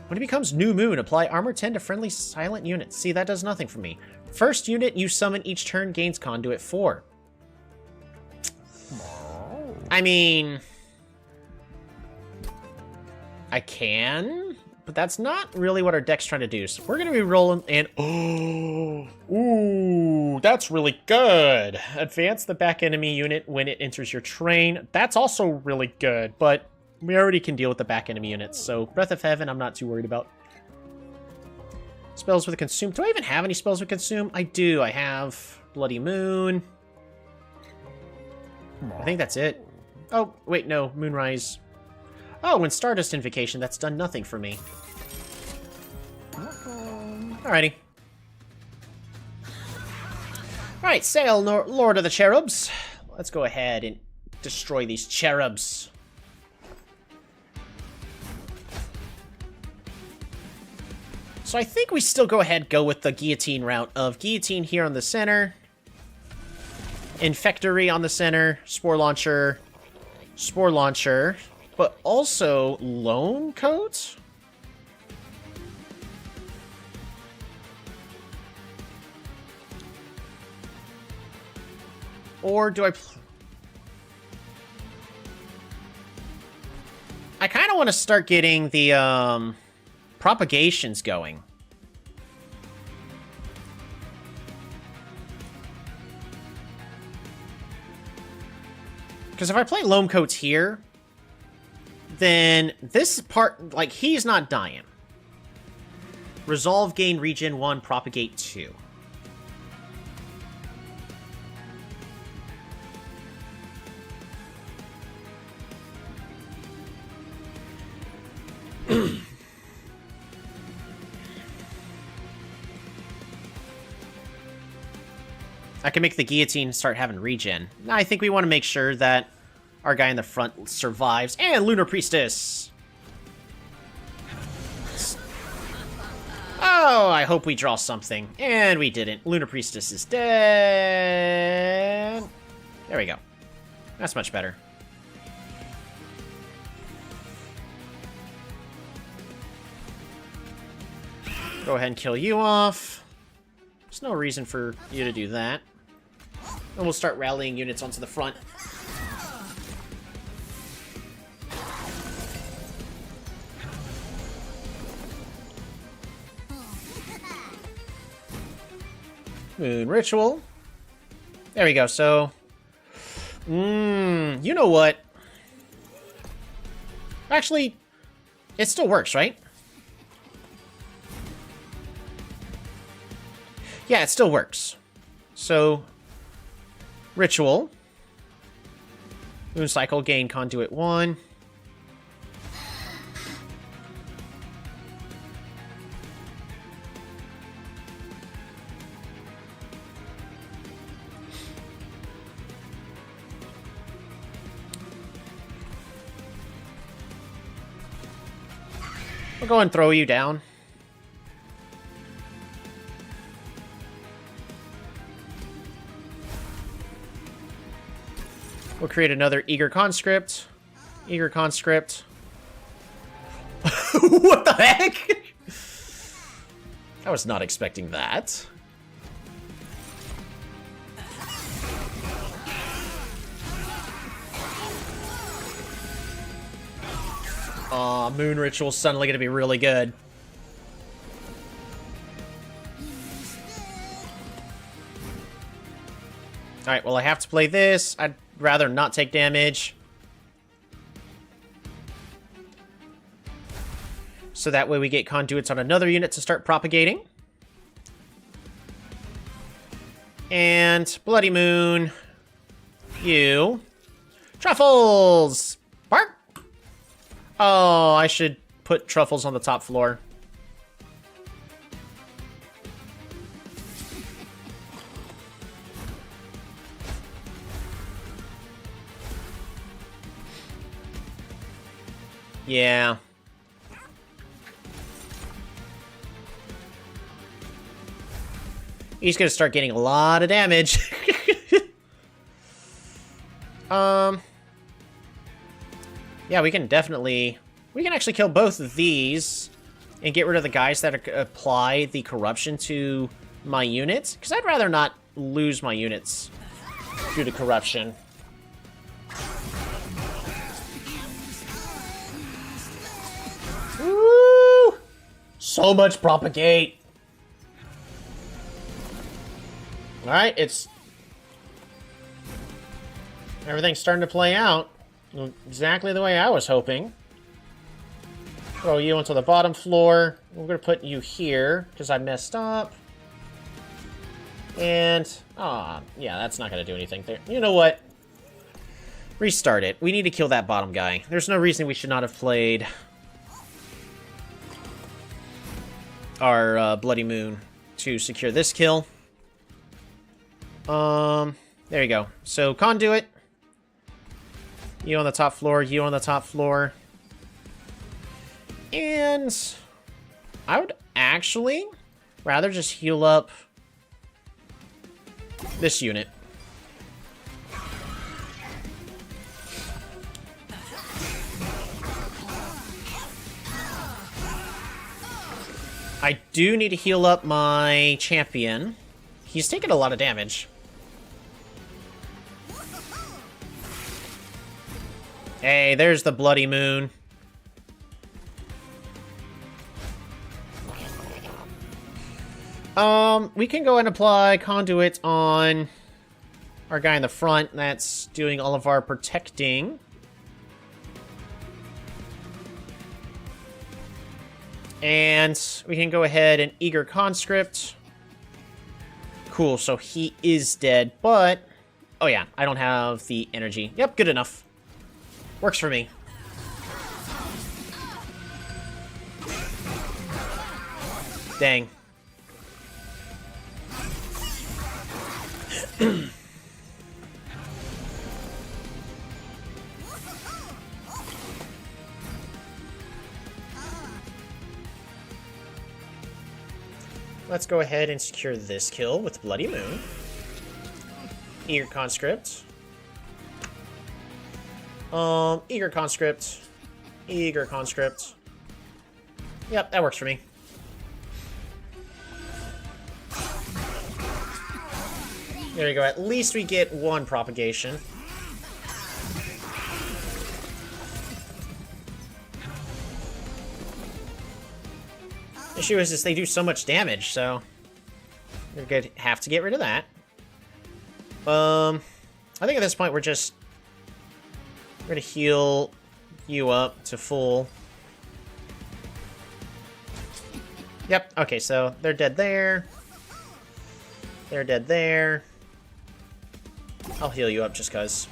When it becomes New Moon, apply armor 10 to friendly silent units. See, that does nothing for me. First unit you summon each turn gains conduit 4. I mean... I can, but that's not really what our deck's trying to do. So we're going to be rolling and... Oh! Ooh, that's really good. Advance the back enemy unit when it enters your terrain. That's also really good, but we already can deal with the back enemy units. So Breath of Heaven, I'm not too worried about. Spells with Consume. Do I even have any spells with Consume? I do. I have Bloody Moon. I think that's it. Oh, wait, no. Moonrise. Oh, when Stardust Invocation, that's done nothing for me. Alrighty. Alright, sail, Lord of the Cherubs. Let's go ahead and destroy these cherubs. So I think we still go ahead go with the guillotine route of guillotine here on the center. Infectory on the center. Spore launcher. Spore launcher. But also Lone Coat? Or do I... I kind of want to start getting the propagations going. Because if I play Lone Coats here... then this part, like, he's not dying. Resolve, gain, regen 1, propagate 2. I can make the guillotine start having regen. I think we want to make sure that our guy in the front survives. And Lunar Priestess! Oh, I hope we draw something. And we didn't. Lunar Priestess is dead. There we go. That's much better. Go ahead and kill you off. There's no reason for you to do that. And we'll start rallying units onto the front. Moon Ritual. There we go, so... you know what? Actually, it still works, right? Yeah, it still works. So, Ritual. Moon Cycle, gain Conduit 1. We'll go and throw you down. We'll create another Eager Conscript. Eager Conscript. What the heck? I was not expecting that. Aw, Moon Ritual's suddenly gonna be really good. Alright, well I have to play this. I'd rather not take damage. So that way we get conduits on another unit to start propagating. And Bloody Moon. You. Truffles! Bark! Oh, I should put Truffles on the top floor. Yeah. He's gonna start getting a lot of damage. Yeah, we can definitely... We can actually kill both of these and get rid of the guys that apply the corruption to my units. Because I'd rather not lose my units due to corruption. so much propagate. Alright, everything's starting to play out exactly the way I was hoping. Throw you onto the bottom floor. We're gonna put you here, because I messed up. And, yeah, that's not gonna do anything there. You know what? Restart it. We need to kill that bottom guy. There's no reason we should not have played our Bloody Moon to secure this kill. There you go. So, Conduit. You on the top floor, you on the top floor. And I would actually rather just heal up this unit. I do need to heal up my champion. He's taking a lot of damage. Hey, there's the Bloody Moon. We can go and apply Conduit on our guy in the front that's doing all of our protecting. And we can go ahead and Eager Conscript. Cool, so he is dead, but... Oh yeah, I don't have the energy. Yep, good enough. Works for me. Dang. Let's go ahead and secure this kill with Bloody Moon. Eager Conscript. Eager Conscript. Eager Conscript. Yep, that works for me. There you go. At least we get one propagation. The issue is they do so much damage, so we're gonna have to get rid of that. I think at this point we're gonna heal you up to full. Yep. Okay, so they're dead there. They're dead there. I'll heal you up just cause.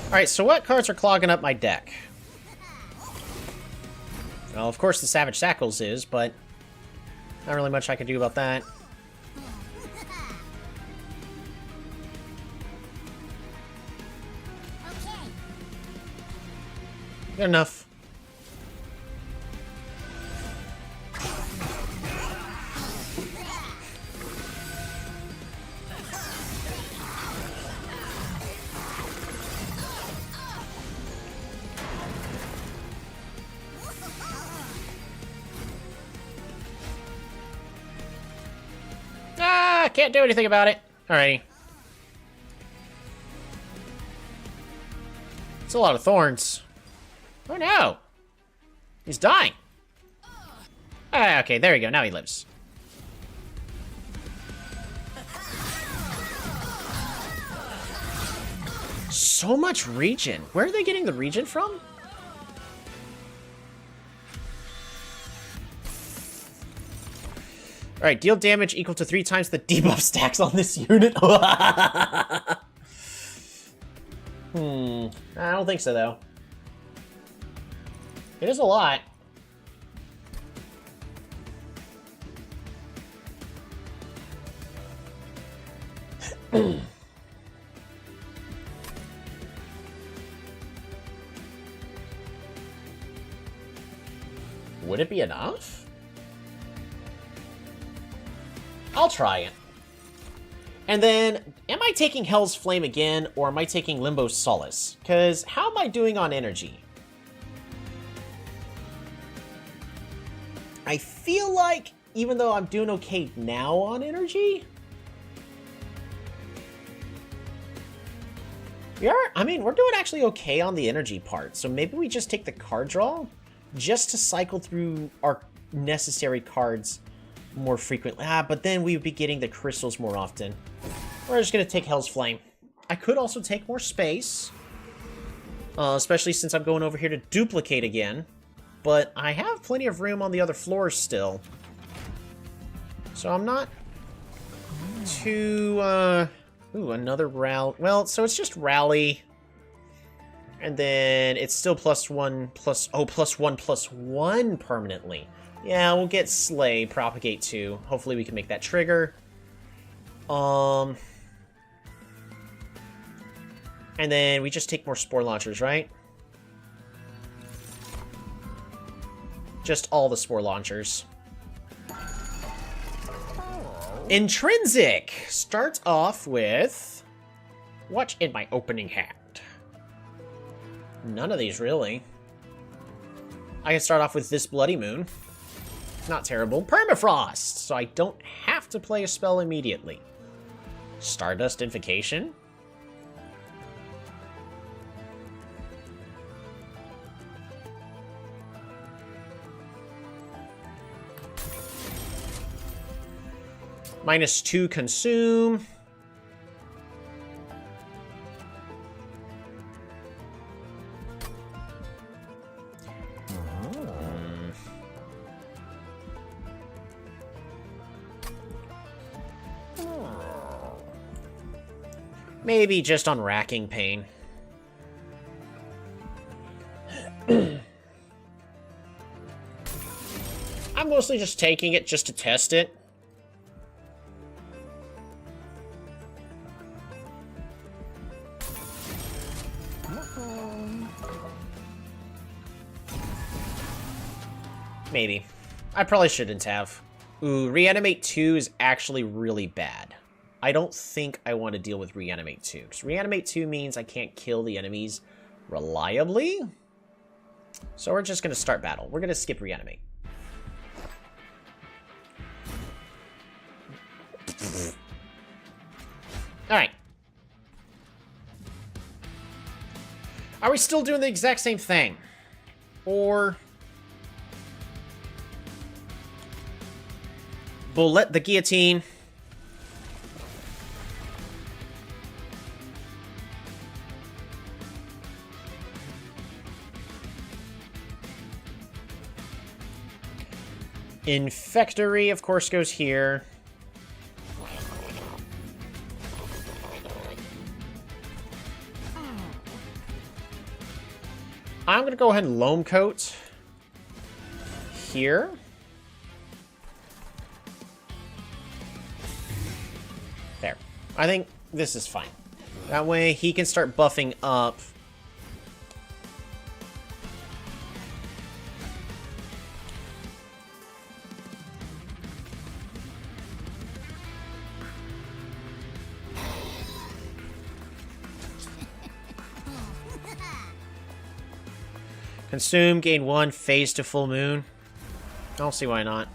Alright, so what cards are clogging up my deck? Well, of course the Savage Shackles is, but not really much I can do about that. Good enough. Ah, can't do anything about it. Alrighty. It's a lot of thorns. Oh no! He's dying! Ah, okay, there we go, now he lives. So much regen. Where are they getting the regen from? Alright, deal damage equal to 3 times the debuff stacks on this unit. I don't think so, though. It is a lot. Would it be enough? I'll try it. And then, am I taking Hell's Flame again, or am I taking Limbo's Solace? Because how am I doing on energy? I feel like, even though I'm doing okay now on energy, I mean, we're doing actually okay on the energy part, so maybe we just take the card draw just to cycle through our necessary cards more frequently. But then we would be getting the crystals more often. We're just going to take Hell's Flame. I could also take more space, especially since I'm going over here to duplicate again, but I have plenty of room on the other floors still. So I'm not too, ooh, another rally. Well, so it's just rally. And then it's still +1/+1 permanently. Yeah, we'll get Slay, Propagate 2. Hopefully we can make that trigger. And then we just take more Spore Launchers, right? Just all the Spore Launchers. Intrinsic starts off with what's in my opening hand? None of these, really. I can start off with this Bloody Moon. Not terrible. Permafrost, so I don't have to play a spell immediately. Stardust Invocation. -2 consume. Maybe just on Racking Pain. I'm mostly just taking it just to test it. Maybe. I probably shouldn't have. Ooh, Reanimate 2 is actually really bad. I don't think I want to deal with Reanimate 2. Because Reanimate 2 means I can't kill the enemies reliably. So we're just going to start battle. We're going to skip Reanimate. Alright. Are we still doing the exact same thing? Or... Bullet the Guillotine. Infectory, of course, goes here. I'm going to go ahead and Loam Coat here. There. I think this is fine. That way he can start buffing up. Consume, gain 1, phase to full moon. I don't see why not.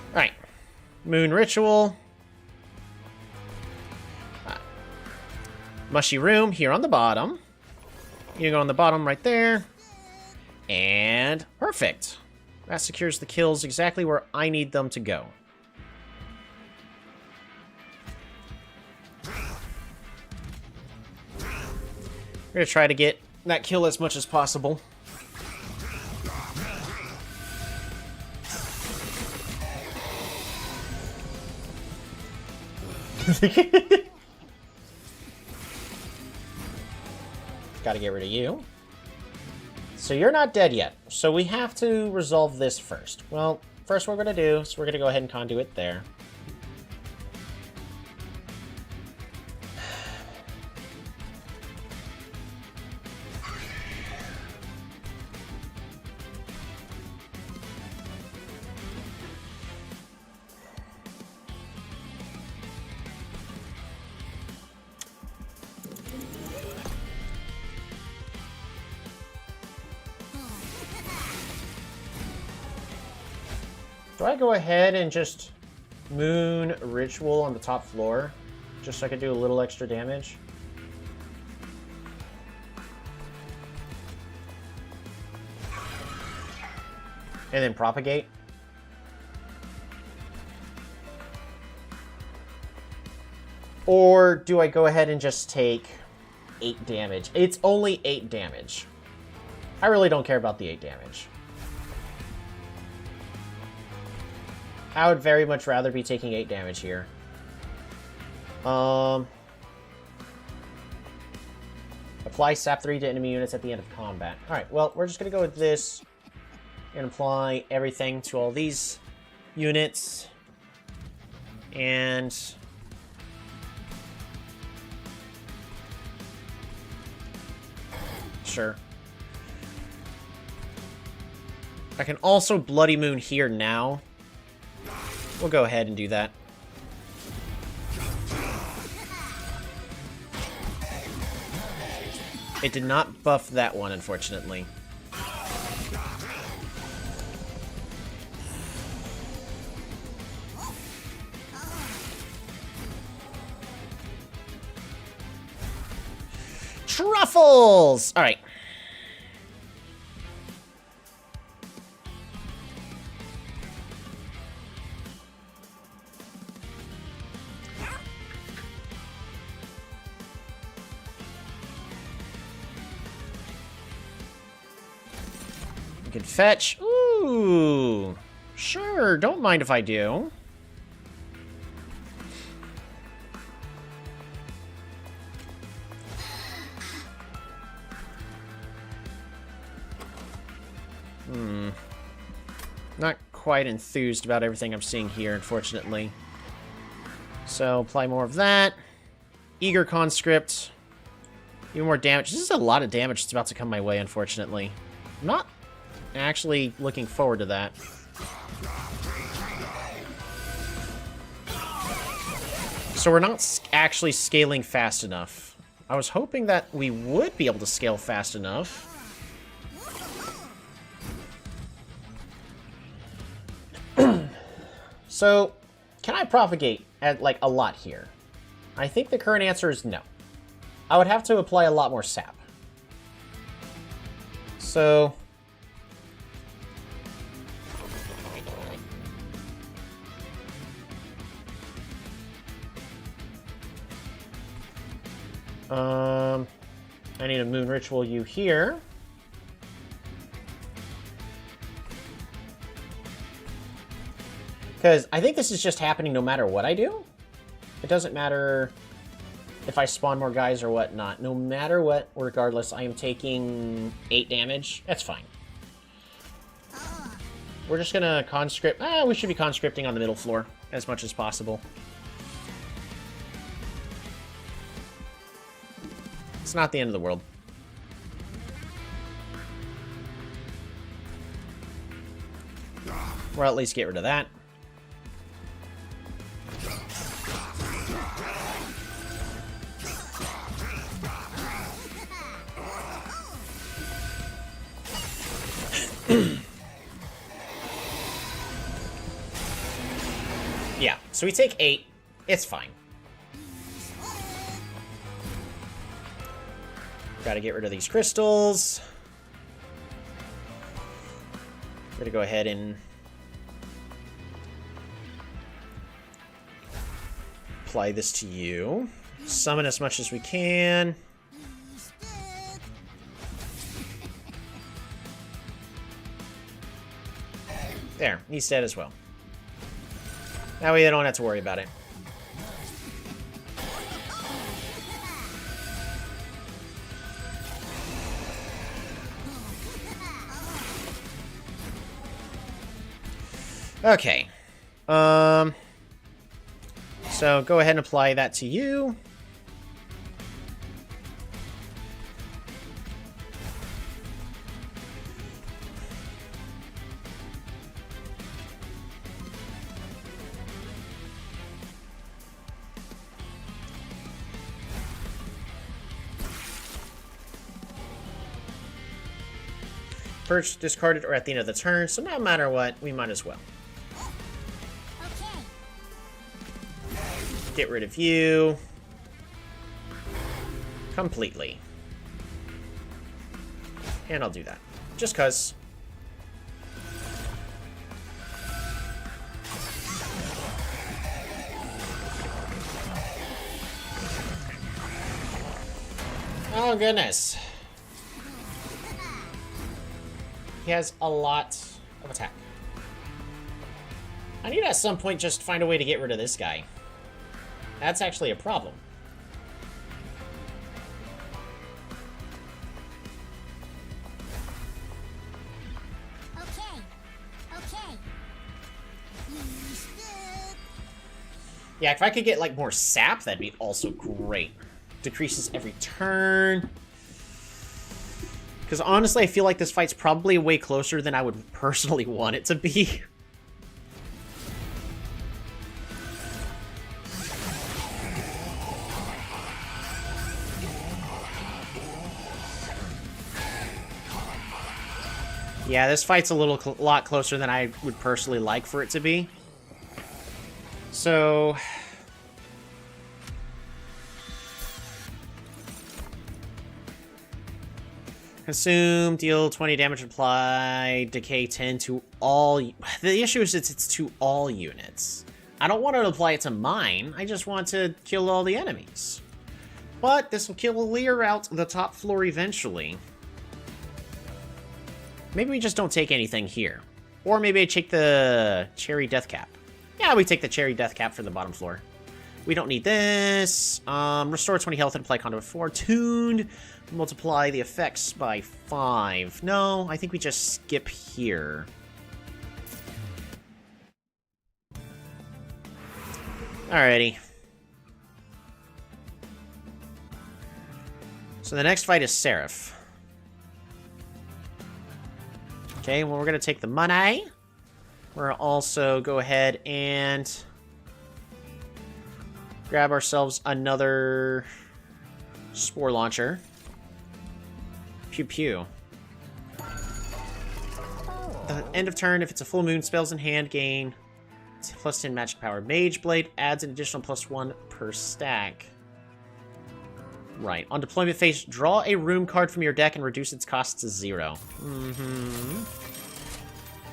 Alright. Moon Ritual. Mushy Room here on the bottom. You go on the bottom right there. And perfect. That secures the kills exactly where I need them to go. We're going to try to get that kill as much as possible. Gotta get rid of you. So you're not dead yet, so we have to resolve this first. Well, first what we're going to do is we're going to go ahead and conduit there. Do I go ahead and just Moon Ritual on the top floor? Just so I could do a little extra damage? And then Propagate? Or do I go ahead and just take 8 damage? It's only 8 damage. I really don't care about the 8 damage. I would very much rather be taking 8 damage here. Apply Sap 3 to enemy units at the end of combat. Alright, well, we're just going to go with this. And apply everything to all these units. And... sure. I can also Bloody Moon here now. We'll go ahead and do that. It did not buff that one, unfortunately. Truffles! Alright. You can fetch. Ooh. Sure, don't mind if I do. Not quite enthused about everything I'm seeing here, unfortunately. So, apply more of that. Eager Conscript. Even more damage. This is a lot of damage that's about to come my way, unfortunately. I'm not actually looking forward to that. So we're not actually scaling fast enough. I was hoping that we would be able to scale fast enough. So, can I propagate at, like, a lot here? I think the current answer is no. I would have to apply a lot more sap. So... I need a Moon Ritual you here. Because I think this is just happening no matter what I do. It doesn't matter if I spawn more guys or whatnot. No matter what, regardless, I am taking 8 damage. That's fine. We're just going to conscript. We should be conscripting on the middle floor as much as possible. It's not the end of the world. Or at least get rid of that. Yeah, so we take 8. It's fine. Gotta get rid of these crystals. We're gonna go ahead and apply this to you. Summon as much as we can. There, he's dead as well. That way they don't have to worry about it. Okay. So go ahead and apply that to you. Purge, discarded, or at the end of the turn, so no matter what, we might as well. Get rid of you. Completely. And I'll do that. Just 'cause. Oh, goodness. He has a lot of attack. I need at some point just find a way to get rid of this guy. That's actually a problem.
Okay.
Yeah, if I could get, like, more sap, that'd be also great. Decreases every turn. Because honestly, I feel like this fight's probably way closer than I would personally want it to be. Yeah, this fight's a lot closer than I would personally like for it to be. So... Consume, deal 20 damage, apply, decay 10 to all... The issue is it's to all units. I don't want to apply it to mine, I just want to kill all the enemies. But this will clear out the top floor eventually. Maybe we just don't take anything here. Or maybe I take the cherry death cap. Yeah, we take the cherry death cap for the bottom floor. We don't need this. Restore 20 health and apply conduit 4. Tuned. Multiply the effects by 5. No, I think we just skip here. Alrighty. So the next fight is Seraph. Okay, well, we're going to take the money. We're going to also go ahead and grab ourselves another spore launcher. Pew pew. At the end of turn, if it's a full moon, spells in hand gain plus 10 magic power. Mage Blade adds an additional +1 per stack. Right. On deployment phase, draw a room card from your deck and reduce its cost to 0.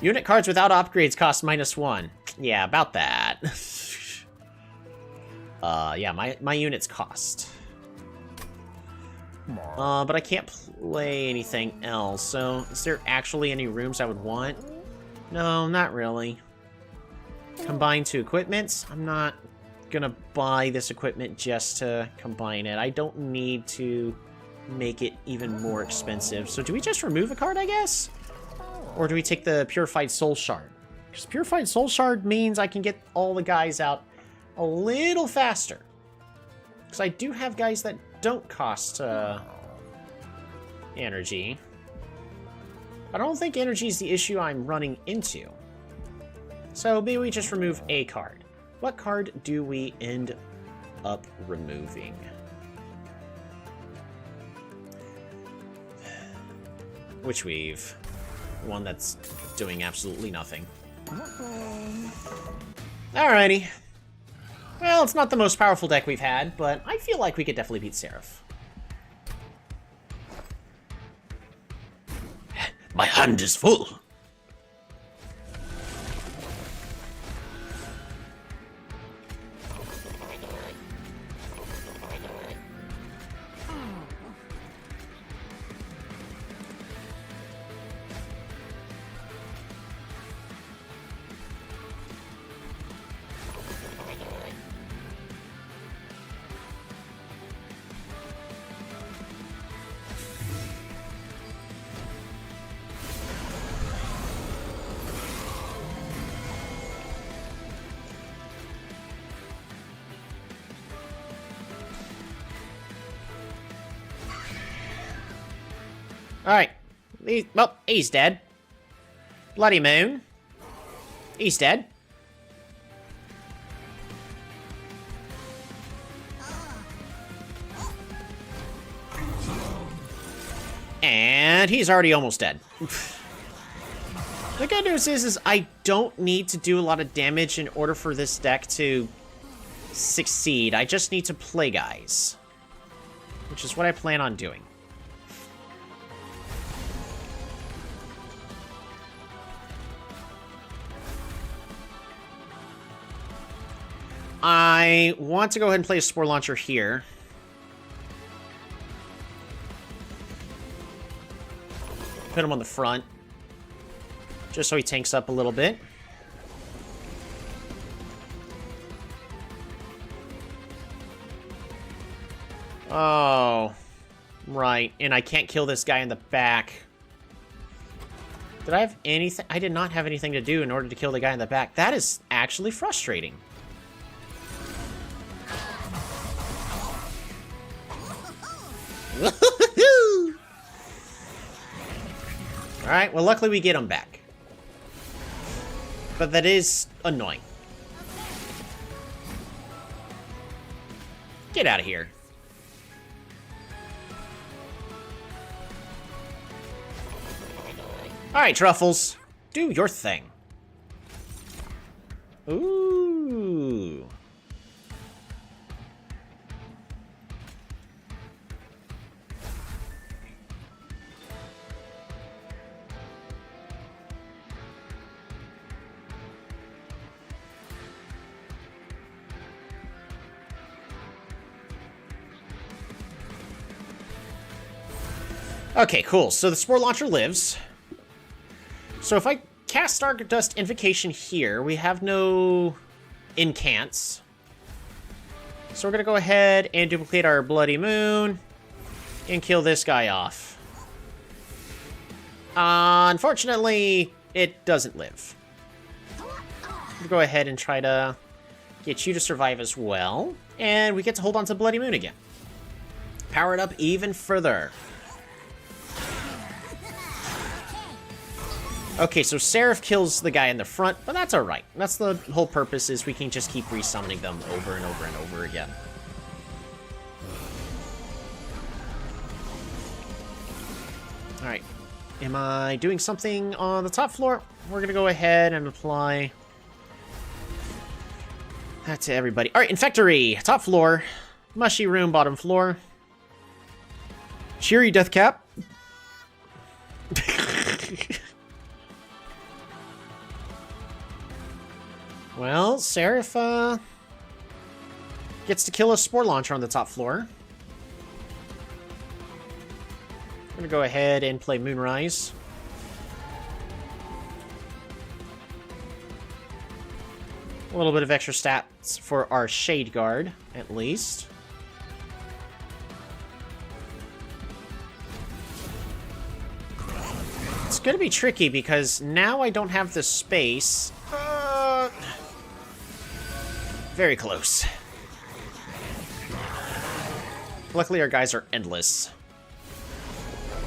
Unit cards without upgrades cost -1. Yeah, about that. Yeah, my units cost. But I can't play anything else, so is there actually any rooms I would want? No, not really. Combine 2 equipments? I'm not gonna buy this equipment just to combine it. I don't need to make it even more expensive. So do we just remove a card, I guess? Or do we take the Purified Soul Shard? Because Purified Soul Shard means I can get all the guys out a little faster. Because I do have guys that don't cost energy. I don't think energy is the issue I'm running into. So maybe we just remove a card. What card do we end up removing? Witch Weave. One that's doing absolutely nothing. Alrighty. Well, it's not the most powerful deck we've had, but I feel like we could definitely beat Seraph.
My hand is full.
Alright. Well, he's dead. Bloody Moon. He's dead. And he's already almost dead. The good news is I don't need to do a lot of damage in order for this deck to succeed. I just need to play guys, which is what I plan on doing. I want to go ahead and play a Spore Launcher here. Put him on the front, just so he tanks up a little bit. Oh, right. And I can't kill this guy in the back. Did I have anything? I did not have anything to do in order to kill the guy in the back. That is actually frustrating. Alright, well, luckily we get him back. But that is annoying. Get out of here. Alright, Truffles. Do your thing. Ooh. Okay, cool. So the Spore Launcher lives. So if I cast Stardust Invocation here, we have no incants. So we're going to go ahead and duplicate our Bloody Moon and kill this guy off. Unfortunately, it doesn't live. We'll go ahead and try to get you to survive as well. And we get to hold on to Bloody Moon again. Power it up even further. Okay, so Seraph kills the guy in the front, but that's alright. That's the whole purpose, is we can just keep resummoning them over and over and over again. Alright. Am I doing something on the top floor? We're gonna go ahead and apply that to everybody. Alright, Infectory! Top floor. Mushy room, bottom floor. Cheery Death Cap. Well, Seraph, gets to kill a Spore Launcher on the top floor. I'm gonna go ahead and play Moonrise. A little bit of extra stats for our Shade Guard, at least. It's gonna be tricky because now I don't have the space. Very close. Luckily, our guys are endless.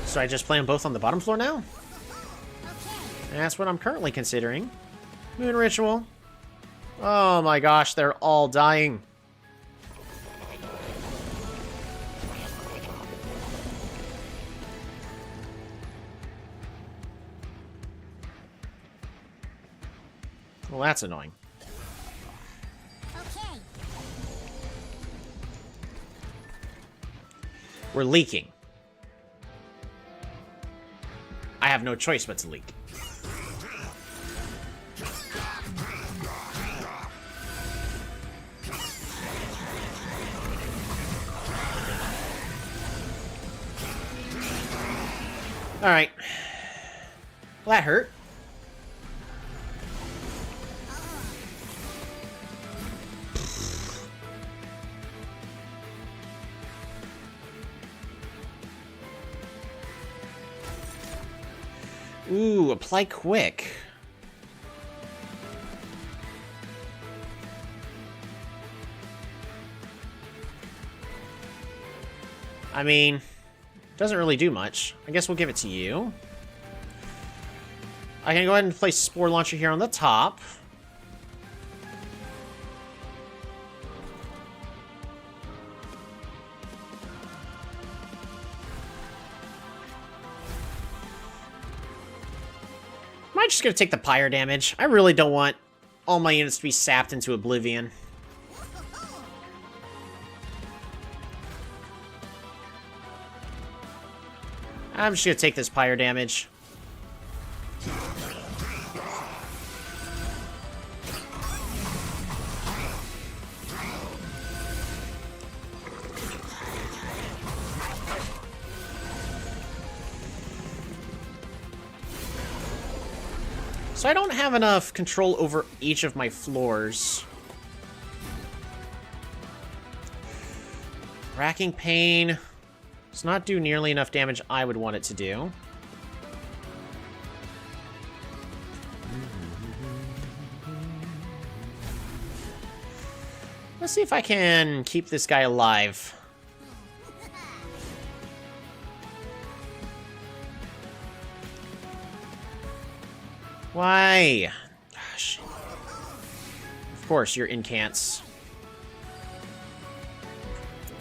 So I just play them both on the bottom floor now? That's what I'm currently considering. Moon Ritual. Oh my gosh, they're all dying. Well, that's annoying. We're leaking. I have no choice but to leak. Alright. Well, that hurt. Ooh, apply quick. I mean, doesn't really do much. I guess we'll give it to you. I can go ahead and place Spore Launcher here on the top. I'm just gonna take the pyre damage. I really don't want all my units to be sapped into oblivion. I'm just gonna take this pyre damage. So I don't have enough control over each of my floors. Racking Pain does not do nearly enough damage I would want it to do. Let's see if I can keep this guy alive. Why? Gosh. Of course, you're incants.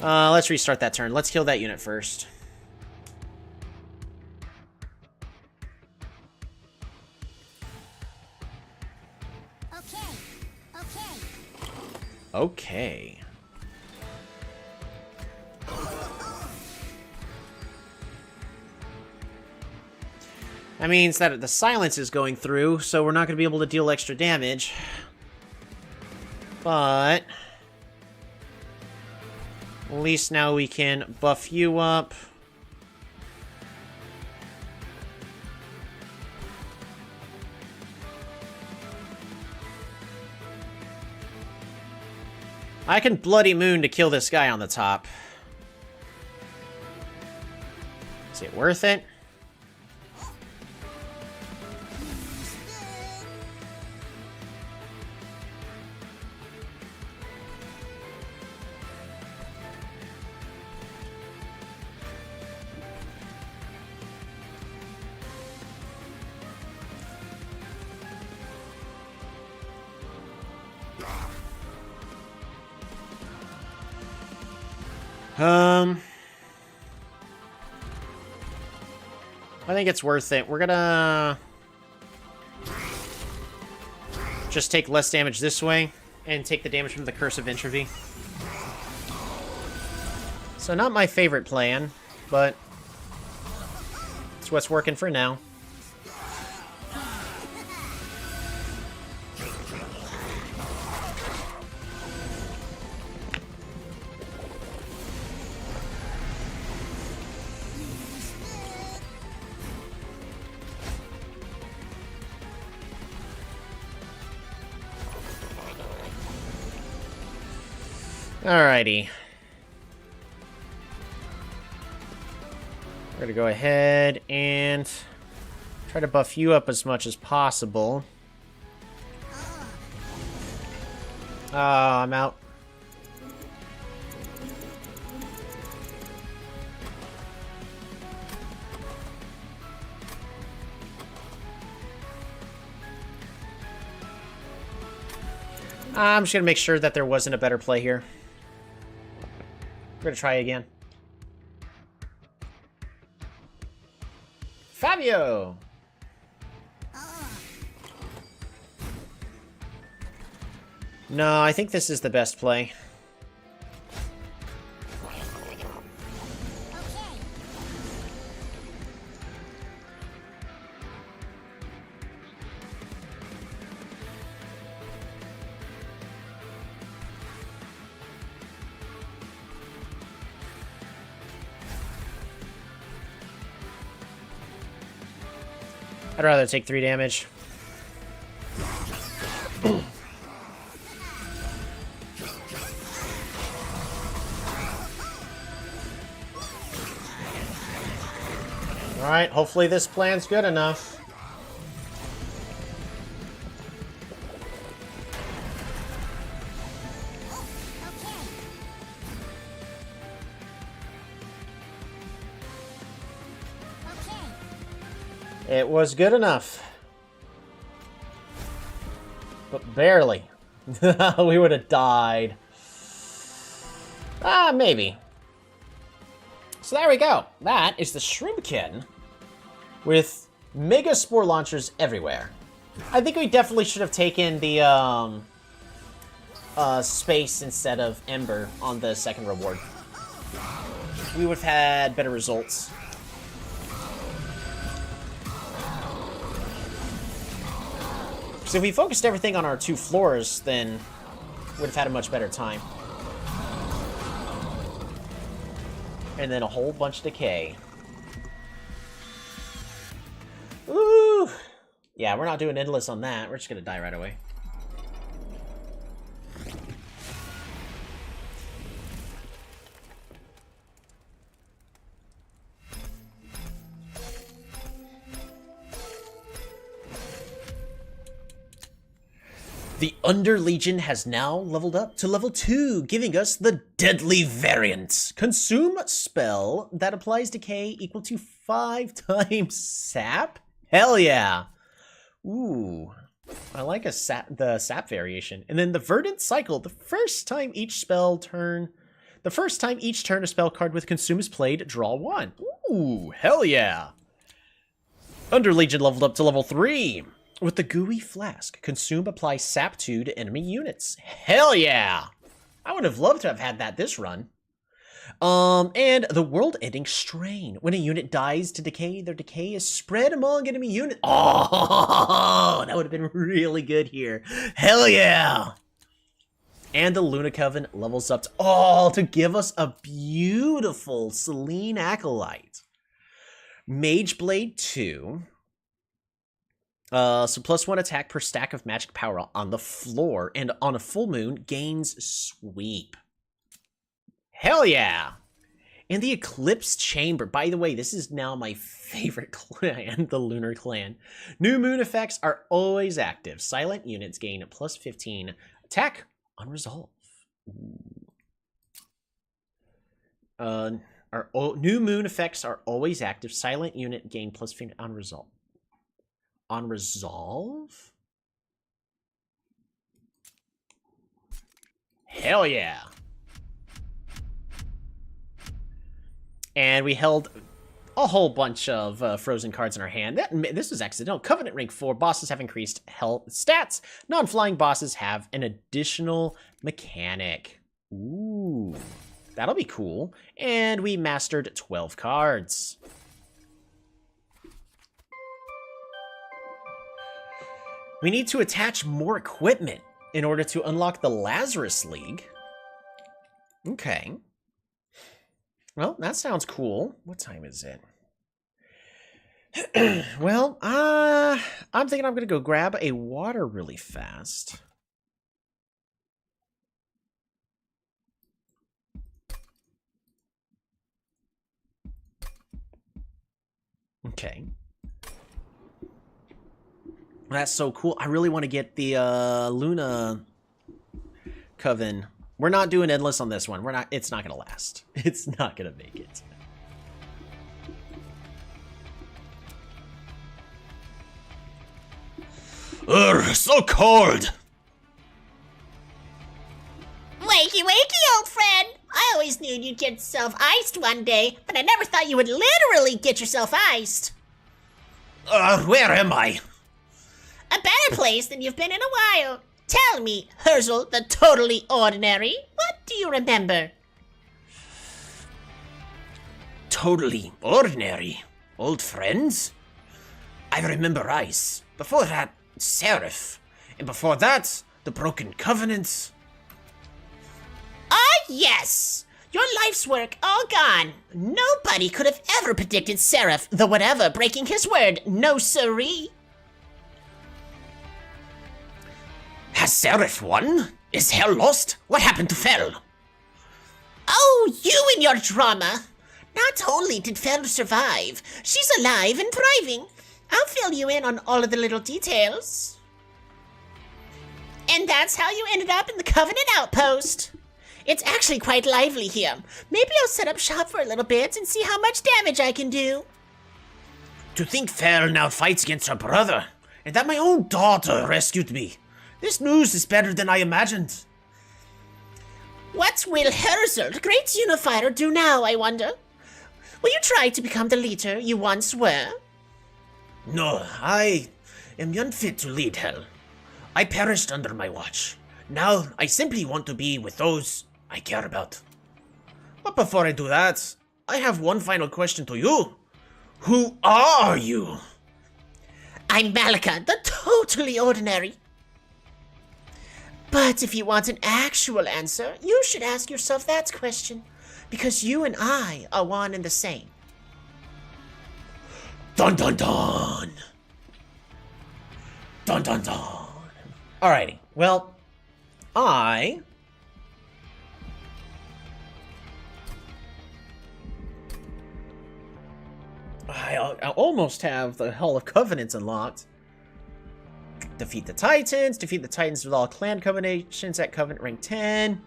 Let's restart that turn. Let's kill that unit first. Okay. That means that the silence is going through, so we're not going to be able to deal extra damage. But at least now we can buff you up. I can Bloody Moon to kill this guy on the top. Is it worth it? I think it's worth it. We're gonna just take less damage this way and take the damage from the Curse of Entropy. So not my favorite plan, but it's what's working for now. Alrighty. We're gonna go ahead and try to buff you up as much as possible. I'm out. I'm just gonna make sure that there wasn't a better play here. We're gonna try again. Fabio! No, I think this is the best play. I'd rather take 3 damage. Alright, hopefully this plan's good enough. It was good enough. But barely. We would have died. Maybe. So there we go. That is the Shroomkin with Mega Spore Launchers everywhere. I think we definitely should have taken the Space instead of Ember on the second reward. We would have had better results. So if we focused everything on our 2 floors, then would have had a much better time. And then a whole bunch of decay. Ooh! Yeah, we're not doing endless on that. We're just gonna die right away. The Under Legion has now leveled up to level 2, giving us the Deadly Variant. Consume spell that applies decay equal to 5 times sap? Hell yeah! Ooh, I like the sap variation. And then the Verdant Cycle, the first time each turn a spell card with Consume is played, draw 1. Ooh, hell yeah! Under Legion leveled up to level 3. With the Gooey Flask, Consume applies Sap 2 to enemy units. Hell yeah! I would have loved to have had that this run. And the World-Ending Strain. When a unit dies to decay, their decay is spread among enemy units. Oh, that would have been really good here. Hell yeah! And the Luna Coven levels up to give us a beautiful Selene Acolyte. Mage Blade 2. So +1 attack per stack of magic power on the floor, and on a full moon, gains sweep. Hell yeah! And the Eclipse Chamber. By the way, this is now my favorite clan, the Lunar Clan. New moon effects are always active. Silent units gain +15 attack on resolve. New moon effects are always active. Silent unit gain +15 on resolve. On resolve? Hell yeah. And we held a whole bunch of frozen cards in our hand. This was accidental. Covenant rank 4. Bosses have increased health stats. Non-flying bosses have an additional mechanic. Ooh. That'll be cool. And we mastered 12 cards. We need to attach more equipment in order to unlock the Lazarus League. Okay. Well, that sounds cool. What time is it? Well, I'm thinking I'm going to go grab a water really fast. Okay. That's so cool. I really want to get the Luna Coven. We're not doing endless on this one. We're not. It's not gonna last. It's not gonna make it.
So cold.
Wakey, wakey, old friend! I always knew you'd get yourself iced one day, but I never thought you would literally get yourself iced.
Where am I?
A better place than you've been in a while. Tell me, Herzel, the totally ordinary, what do you remember?
Totally ordinary. Old friends? I remember Ice. Before that, Seraph. And before that, the Broken Covenants.
Ah, yes! Your life's work all gone. Nobody could have ever predicted Seraph, the whatever, breaking his word. No siree.
Has Seraph won? Is Hell lost? What happened to Fel?
Oh, you and your drama. Not only did Fel survive, she's alive and thriving. I'll fill you in on all of the little details. And that's how you ended up in the Covenant Outpost. It's actually quite lively here. Maybe I'll set up shop for a little bit and see how much damage I can do.
To think Fel now fights against her brother, and that my own daughter rescued me. This news is better than I imagined.
What will Herzel, the Great Unifier, do now, I wonder? Will you try to become the leader you once were?
No, I am unfit to lead Hell. I perished under my watch. Now I simply want to be with those I care about. But before I do that, I have one final question to you. Who are you?
I'm Malika, the totally ordinary. But if you want an actual answer, you should ask yourself that question. Because you and I are one and the same.
Dun dun dun! Dun dun dun!
Alrighty. Well, I almost have the Hall of Covenants unlocked. Defeat the Titans with all clan combinations at Covenant rank 10.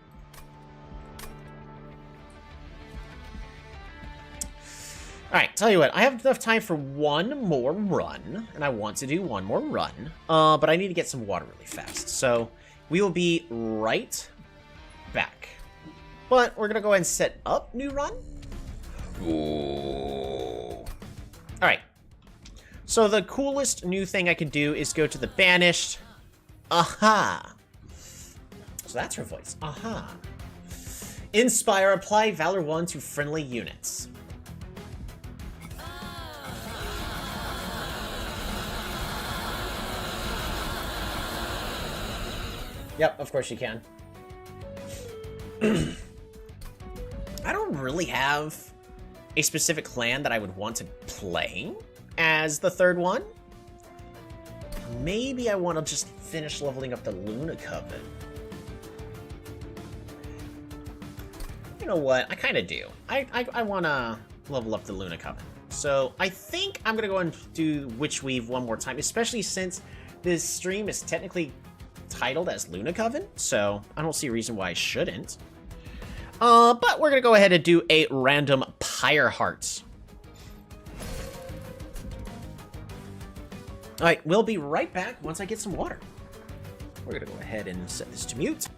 Alright, tell you what, I have enough time for one more run, and I want to do one more run, but I need to get some water really fast, so we will be right back. But we're going to go ahead and set up new run.
Ooh.
Alright, so the coolest new thing I could do is go to the Banished. Aha! So that's her voice. Aha. Inspire, apply Valor 1 to friendly units. Yep, of course you can. I don't really have a specific clan that I would want to play as the third one. Maybe I want to just finish leveling up the Luna Coven. You know what? I kind of do. I want to level up the Luna Coven. So I think I'm going to go and do Witch Weave one more time, especially since this stream is technically titled as Luna Coven, so I don't see a reason why I shouldn't. But we're gonna go ahead and do a random Pyre Heart. Alright, we'll be right back once I get some water. We're gonna go ahead and set this to mute.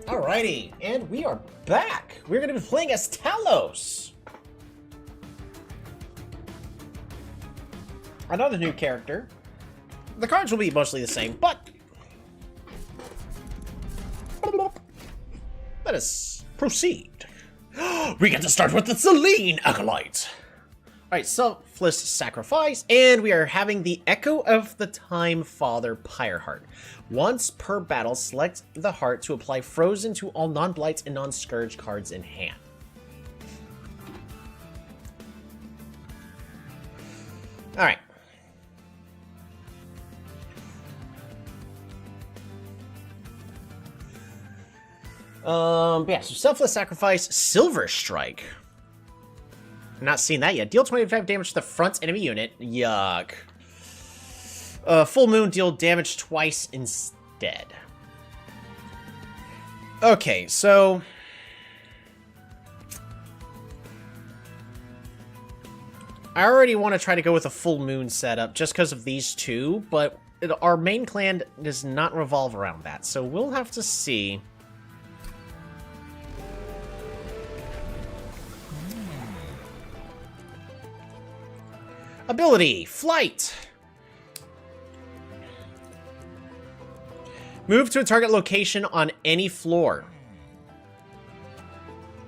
Alrighty, and we are back. We're going to be playing as Talos. Another new character. The cards will be mostly the same, but let us proceed. We get to start with the Selene Acolyte. Alright, selfless sacrifice, and we are having the Echo of the Time Father Pyre Heart. Once per battle, select the heart to apply Frozen to all non-blights and non-scourge cards in hand. Alright. Yeah, so selfless sacrifice, Silver Strike. Not seen that yet. Deal 25 damage to the front enemy unit. Yuck. Full Moon, deal damage twice instead. Okay, so I already want to try to go with a Full Moon setup just because of these two, but our main clan does not revolve around that, so we'll have to see. Ability, Flight. Move to a target location on any floor.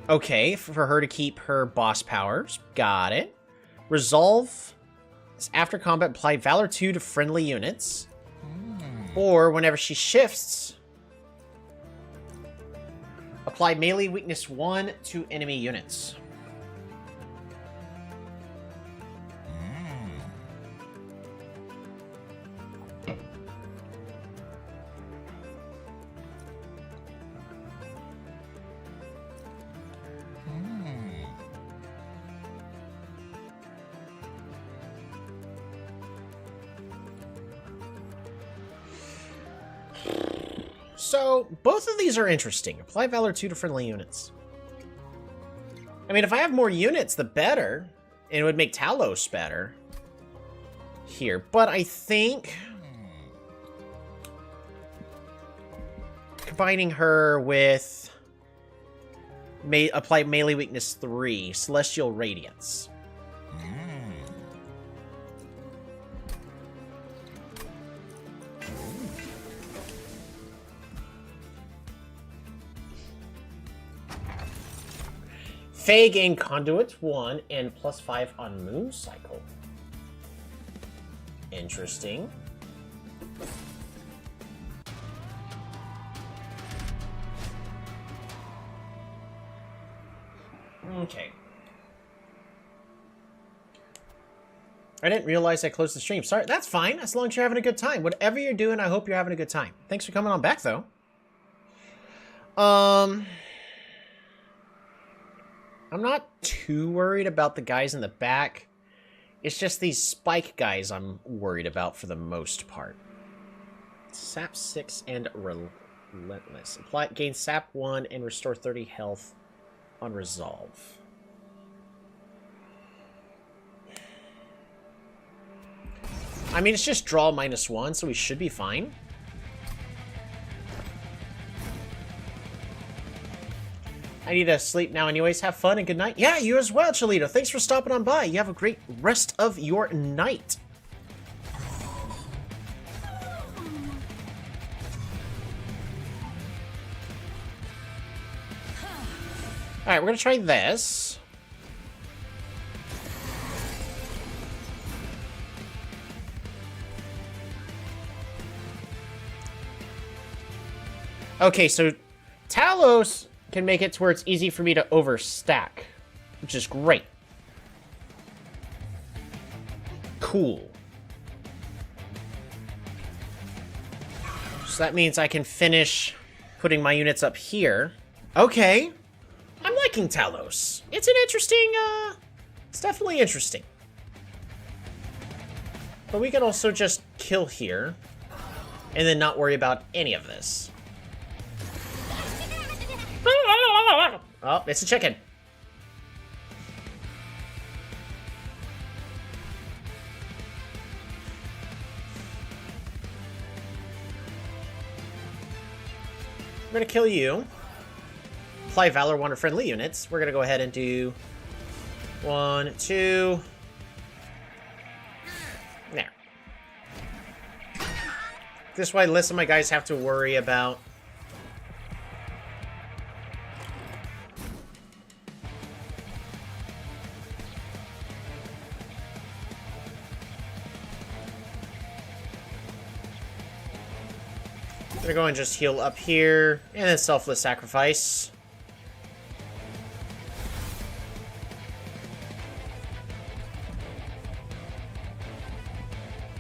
Okay, for her to keep her boss powers. Got it. Resolve. After combat, apply Valor 2 to friendly units. Or whenever she shifts, apply Melee Weakness 1 to enemy units. So, both of these are interesting. Apply Valor 2 to friendly units. I mean, if I have more units, the better. And it would make Talos better. Here. But I think combining her with apply Melee Weakness 3, Celestial Radiance. Faye gain Conduit 1 and +5 on Moon Cycle. Interesting. Okay. I didn't realize I closed the stream. Sorry, that's fine, as long as you're having a good time. Whatever you're doing, I hope you're having a good time. Thanks for coming on back, though. I'm not too worried about the guys in the back. It's just these spike guys I'm worried about for the most part. Sap 6 and Relentless. Gain Sap 1 and restore 30 health on Resolve. I mean, it's just draw -1, so we should be fine. I need to sleep now anyways. Have fun and good night. Yeah, you as well, Cholito. Thanks for stopping on by. You have a great rest of your night. Alright, we're gonna try this. Okay, so Talos can make it to where it's easy for me to overstack, which is great. Cool. So that means I can finish putting my units up here. Okay. I'm liking Talos. It's an interesting, it's definitely interesting. But we can also just kill here and then not worry about any of this. Oh, it's a chicken. I'm gonna kill you. apply Valor 1 to friendly units. We're going to go ahead and do 1, 2. There. This way, less of my guys have to worry about... I'm gonna go and just heal up here, and then selfless sacrifice.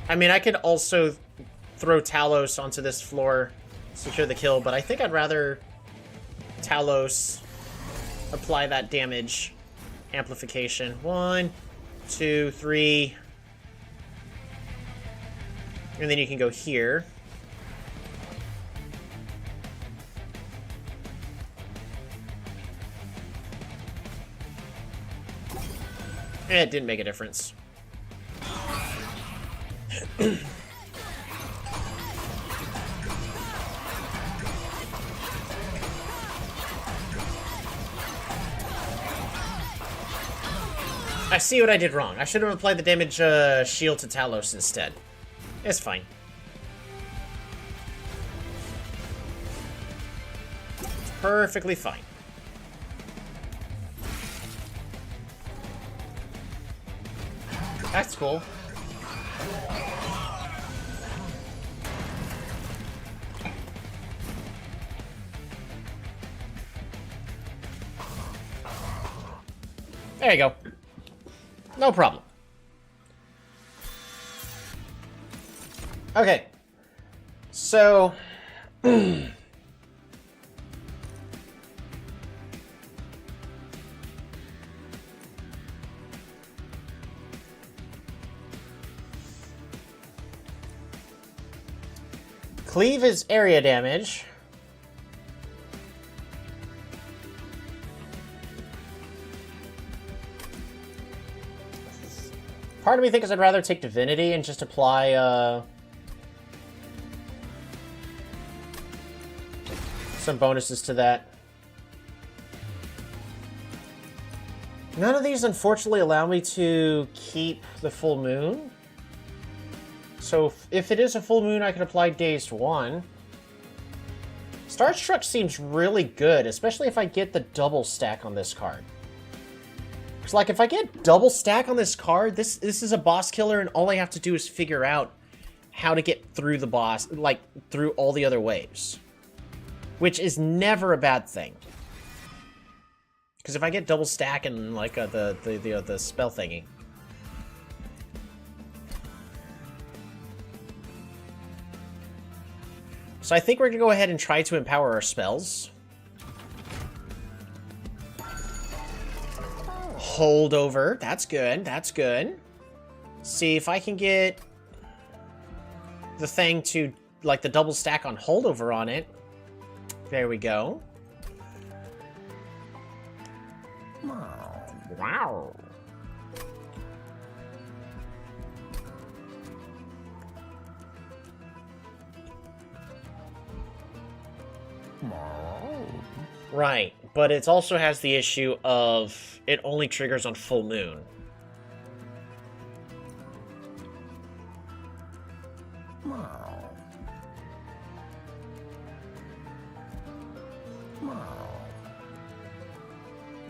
I mean, I could also throw Talos onto this floor, secure the kill, but I think I'd rather Talos apply that damage amplification. 1, 2, 3. And then you can go here. It didn't make a difference. I see what I did wrong. I should have applied the damage shield to Talos instead. It's fine. It's perfectly fine. That's cool. There you go. No problem. Okay. So... Cleave is area damage. Part of me thinks I'd rather take Divinity and just apply some bonuses to that. None of these, unfortunately, allow me to keep the full moon. So if it is a full moon, I can apply Dazed 1. Starstruck seems really good, especially if I get the double stack on this card. Because, like, if I get double stack on this card, this is a boss killer, and all I have to do is figure out how to get through the boss, like, through all the other waves. Which is never a bad thing. Because if I get double stack and, like, the spell thingy... So I think we're going to go ahead and try to empower our spells. Holdover. That's good. That's good. See if I can get the thing to, like, the double stack on holdover on it. There we go. Wow. Right, but it also has the issue of it only triggers on full moon.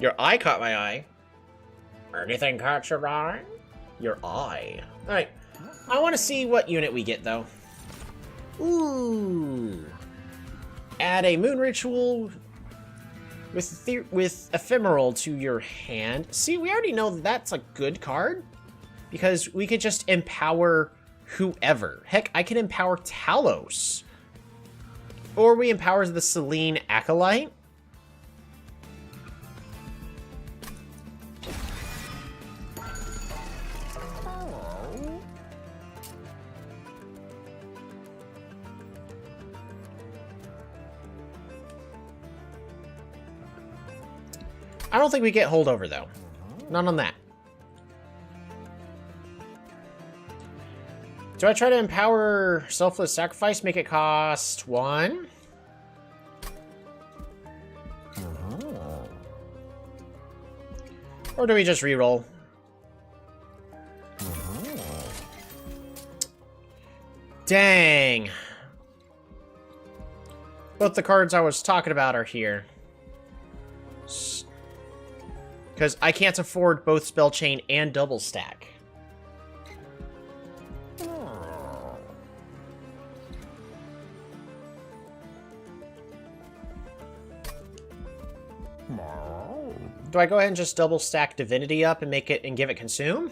Your eye caught my eye. Anything caught your eye? Your eye. Alright, I want to see what unit we get, though. Ooh. Add a moon ritual with ephemeral to your hand. See, we already know that that's a good card because we could just empower whoever. Heck, I can empower Talos. Or we empower the Selene Acolyte. I don't think we get holdover, though. Not on that. Do I try to empower Selfless Sacrifice? Make it cost 1? Or do we just reroll? Dang. Both the cards I was talking about are here. Because I can't afford both Spell Chain and Double Stack. Do I go ahead and just double stack Divinity up and make it and give it Consume?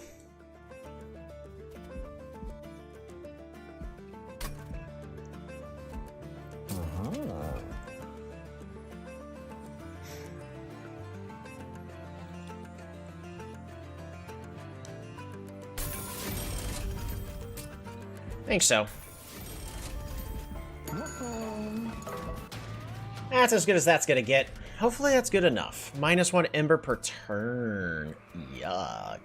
I think so. That's as good as that's gonna get. Hopefully that's good enough. -1 Ember per turn. Yuck.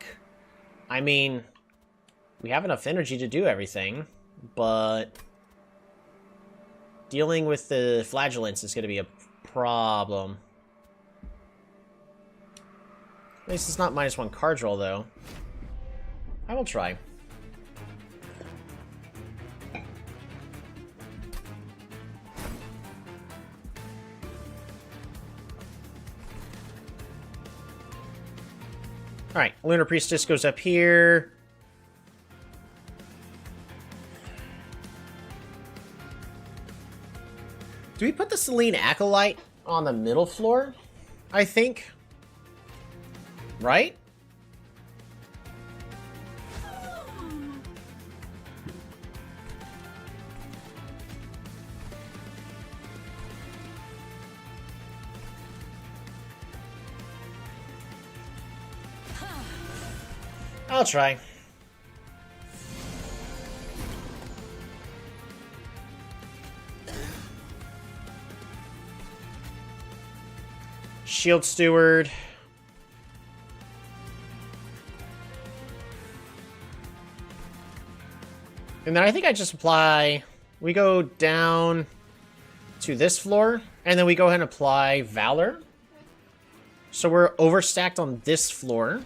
I mean, we have enough energy to do everything, but dealing with the flagellants is gonna be a problem. At least it's not -1 card draw, though. I will try. Alright, Lunar Priestess goes up here. Do we put the Selene Acolyte on the middle floor? I think. Right? I'll try. Shield Steward. And then I think I just apply... We go down to this floor, and then we go ahead and apply Valor. So we're overstacked on this floor.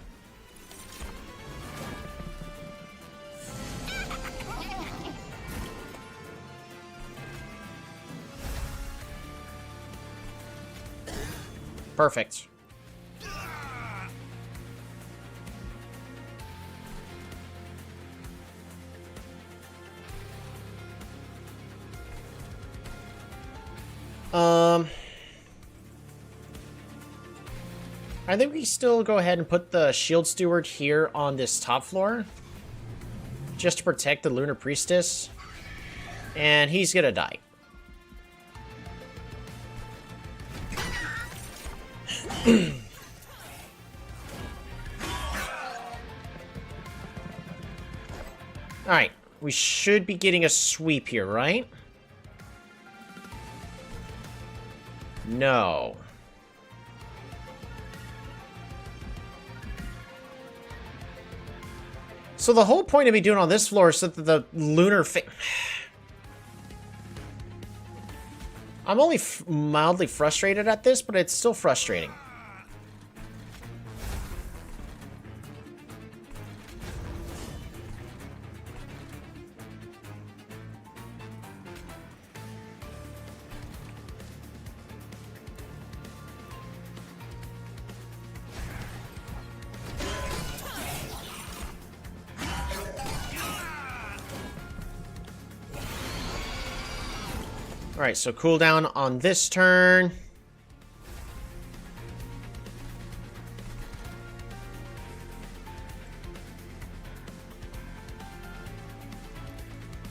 Perfect. I think we still go ahead and put the Shield Steward here on this top floor. Just to protect the Lunar Priestess. And he's gonna die. Alright, we should be getting a sweep here, right? No. So the whole point of me doing on this floor is that the lunar I'm only mildly frustrated at this, but it's still frustrating. Alright, so cooldown on this turn.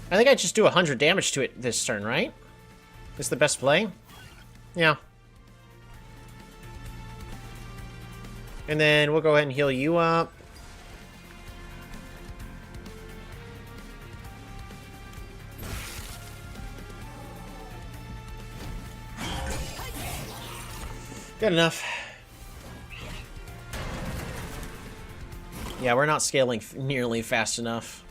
I think I just do 100 damage to it this turn, right? Is the best play? Yeah. And then we'll go ahead and heal you up. Good enough. Yeah, we're not scaling nearly fast enough.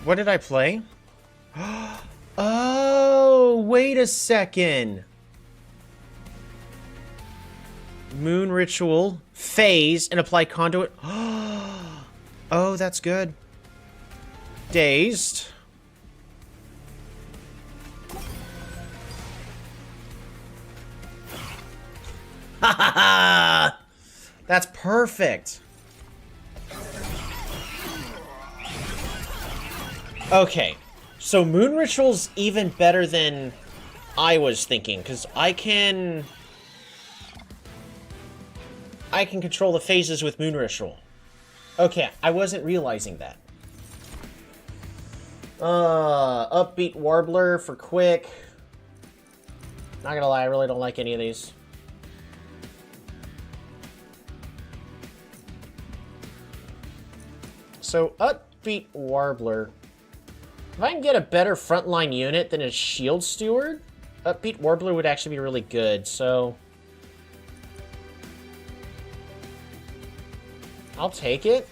What did I play? Oh, wait a second. Moon Ritual, Phase, and apply Conduit. Oh, that's good. Dazed. Ha ha ha! That's perfect. Okay, so Moon Ritual's even better than I was thinking, because I can control the phases with Moon Ritual. Okay, I wasn't realizing that. Upbeat Warbler for quick. Not gonna lie, I really don't like any of these. So, Upbeat Warbler. If I can get a better frontline unit than a Shield Steward, Upbeat Warbler would actually be really good, so... I'll take it.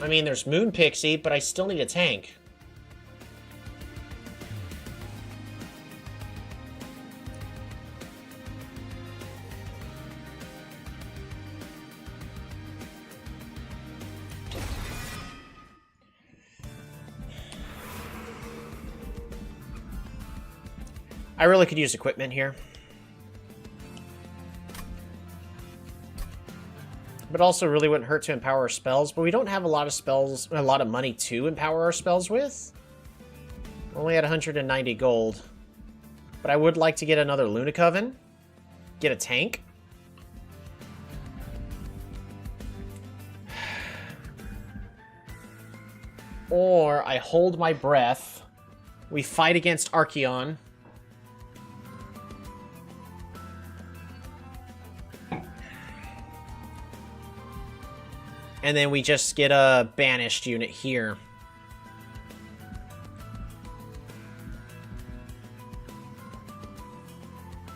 I mean, there's Moon Pixie, but I still need a tank. I really could use equipment here. But also really wouldn't hurt to empower our spells, but we don't have a lot of spells, a lot of money to empower our spells with. Only at 190 gold. But I would like to get another Luna Coven. Get a tank. Or I hold my breath. We fight against Archeon. And then we just get a banished unit here.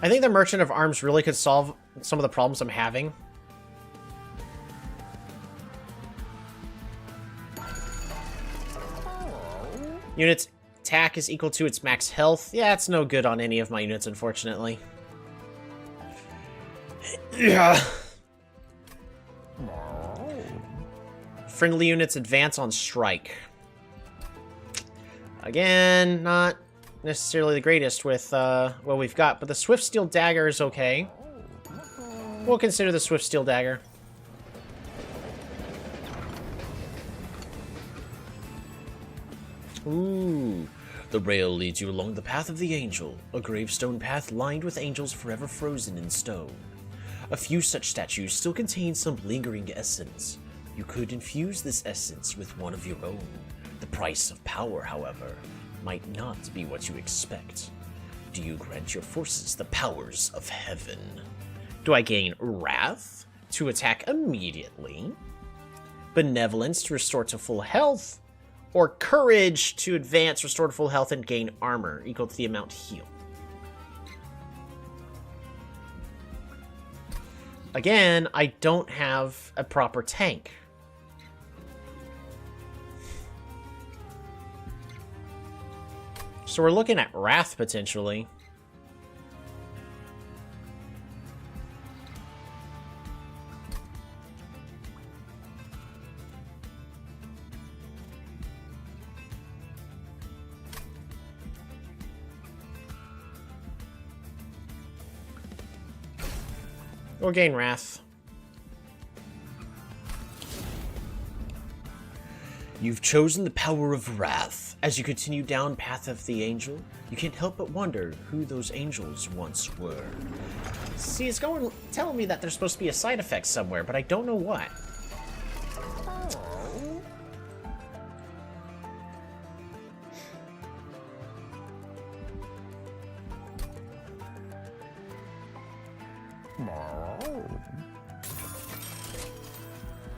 I think the Merchant of Arms really could solve some of the problems I'm having. Unit's attack is equal to its max health. Yeah, it's no good on any of my units, unfortunately. Yeah. Friendly units advance on strike. Again, not necessarily the greatest with what we've got, but the Swift Steel Dagger is okay. We'll consider the Swift Steel Dagger.
Ooh. The rail leads you along the path of the angel, a gravestone path lined with angels forever frozen in stone. A few such statues still contain some lingering essence. You could infuse this essence with one of your own. The price of power, however, might not be what you expect. Do you grant your forces the powers of heaven?
Do I gain Wrath to attack immediately? Benevolence to restore to full health? Or Courage to advance, restore to full health, and gain armor equal to the amount healed? Again, I don't have a proper tank. So we're looking at Wrath, potentially. We'll gain Wrath.
You've chosen the power of wrath. As you continue down Path of the Angel, you can't help but wonder who those angels once were.
See, it's telling me that there's supposed to be a side effect somewhere, but I don't know what.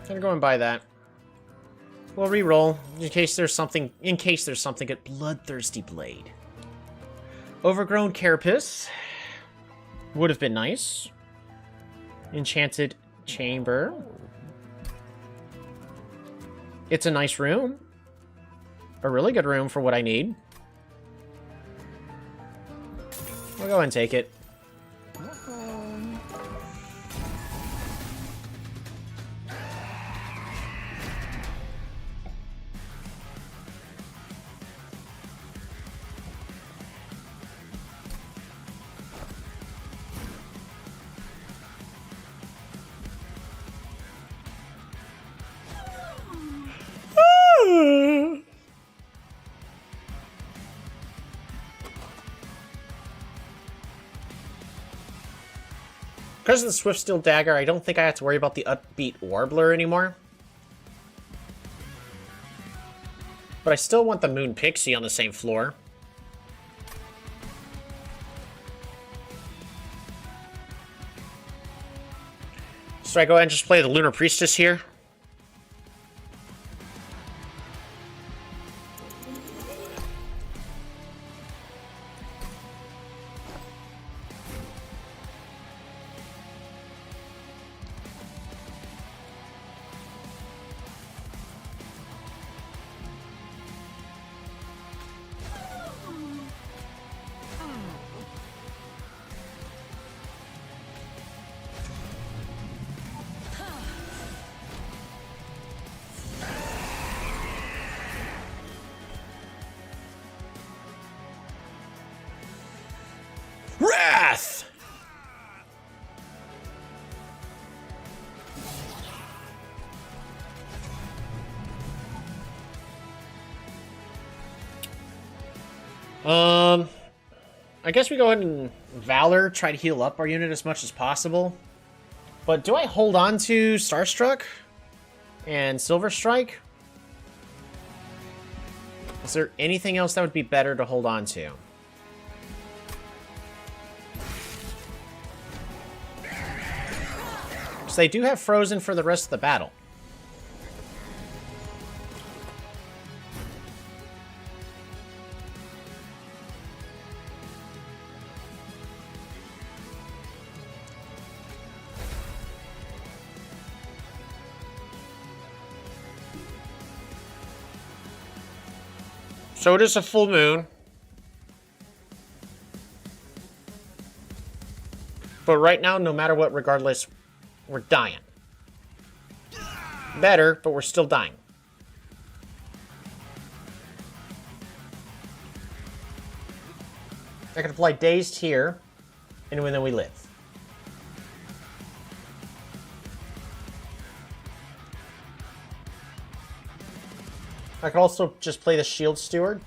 Gonna go and buy that. We'll re-roll in case there's something. Good. Bloodthirsty Blade. Overgrown Carapace would have been nice. Enchanted Chamber. It's a nice room. A really good room for what I need. We'll go and take it. Because of the Swift Steel Dagger, I don't think I have to worry about the Upbeat Warbler anymore. But I still want the Moon Pixie on the same floor. So I go ahead and just play the Lunar Priestess here. Wrath! I guess we go ahead and Valor, try to heal up our unit as much as possible. But do I hold on to Starstruck and Silver Strike? Is there anything else that would be better to hold on to? So they do have Frozen for the rest of the battle. So it is a full moon. But right now, no matter what, regardless, we're dying. Better, but we're still dying. I can apply Dazed here, and then we live. I could also just play the Shield Steward.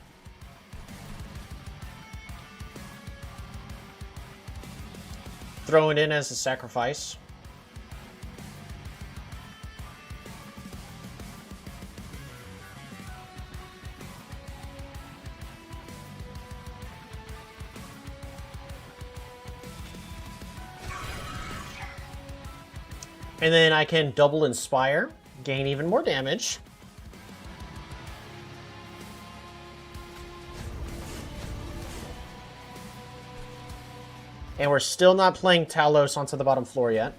Throw it in as a sacrifice. And then I can double Inspire, gain even more damage. And we're still not playing Talos onto the bottom floor yet.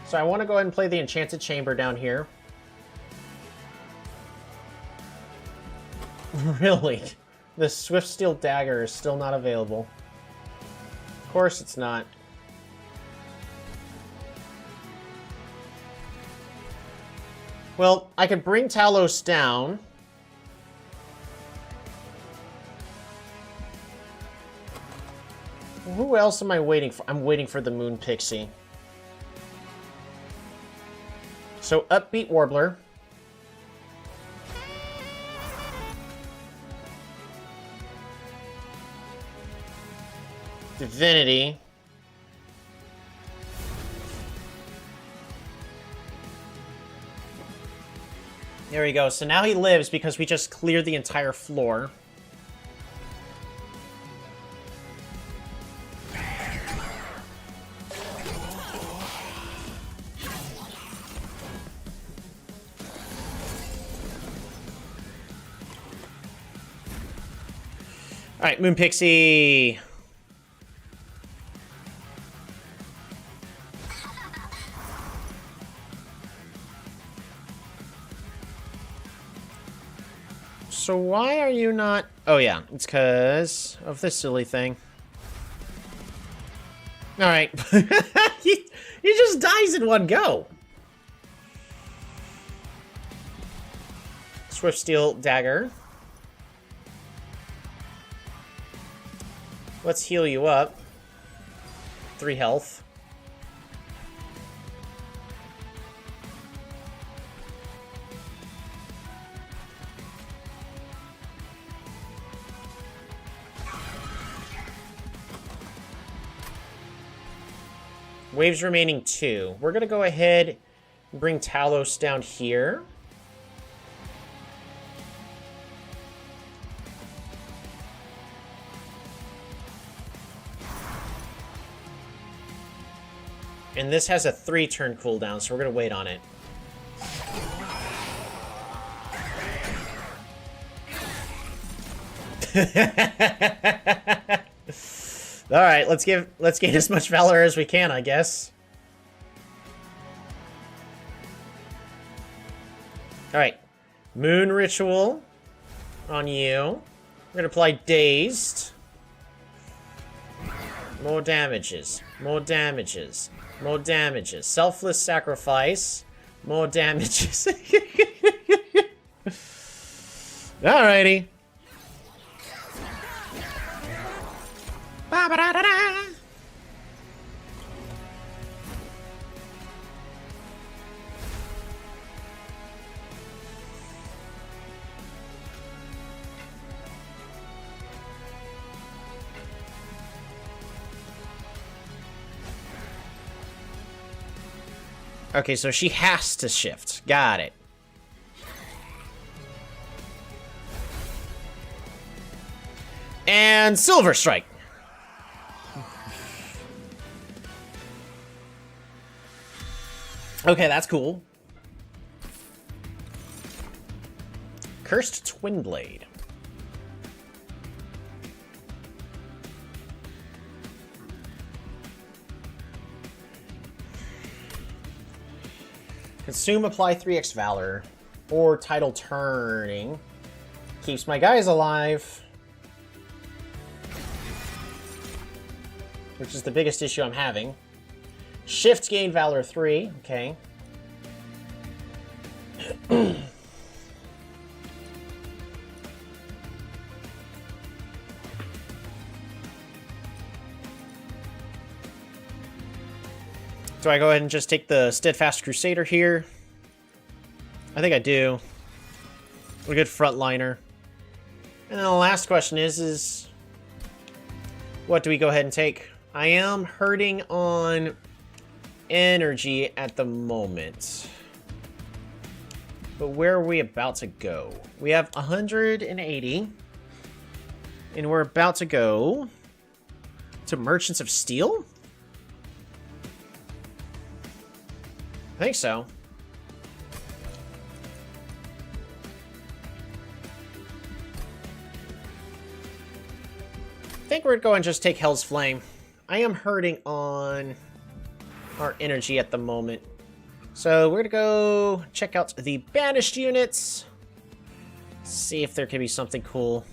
So I want to go ahead and play the Enchanted Chamber down here. Really? The Swift Steel Dagger is still not available. Of course it's not. Well, I could bring Talos down. Who else am I waiting for? I'm waiting for the Moon Pixie. So, Upbeat Warbler. Divinity. There we go. So now he lives because we just cleared the entire floor. Alright, Moon Pixie. So why are you not... Oh yeah, it's because of this silly thing. Alright. he just dies in one go. Swift Steel Dagger. Let's heal you up. 3 health. Waves remaining 2. We're gonna go ahead and bring Talos down here. And this has a 3-turn cooldown, so we're gonna wait on it. All right, let's gain as much valor as we can, I guess. All right, Moon Ritual on you. We're gonna apply Dazed. More damages. More damages. More damages. Selfless Sacrifice. More damages. Alrighty. Ba-ba-da-da-da. Okay, so she has to shift. Got it. And Silver Strike. Okay, that's cool. Cursed Twin Blade. Consume, apply 3x Valor. Or Tidal Turning. Keeps my guys alive. Which is the biggest issue I'm having. Shift, gain Valor 3. Okay. Do I go ahead and just take the Steadfast Crusader here? I think I do. A good frontliner. And then the last question is what do we go ahead and take? I am hurting on energy at the moment. But where are we about to go? We have 180. And we're about to go to Merchants of Steel? I think so. I think we're going to just take Hell's Flame. I am hurting on our energy at the moment. So we're going to go check out the banished units. See if there can be something cool.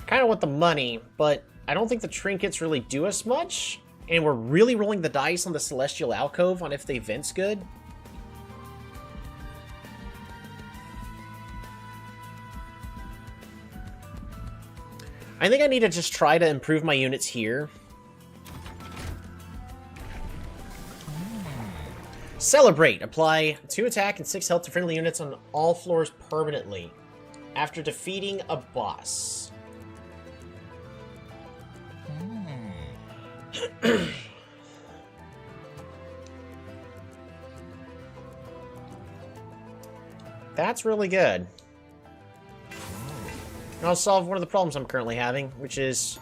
Kind of want the money, but I don't think the trinkets really do us much. And we're really rolling the dice on the Celestial Alcove on if the event's good. I think I need to just try to improve my units here. Celebrate. Apply 2 attack and 6 health to friendly units on all floors permanently after defeating a boss. That's really good. And I'll solve one of the problems I'm currently having, which is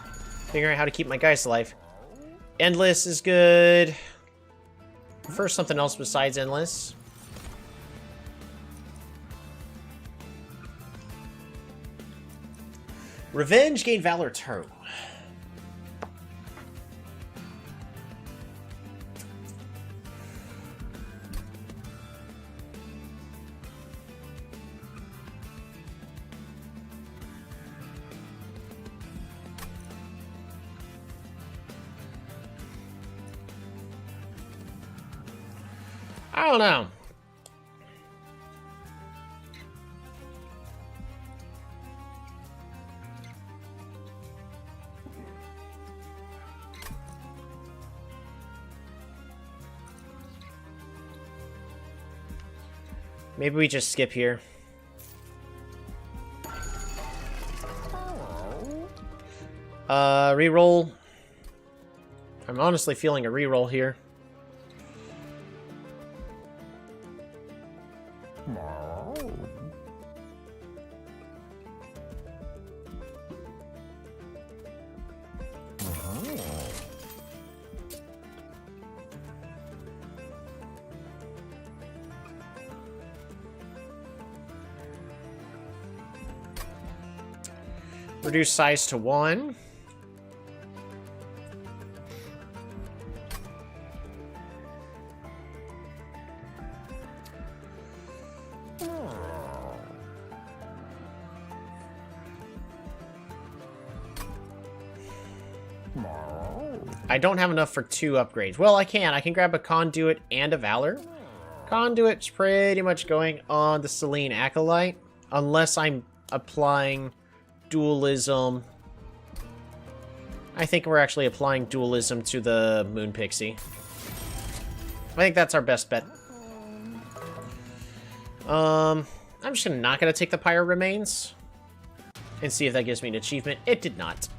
figuring out how to keep my guys alive. Endless is good. First, something else besides Endless. Revenge, gain Valor, turn. I don't know. Maybe we just skip here. Reroll. I'm honestly feeling a reroll here. Reduce size to 1. I don't have enough for 2 upgrades. Well, I can grab a Conduit and a Valor. Conduit's pretty much going on the Selene Acolyte, unless I'm applying Dualism. I think we're actually applying Dualism to the Moon Pixie. I think that's our best bet. I'm just not gonna take the Pyre Remains and see if that gives me an achievement. It did not.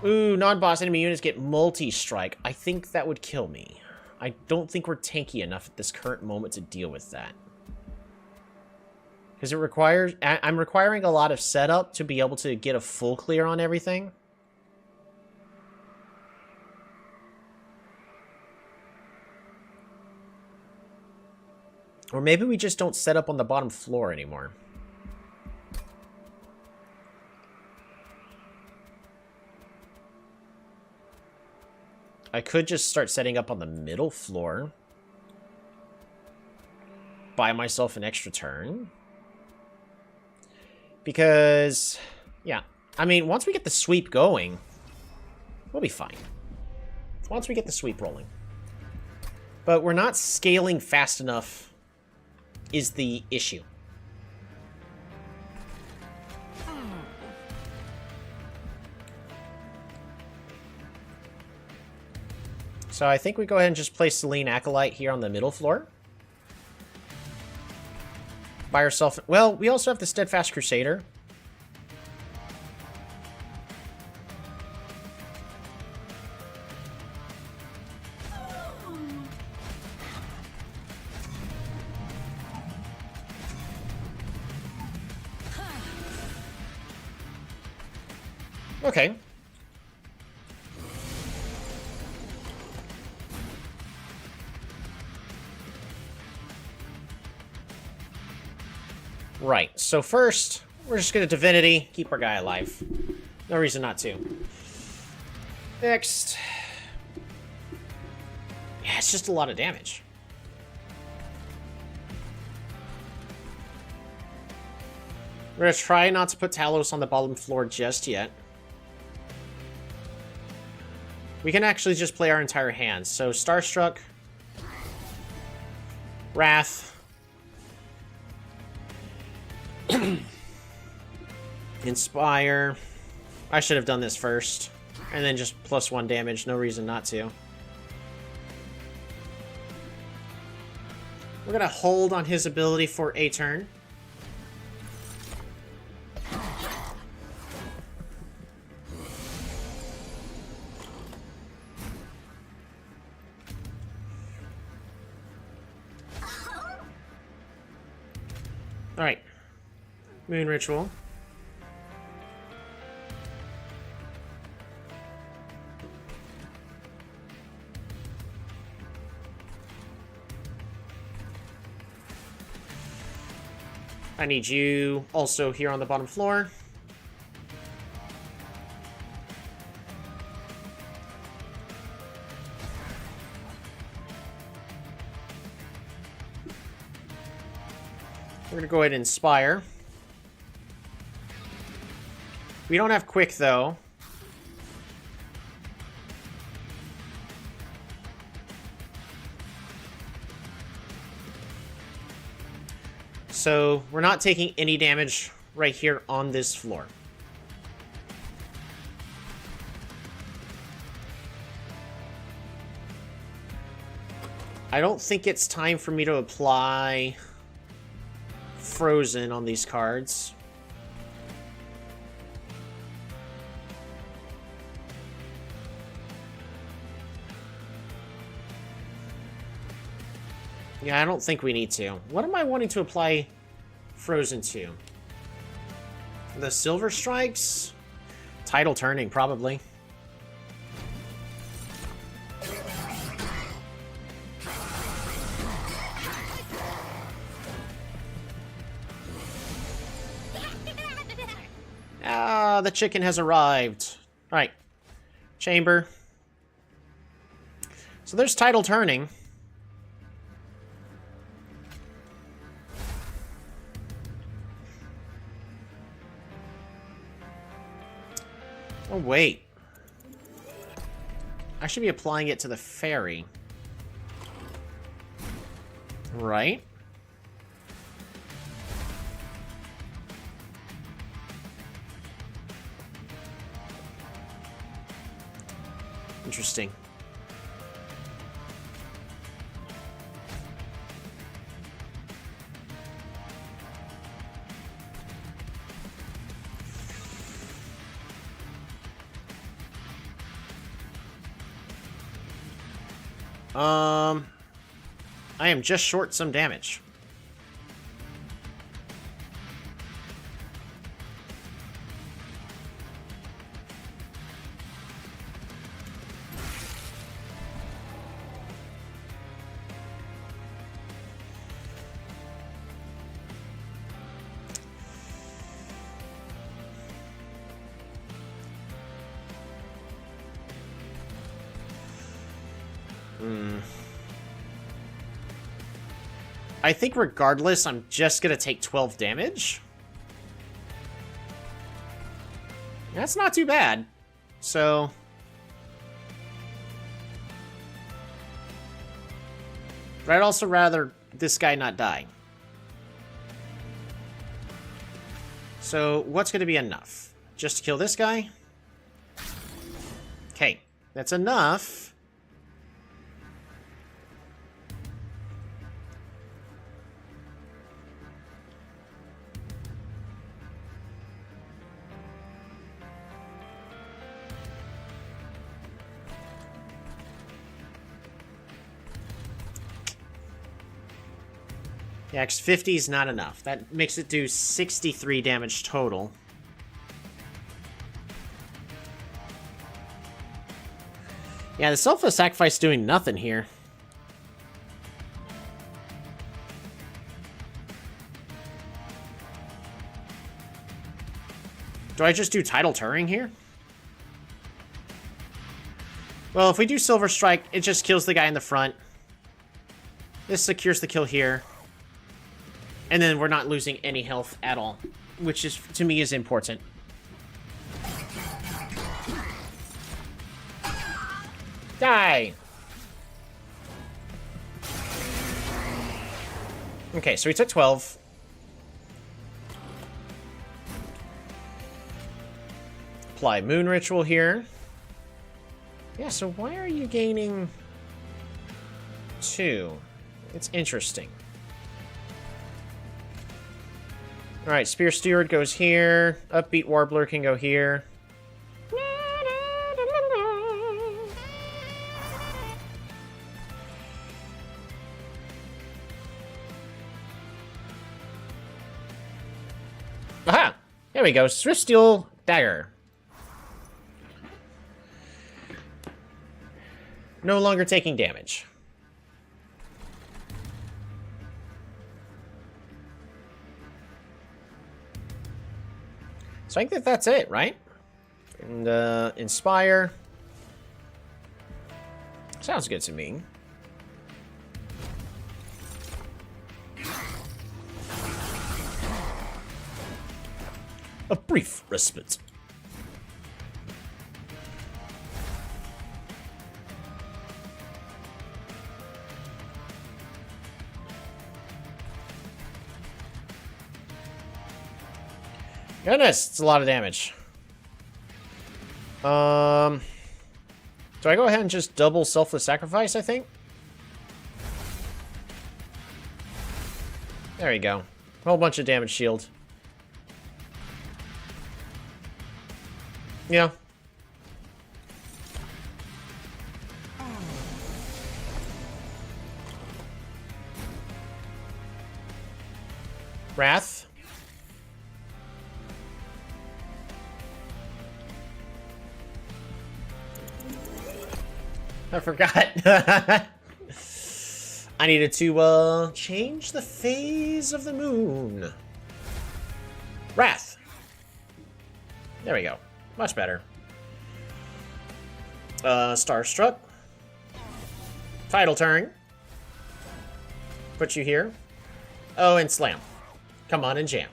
Ooh, non-boss enemy units get multi-strike. I think that would kill me. I don't think we're tanky enough at this current moment to deal with that. Because it requires... I'm requiring a lot of setup to be able to get a full clear on everything. Or maybe we just don't set up on the bottom floor anymore. I could just start setting up on the middle floor. Buy myself an extra turn. Because, yeah. I mean, once we get the sweep going, we'll be fine. Once we get the sweep rolling. But we're not scaling fast enough is the issue. So I think we go ahead and just place Selene Acolyte here on the middle floor. Buy yourself... Well, we also have the Steadfast Crusader. Okay. Right, so first, we're just gonna Divinity, keep our guy alive. No reason not to. Next. Yeah, it's just a lot of damage. We're gonna try not to put Talos on the bottom floor just yet. We can actually just play our entire hand. So, Starstruck. Wrath. Inspire. I should have done this first. And then just +1 damage. No reason not to. We're going to hold on his ability for a turn. Alright. Moon Ritual. I need you also here on the bottom floor. We're gonna go ahead and Inspire. We don't have Quick, though. So, we're not taking any damage right here on this floor. I don't think it's time for me to apply Frozen on these cards. Yeah, I don't think we need to. What am I wanting to apply Frozen to? The Silver Strikes? Tidal Turning, probably. Ah, the chicken has arrived. Alright. Chamber. So there's Tidal Turning. Oh, wait. I should be applying it to the fairy. Right? Interesting. I am just short some damage. I think regardless, I'm just gonna take 12 damage. That's not too bad. So... but I'd also rather this guy not die. So, what's gonna be enough? Just to kill this guy? Okay, that's enough. Yeah, 'cause 50 is not enough. That makes it do 63 damage total. Yeah, the selfless sacrifice doing nothing here. Do I just do Tidal Turning here? Well, if we do Silver Strike, it just kills the guy in the front. This secures the kill here. And then we're not losing any health at all, which is, to me, is important. Die! Okay, so we took 12. Apply Moon Ritual here. Yeah, so why are you gaining 2? It's interesting. Alright, Spear Steward goes here. Upbeat Warbler can go here. There we go. Swift Steel Dagger. No longer taking damage. So I think that's it, right? And Inspire. Sounds good to me.
A brief respite.
Goodness, it's a lot of damage. Do I go ahead and just double Selfless Sacrifice, I think? There we go. A whole bunch of damage shield. Yeah. Wrath. I forgot. I needed to, change the phase of the moon. Wrath. There we go. Much better. Starstruck. Tidal Turn. Put you here. Oh, and Slam. Come on and jam.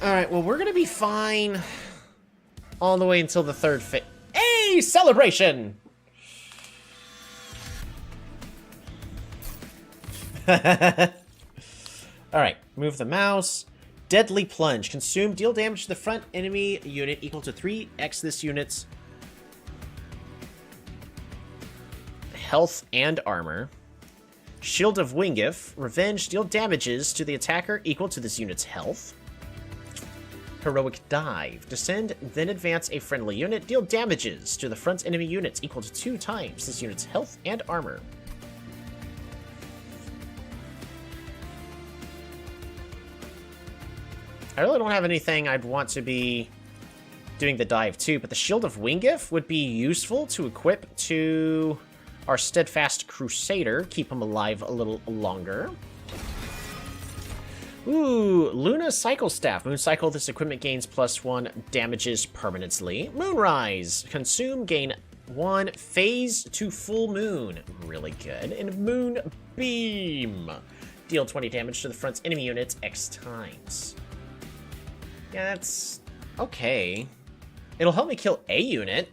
Alright, well, we're gonna be fine all the way until the third phase. Hey! Celebration! Alright, move the mouse. Deadly Plunge. Consume. Deal damage to the front enemy unit equal to 3x this unit's health and armor. Shield of Wingif. Revenge. Deal damages to the attacker equal to this unit's health. Heroic Dive. Descend, then advance a friendly unit. Deal damages to the front enemy units equal to 2 times this unit's health and armor. I really don't have anything I'd want to be doing the dive to, but the Shield of Wingif would be useful to equip to our Steadfast Crusader. Keep him alive a little longer. Ooh, Luna Cycle Staff. Moon Cycle, this equipment gains +1 damages permanently. Moonrise. Consume, gain 1 phase to full moon. Really good. And Moon Beam. Deal 20 damage to the front's enemy units X times. Yeah, that's okay. It'll help me kill a unit.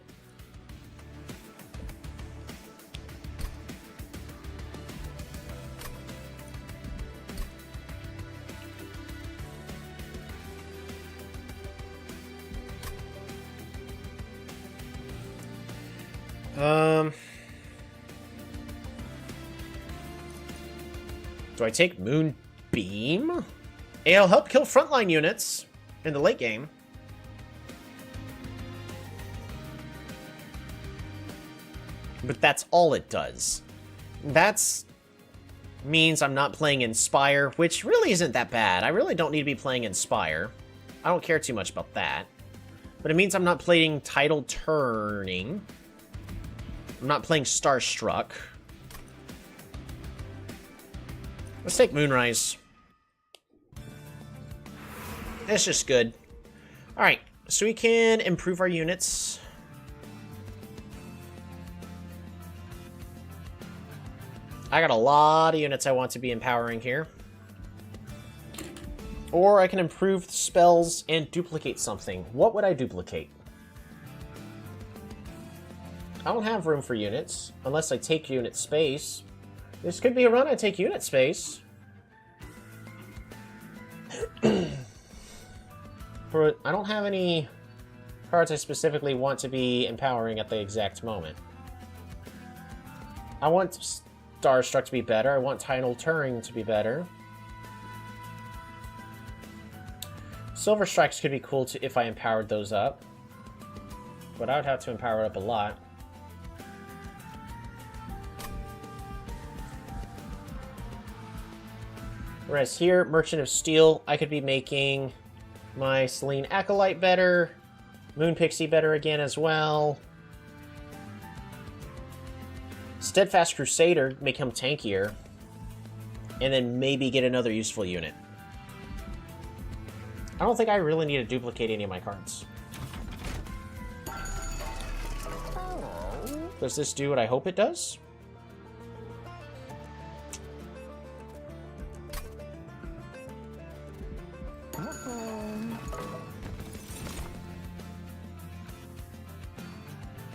Do I take Moon Beam? It'll help kill frontline units in the late game. But that's all it does. That's means I'm not playing Inspire, which really isn't that bad. I really don't need to be playing Inspire. I don't care too much about that. But it means I'm not playing Tidal Turning. I'm not playing Starstruck. Let's take Moonrise. It's just good. Alright, so we can improve our units. I got a lot of units I want to be empowering here. Or I can improve the spells and duplicate something. What would I duplicate? I don't have room for units, unless I take unit space. This could be a run I take unit space. I don't have any cards I specifically want to be empowering at the exact moment. I want Starstruck to be better. I want Tidal Turning to be better. Silver Strikes could be cool too if I empowered those up. But I would have to empower it up a lot. Whereas here, Merchant of Steel, I could be making my Selene Acolyte better, Moon Pixie better again as well. Steadfast Crusader, make him tankier. And then maybe get another useful unit. I don't think I really need to duplicate any of my cards. Does this do what I hope it does?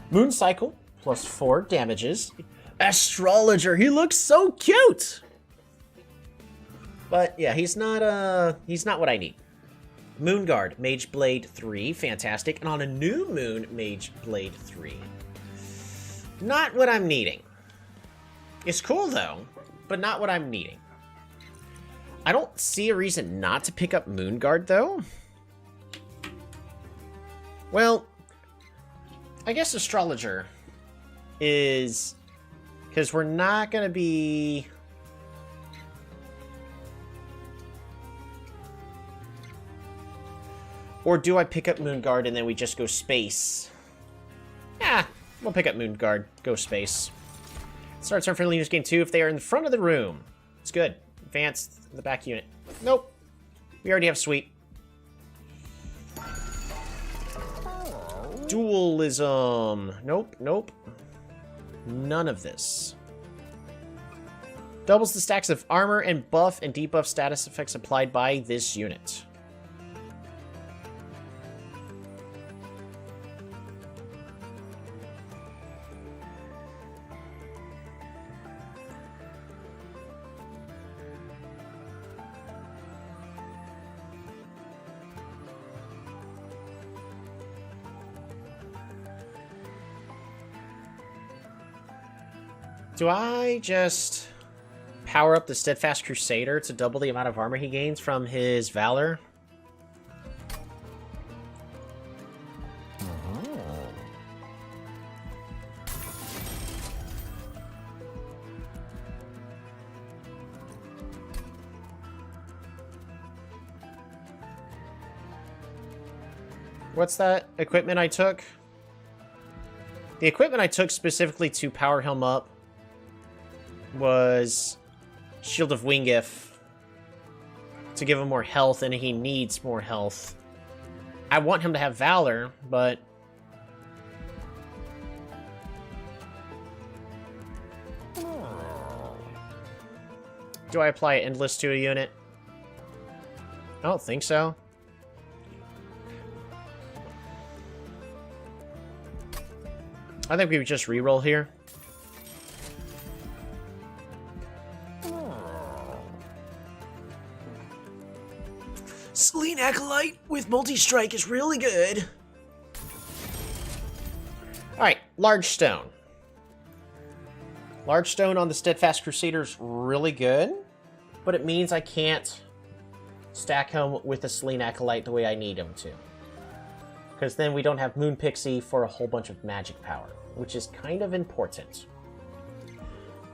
Moon Cycle, plus 4 damages. Astrologer, he looks so cute! But yeah, he's not what I need. Moon Guard, Mage Blade 3, fantastic. And on a new moon, Mage Blade 3. Not what I'm needing. It's cool though, but not what I'm needing. I don't see a reason not to pick up Moon Guard though. Well, I guess Astrologer is... because we're not going to be... Or do I pick up Moon Guard and then we just go space? Yeah, we'll pick up Moon Guard, go space. Start turn for leaders gain 2 if they are in the front of the room. It's good. Advance the back unit. Nope. We already have sweep. Dualism. Nope, nope. None of this. Doubles the stacks of armor and buff and debuff status effects applied by this unit. Do I just power up the Steadfast Crusader to double the amount of armor he gains from his Valor? What's that equipment I took? The equipment I took specifically to power him up was Shield of Wingif to give him more health, and he needs more health. I want him to have Valor, but... do I apply Endless to a unit? I don't think so. I think we would just reroll here. Selene Acolyte with multi-strike is really good. Alright, Large Stone. Large Stone on the Steadfast Crusader's really good, but it means I can't stack him with the Selene Acolyte the way I need him to. Because then we don't have Moon Pixie for a whole bunch of magic power, which is kind of important.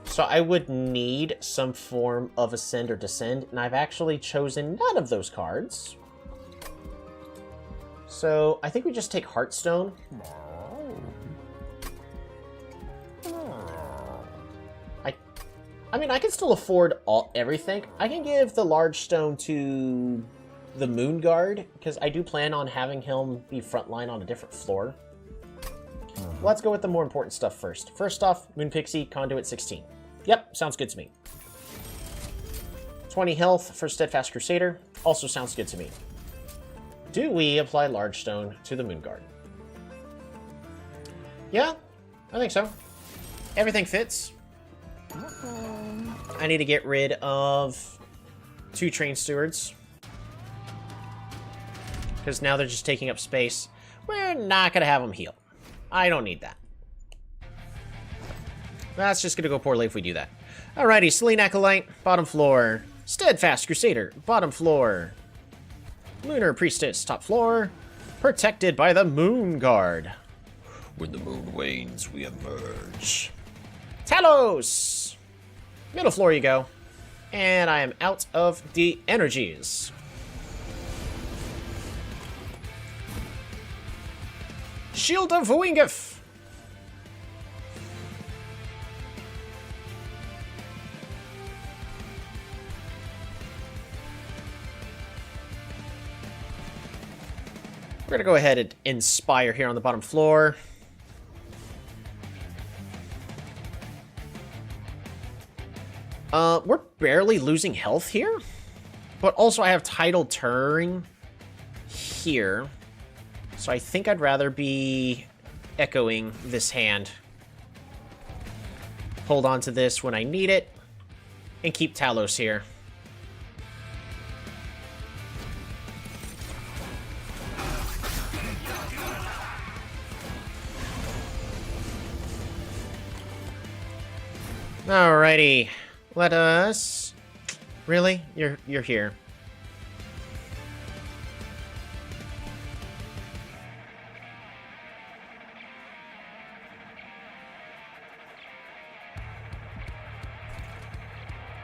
So I would need some form of Ascend or Descend, and I've actually chosen none of those cards. So I think we just take Heartstone. I mean, I can still afford everything. I can give the Large Stone to the Moon Guard, because I do plan on having him be frontline on a different floor. Let's go with the more important stuff first. First off, Moon Pixie, Conduit 16. Yep, sounds good to me. 20 health for Steadfast Crusader. Also sounds good to me. Do we apply Large Stone to the Moon Guard? Yeah, I think so. Everything fits. I need to get rid of 2 Train Stewards, because now they're just taking up space. We're not going to have them heal. I don't need that. That's just going to go poorly if we do that. Alrighty, Selene Acolyte, bottom floor. Steadfast Crusader, bottom floor. Lunar Priestess, top floor. Protected by the Moon Guard.
When the moon wanes, we emerge.
Talos! Middle floor you go. And I am out of the energies. Shield of Wingif. We're gonna go ahead and inspire here on the bottom floor. We're barely losing health here, but also I have Tidal Turn here, so I think I'd rather be echoing this hand. Hold on to this when I need it, and keep Talos here. Alrighty. Let us... Really? You're here.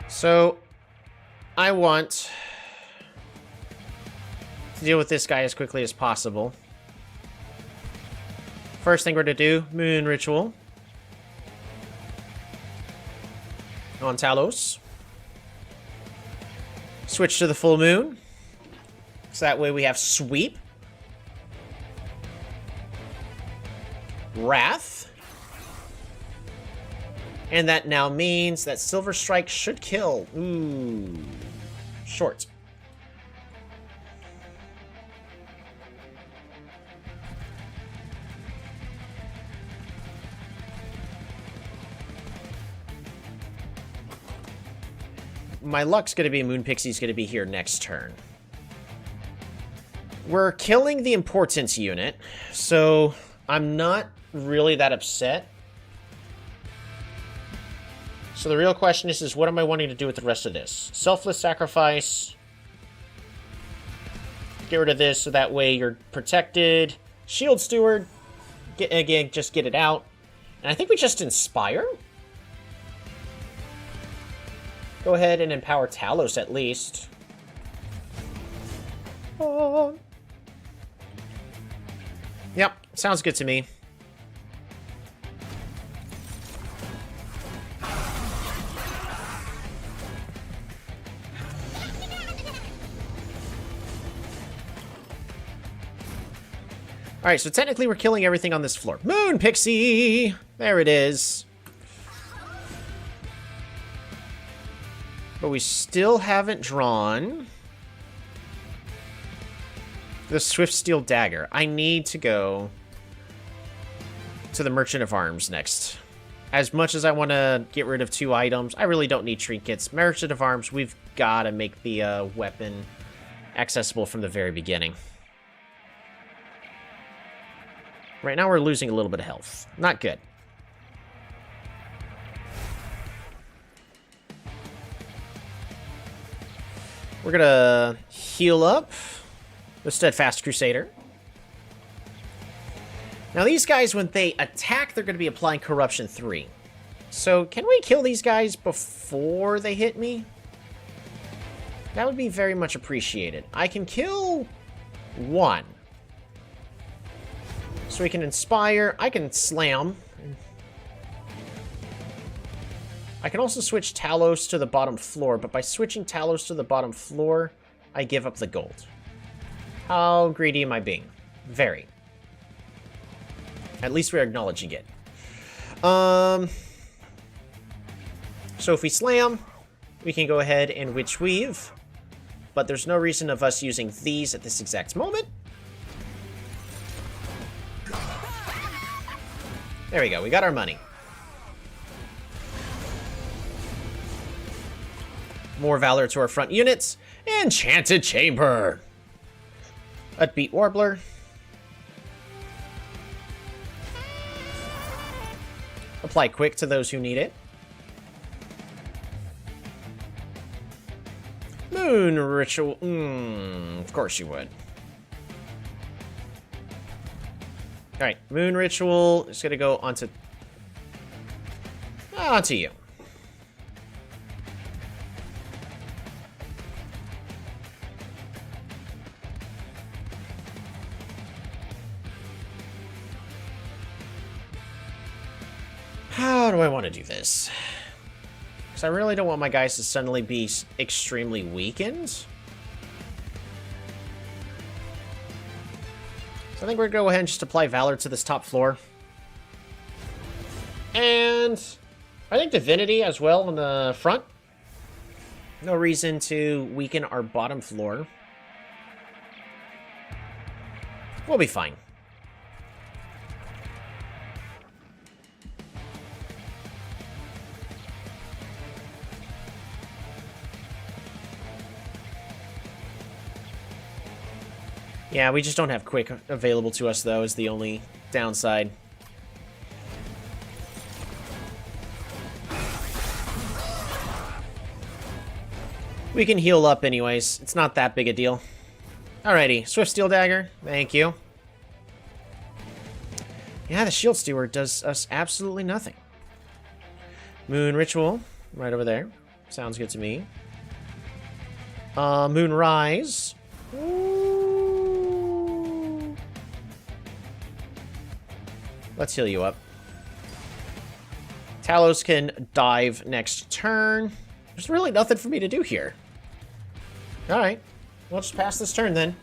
So, I want to deal with this guy as quickly as possible. First thing we're going to do, Moon Ritual. On Talos. Switch to the full moon. So that way we have Sweep. Wrath. And that now means that Silver Strike should kill. Ooh. Short. My luck's going to be Moon Pixie's going to be here next turn. We're killing the Importance unit, so I'm not really that upset. So the real question is what am I wanting to do with the rest of this? Selfless Sacrifice. Get rid of this so that way you're protected. Shield Steward. Again, just get it out. And I think we just Inspire. Go ahead and empower Talos at least. Oh. Yep, sounds good to me. Alright, so technically we're killing everything on this floor. Moon Pixie! There it is. But we still haven't drawn the Swift Steel Dagger. I need to go to the Merchant of Arms next. As much as I want to get rid of 2 items, I really don't need trinkets. Merchant of Arms, we've got to make the weapon accessible from the very beginning. Right now we're losing a little bit of health. Not good. We're gonna heal up the Steadfast Crusader. Now these guys, when they attack, they're gonna be applying Corruption 3. So can we kill these guys before they hit me? That would be very much appreciated. I can kill 1. So we can Inspire. I can Slam. I can also switch Talos to the bottom floor, but by switching Talos to the bottom floor, I give up the gold. How greedy am I being? Very. At least we're acknowledging it. So if we slam, we can go ahead and Witch Weave, but there's no reason of us using these at this exact moment. There we go, we got our money. More Valor to our front units. Enchanted Chamber. Upbeat Warbler. Apply Quick to those who need it. Moon Ritual. Of course you would. Alright, Moon Ritual is going to go onto you. How do I want to do this? Because I really don't want my guys to suddenly be extremely weakened. So I think we're going to go ahead and just apply Valor to this top floor. And I think Divinity as well on the front. No reason to weaken our bottom floor. We'll be fine. Yeah, we just don't have quick available to us, though, is the only downside. We can heal up anyways. It's not that big a deal. Alrighty, Swift Steel Dagger. Thank you. Yeah, the Shield Steward does us absolutely nothing. Moon Ritual, right over there. Sounds good to me. Moon Rise. Ooh. Let's heal you up. Talos can dive next turn. There's really nothing for me to do here. Alright. We'll just pass this turn then.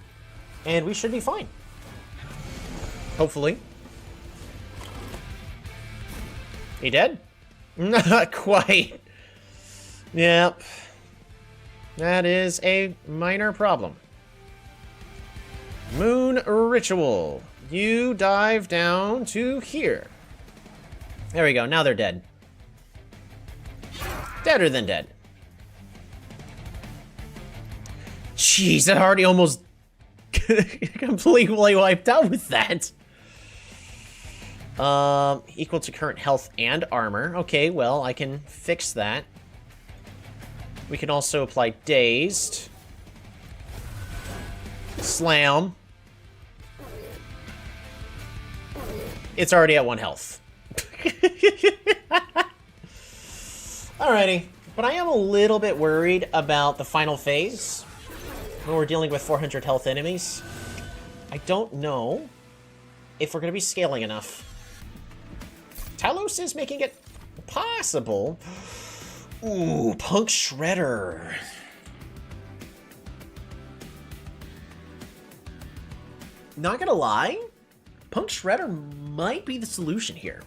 And we should be fine. Hopefully. He dead? Not quite. Yep. That is a minor problem. Moon Ritual. You dive down to here. There we go. Now they're dead. Deader than dead. Jeez, I already almost completely wiped out with that. Equal to current health and armor. Okay, well, I can fix that. We can also apply Dazed. Slam. It's already at 1 health. Alrighty. But I am a little bit worried about the final phase, when we're dealing with 400 health enemies. I don't know if we're going to be scaling enough. Talos is making it possible. Ooh, Punk Shredder. Not gonna lie, Punk Shredder might be the solution here.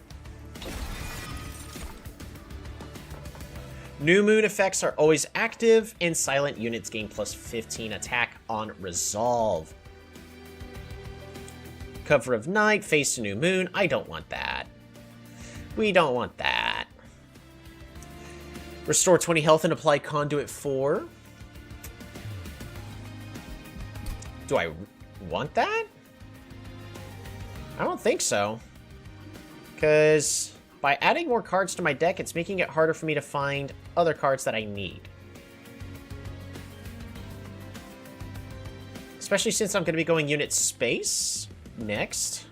New moon effects are always active, and silent units gain plus 15 attack on resolve. Cover of night, face to new moon. I don't want that. We don't want that. Restore 20 health and apply Conduit 4. Do I want that? I don't think so. Because by adding more cards to my deck, it's making it harder for me to find other cards that I need. Especially since I'm going to be going unit space next.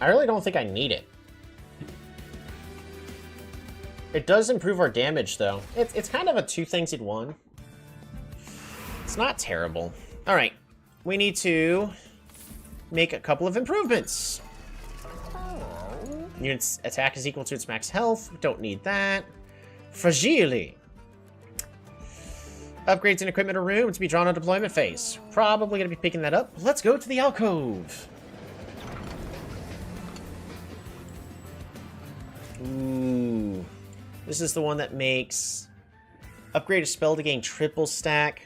I really don't think I need it. It does improve our damage, though. It's kind of a two things in one. It's not terrible. All right. We need to make a couple of improvements. Unit's attack is equal to its max health. We don't need that. Fragile. Upgrades in equipment or room to be drawn on deployment phase. Probably going to be picking that up. Let's go to the alcove. Ooh. This is the one that makes upgrade a spell to gain triple stack,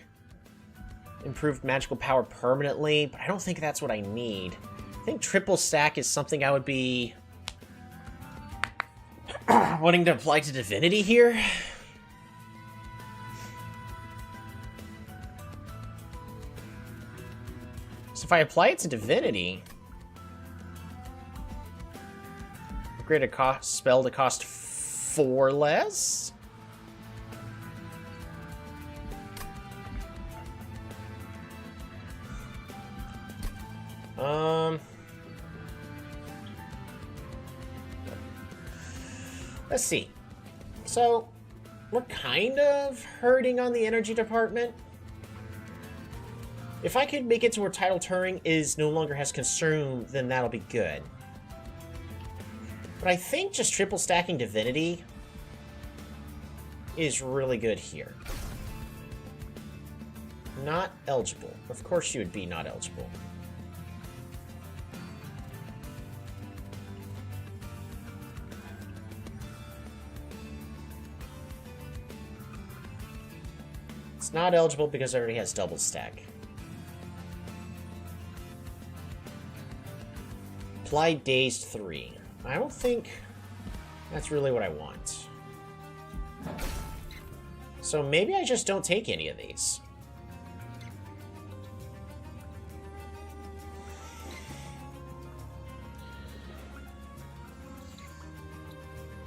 improved magical power permanently, but I don't think that's what I need. I think triple stack is something I would be wanting to apply to Divinity here. So if I apply it to Divinity, upgrade a spell to cost 4 less? Let's see. So, we're kind of hurting on the energy department. If I could make it to where title turning is no longer has consume, then that'll be good. But I think just triple stacking divinity is really good here. Not eligible. Of course you would be not eligible. It's not eligible because it already has double stack. Apply dazed 3. I don't think that's really what I want. So maybe I just don't take any of these.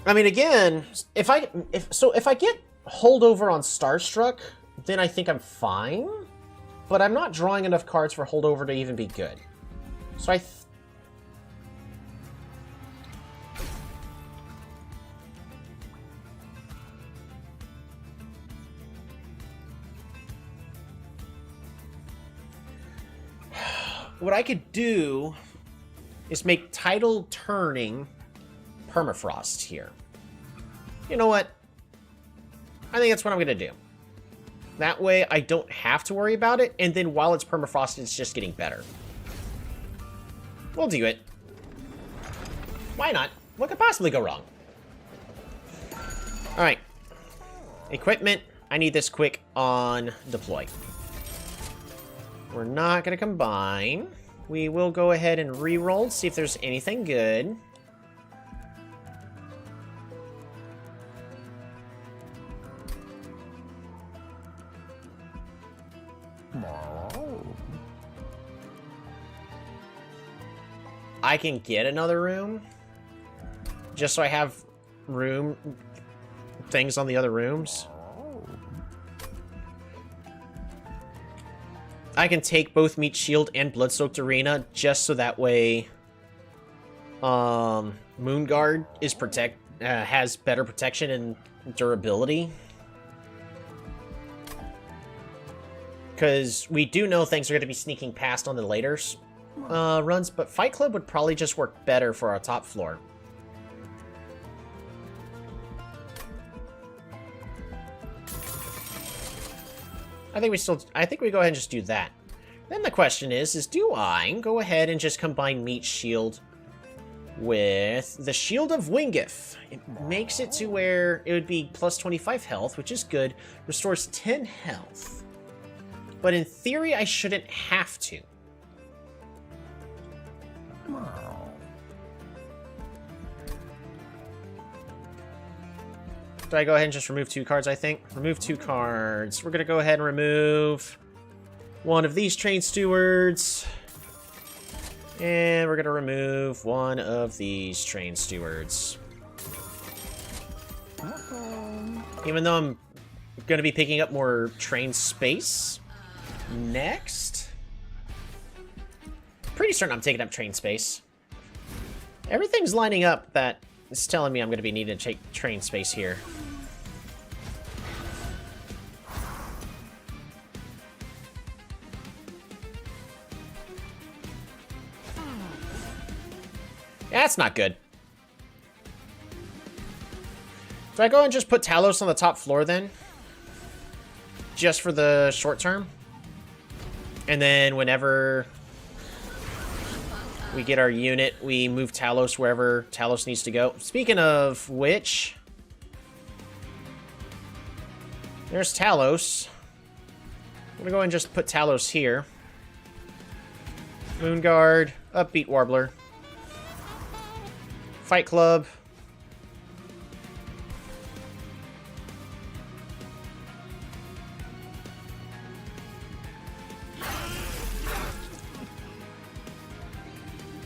I mean, again, if I get holdover on Starstruck, then I think I'm fine. But I'm not drawing enough cards for holdover to even be good. So what I could do is make title turning permafrost here. You know what? I think that's what I'm going to do. That way I don't have to worry about it, and then while it's permafrost, it's just getting better. We'll do it. Why not? What could possibly go wrong? Alright. Equipment. I need this quick on deploy. We're not going to combine. We will go ahead and re-roll, see if there's anything good. I can get another room, just so I have room things on the other rooms. I can take both Meat Shield and Bloodsoaked Arena, just so that way Moonguard is has better protection and durability. Because we do know things are going to be sneaking past on the later runs, but Fight Club would probably just work better for our top floor. I think we go ahead and just do that. Then the question is do I go ahead and just combine Meat Shield with the Shield of Wingif? It makes it to where it would be plus 25 health, which is good. Restores 10 health. But in theory, I shouldn't have to. Do I go ahead and just remove 2 cards, I think? Remove 2 cards. We're going to go ahead and remove one of these Train Stewards. And we're going to remove one of these Train Stewards. Even though I'm going to be picking up more train space next. Pretty certain I'm taking up train space. Everything's lining up that is telling me I'm going to be needing to take train space here. Yeah, that's not good. Do I go and just put Talos on the top floor then? Just for the short term? And then whenever we get our unit, we move Talos wherever Talos needs to go. Speaking of which, there's Talos. I'm gonna go and just put Talos here. Moonguard, Upbeat Warbler. Fight Club.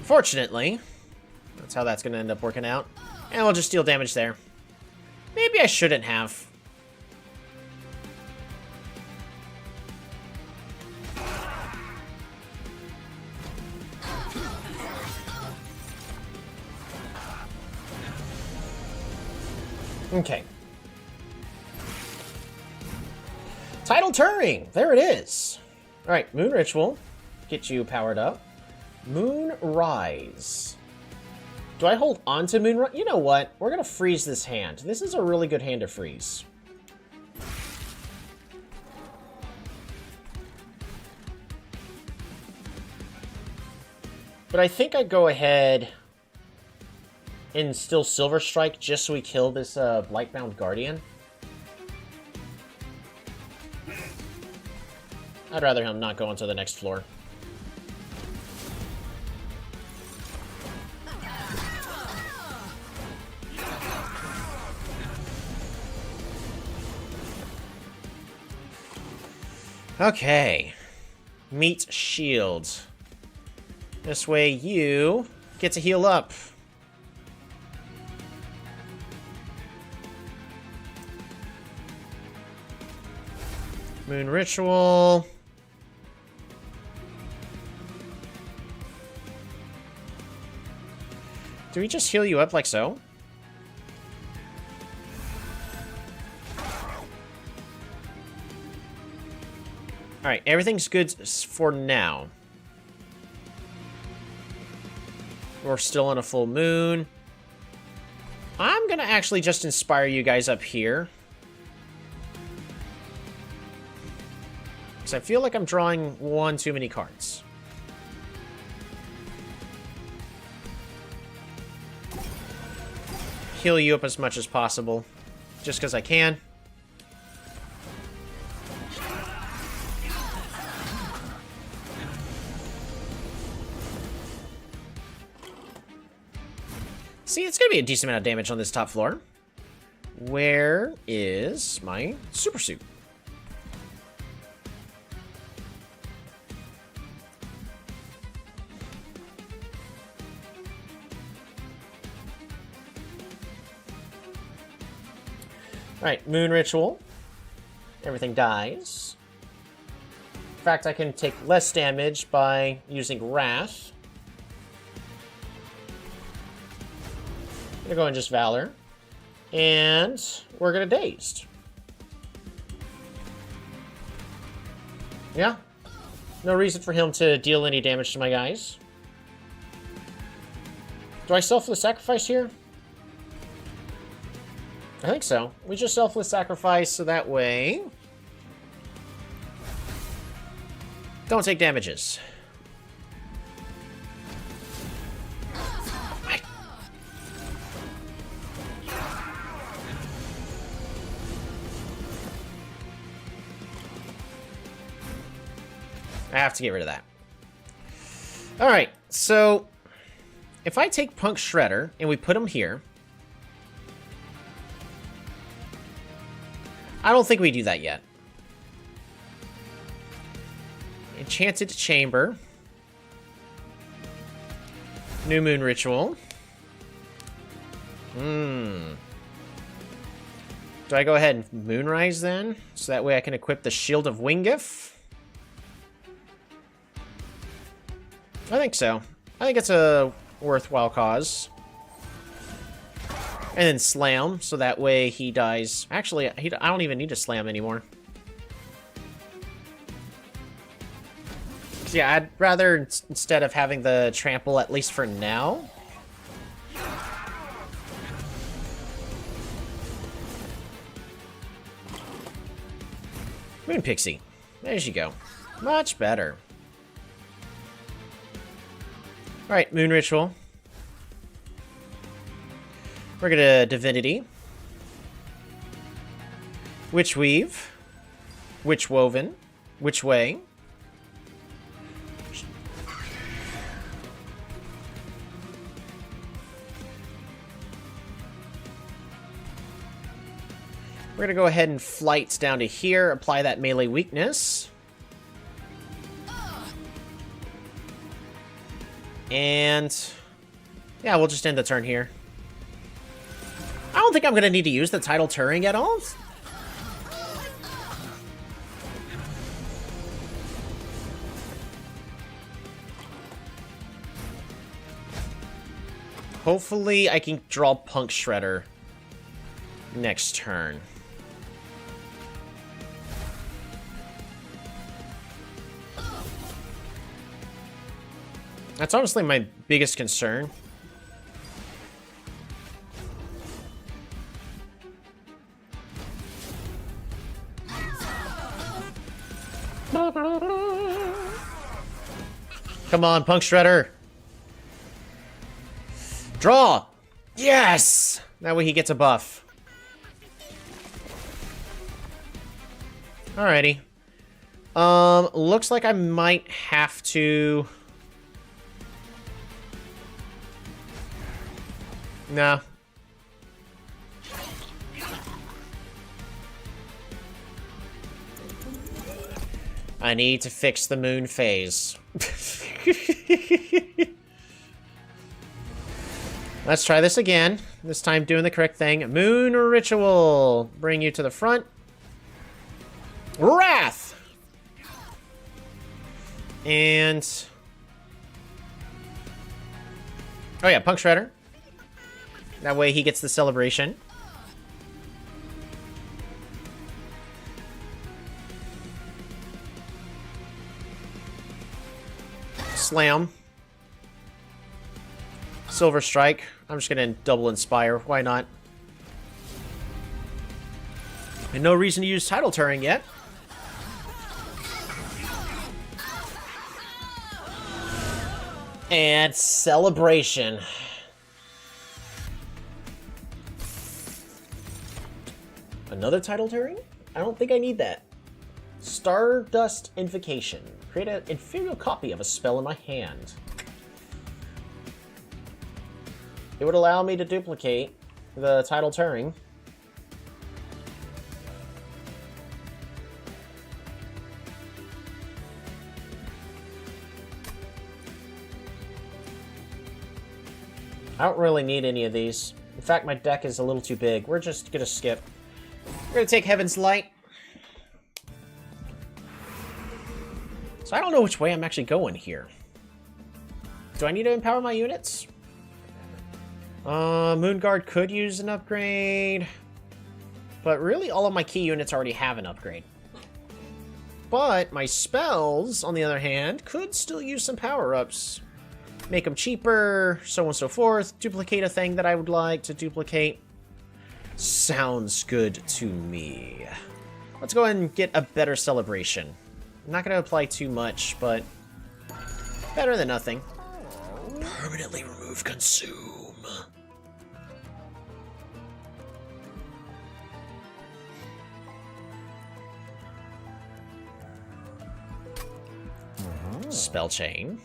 Fortunately, that's how that's going to end up working out. And we'll just deal damage there. Maybe I shouldn't have. Tidal Turing! There it is! Alright, Moon Ritual. Get you powered up. Moon Rise. Do I hold on to Moon Rise? You know what? We're gonna freeze this hand. This is a really good hand to freeze. But I think I'd go ahead and still Silver Strike just so we kill this Blightbound Guardian. I'd rather him not go onto the next floor. Okay. Meat shield. This way you get to heal up. Moon Ritual. Do we just heal you up like so? Alright, everything's good for now. We're still on a full moon. I'm gonna actually just inspire you guys up here. Because I feel like I'm drawing one too many cards. Heal you up as much as possible. Just because I can. See, it's going to be a decent amount of damage on this top floor. Where is my super suit? Alright, Moon Ritual. Everything dies. In fact, I can take less damage by using Wrath. I'm gonna go and just Valor. And we're gonna Dazed. Yeah. No reason for him to deal any damage to my guys. Do I selfless sacrifice here? I think so. We just selfless sacrifice so that way don't take damages. I have to get rid of that. Alright, so if I take Punk Shredder and we put him here, I don't think we do that yet. Enchanted Chamber. New Moon Ritual. Do I go ahead and Moonrise then? So that way I can equip the Shield of Wingif? I think so. I think it's a worthwhile cause. And then Slam, so that way he dies. Actually, I don't even need to Slam anymore. So yeah, I'd rather, instead of having the Trample, at least for now. Moon Pixie. There you go. Much better. Alright, Moon Ritual. We're gonna Divinity. Witch Weave. Witch Woven. Which Way. We're gonna go ahead and Flight down to here, apply that melee weakness. And yeah, we'll just end the turn here. I don't think I'm gonna need to use the Tidal Turing at all. Hopefully I can draw Punk Shredder next turn. That's honestly my biggest concern. Come on, Punk Shredder. Draw! Yes! That way he gets a buff. Alrighty. Looks like I might have to... Nah. I need to fix the moon phase. Let's try this again. This time doing the correct thing. Moon Ritual. Bring you to the front. Wrath! And... oh yeah, Punk Shredder. That way he gets the celebration. Slam. Silver Strike. I'm just gonna double Inspire. Why not? And no reason to use Tidal Turning yet. And Celebration. Another Tidal Turning? I don't think I need that. Stardust Invocation. Create an inferior copy of a spell in my hand. It would allow me to duplicate the Tidal Turning. I don't really need any of these. In fact, my deck is a little too big. We're just gonna skip. We're gonna take Heaven's Light. So I don't know which way I'm actually going here. Do I need to empower my units? Moonguard could use an upgrade. But really, all of my key units already have an upgrade. But my spells, on the other hand, could still use some power-ups. Make them cheaper, so on and so forth. Duplicate a thing that I would like to duplicate. Sounds good to me. Let's go ahead and get a better celebration. I'm not going to apply too much, but better than nothing.
Permanently remove Consume.
Spell Chain.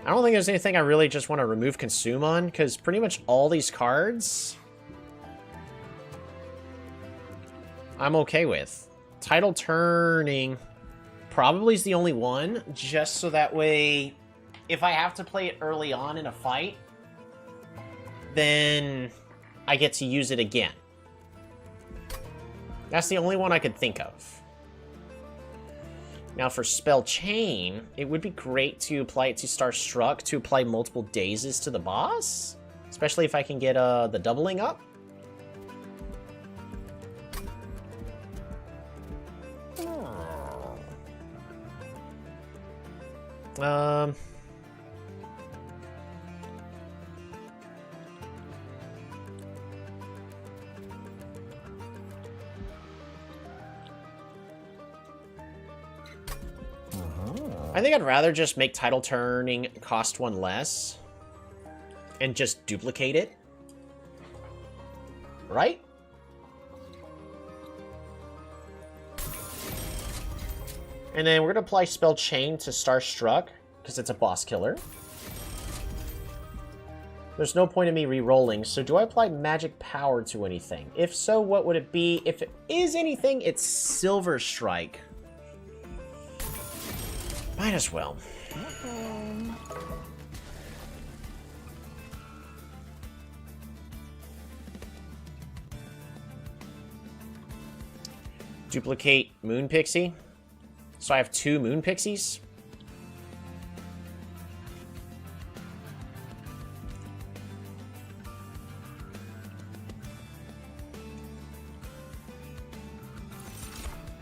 I don't think there's anything I really just want to remove Consume on, because pretty much all these cards I'm okay with. Tidal Turning probably is the only one, just so that way if I have to play it early on in a fight, then I get to use it again. That's the only one I could think of. Now for Spell Chain, it would be great to apply it to Star Struck to apply multiple dazes to the boss. Especially if I can get the doubling up. I think I'd rather just make Tidal Turning cost one less. And just duplicate it. Right? And then we're going to apply Spell Chain to Star Struck, because it's a boss killer. There's no point in me re-rolling, so do I apply Magic Power to anything? If so, what would it be? If it is anything, it's Silver Strike. Might as well. Duplicate Moon Pixie. So I have 2 Moon Pixies.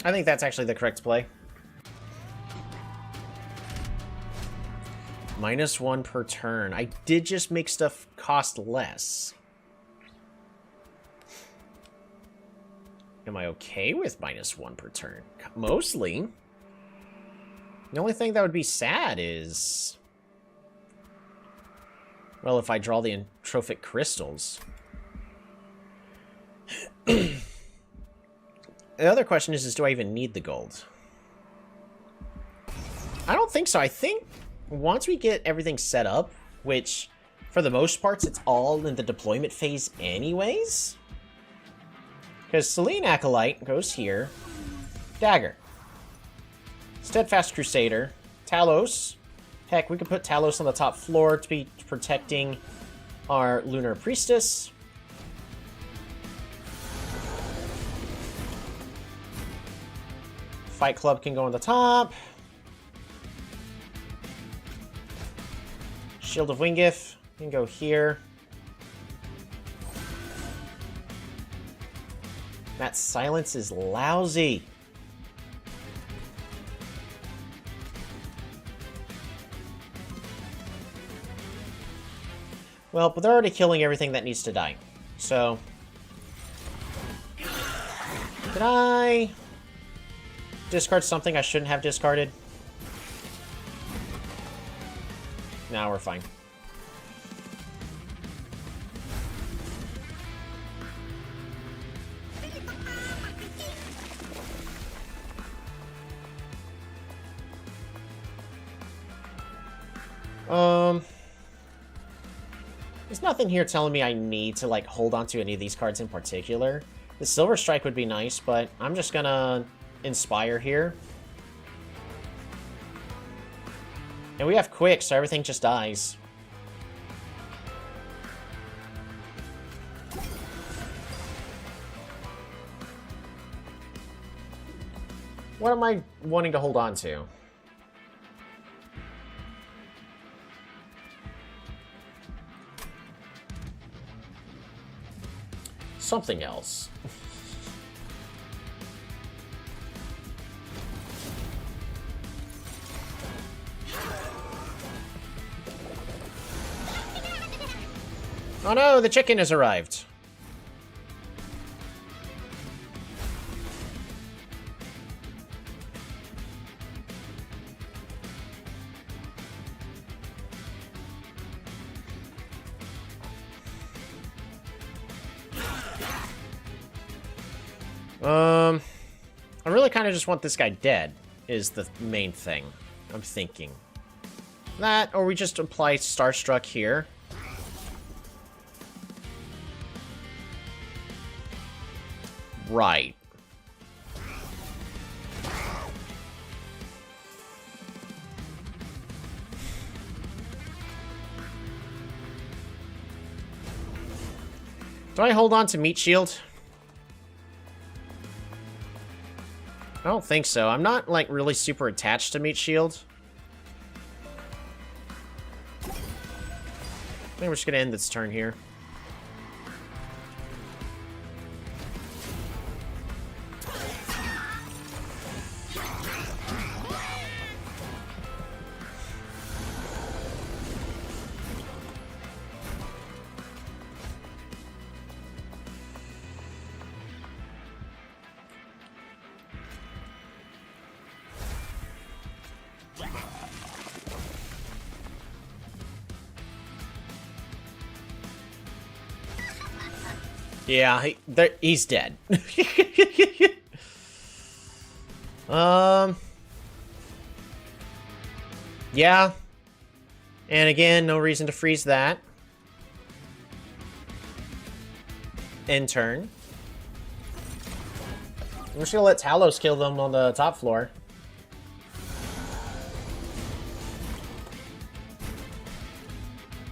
I think that's actually the correct play. -1 per turn. I did just make stuff cost less. Am I okay with -1 per turn? Mostly. The only thing that would be sad is... well, if I draw the entrophic crystals. The other question is do I even need the gold? I don't think so. I think once we get everything set up, which for the most parts it's all in the deployment phase anyways. Because Selene Acolyte goes here. Dagger. Steadfast Crusader. Talos. Heck, we could put Talos on the top floor to be protecting our Lunar Priestess. Fight Club can go on the top. Shield of Wingif can go here. That silence is lousy. Well, but they're already killing everything that needs to die. So... did I discard something I shouldn't have discarded? Now we're fine. There's nothing here telling me I need to, like, hold on to any of these cards in particular. The Silver Strike would be nice, but I'm just gonna Inspire here. And we have Quick, so everything just dies. What am I wanting to hold on to? Something else. Oh no, the chicken has arrived. I really kind of just want this guy dead, is the main thing I'm thinking. That, or we just apply Starstruck here. Right. Do I hold on to Meat Shield? I don't think so. I'm not, like, really super attached to Meat Shield. I think we're just gonna end this turn here. Yeah, he's dead. Yeah. And again, no reason to freeze that. End turn. I'm just gonna let Talos kill them on the top floor.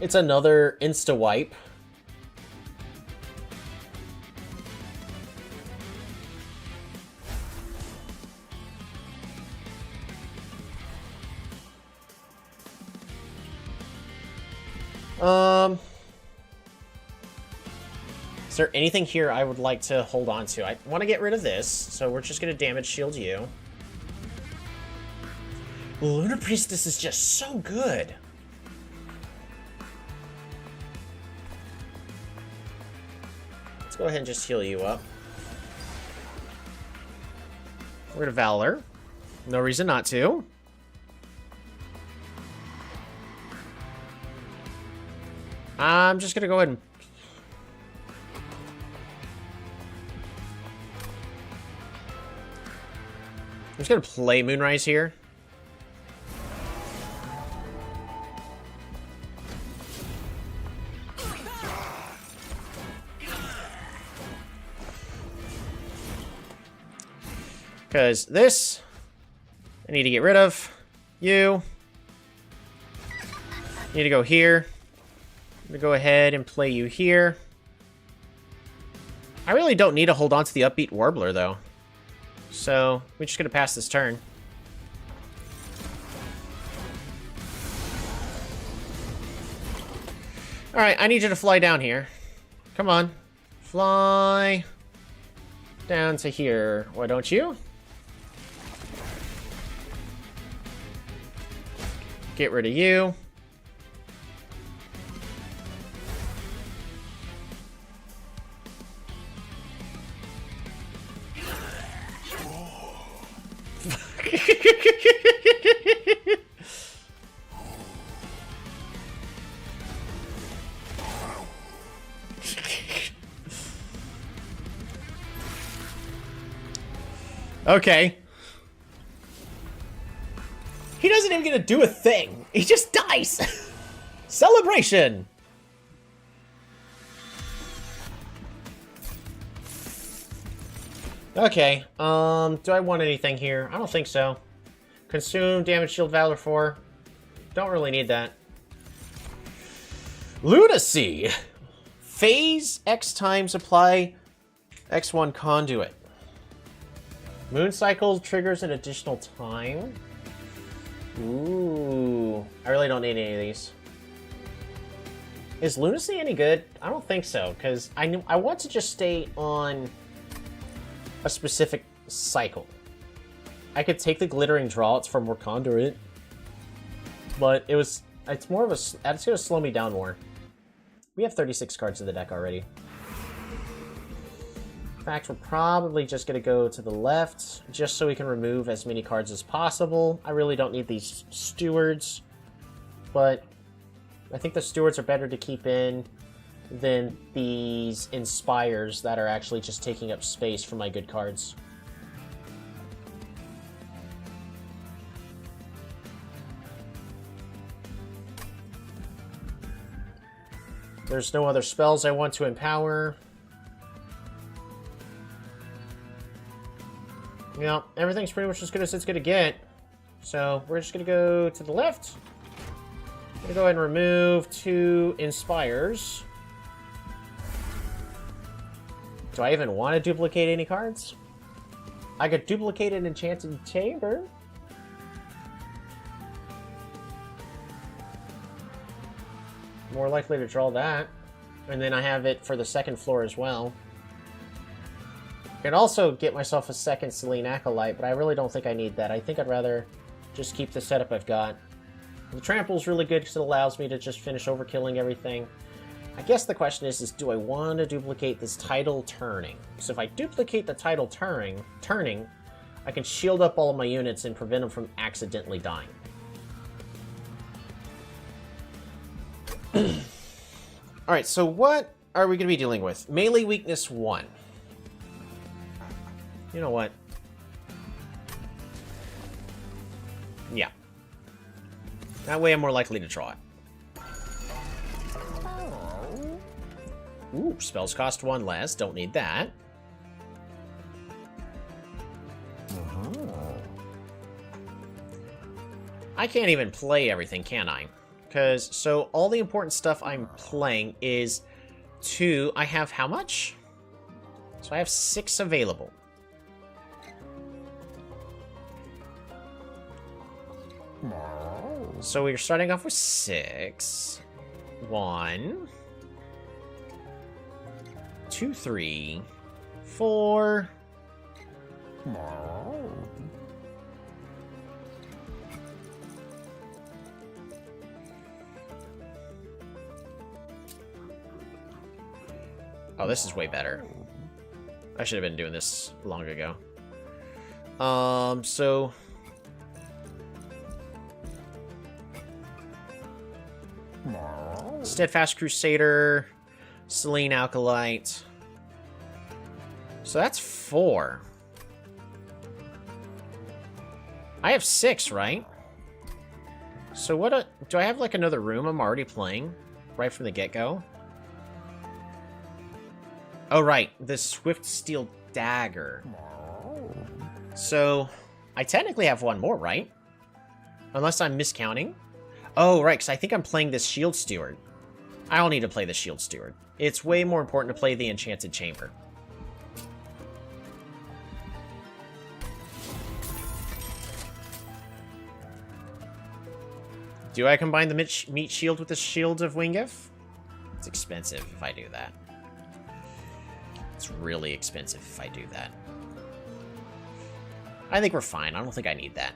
It's another insta-wipe. Is there anything here I would like to hold on to? I want to get rid of this, so we're just going to damage shield you. Lunar Priestess is just so good. Let's go ahead and just heal you up. We're going to Valor. No reason not to. I'm just going to go ahead and... I'm just going to play Moonrise here. Because this, I need to get rid of. You need to go here. I'm going to go ahead and play you here. I really don't need to hold on to the Upbeat Warbler, though. So, we're just going to pass this turn. Alright, I need you to fly down here. Come on. Fly down to here. Why don't you? Get rid of you. Okay. He doesn't even get to do a thing. He just dies. Celebration. Okay. Do I want anything here? I don't think so. Consume, damage, shield, valor 4. Don't really need that. Lunacy. Phase X times apply X1 conduit. Moon cycle triggers an additional time. Ooh. I really don't need any of these. Is Lunacy any good? I don't think so, because I want to just stay on a specific cycle. I could take the Glittering Draw, it's for more conduit. But it's more of a... It's going to slow me down more. We have 36 cards in the deck already. In fact, we're probably just going to go to the left, just so we can remove as many cards as possible. I really don't need these stewards, but I think the stewards are better to keep in than these inspires that are actually just taking up space for my good cards. There's no other spells I want to empower. Yeah, everything's pretty much as good as it's going to get. So, we're just going to go to the left. I'm going to go ahead and remove 2 Inspires. Do I even want to duplicate any cards? I could duplicate an Enchanted Chamber. More likely to draw that. And then I have it for the second floor as well. I could also get myself a second Selene Acolyte, but I really don't think I need that. I think I'd rather just keep the setup I've got. The Trample's really good because it allows me to just finish overkilling everything. I guess the question is do I want to duplicate this Tidal Turning? So if I duplicate the Tidal Turning, I can shield up all of my units and prevent them from accidentally dying. Alright, so what are we going to be dealing with? Melee Weakness 1. You know what? Yeah. That way I'm more likely to draw it. Ooh, spells cost 1 less. Don't need that. I can't even play everything, can I? Because, so, all the important stuff I'm playing is 2. I have how much? So I have 6 available. So we're starting off with 6. 1. 2, 3, 4. Oh, this is way better. I should have been doing this long ago. So... Steadfast Crusader, Selene Alkalite. So that's 4. I have 6, right? So what do I have like another room I'm already playing? Right from the get-go? Oh, right. The Swift Steel Dagger. So, I technically have one more, right? Unless I'm miscounting. Oh, right, because I think I'm playing this Shield Steward. I don't need to play the Shield Steward. It's way more important to play the Enchanted Chamber. Do I combine the Meat Shield with the Shield of Wingif? It's expensive if I do that. It's really expensive if I do that. I think we're fine. I don't think I need that.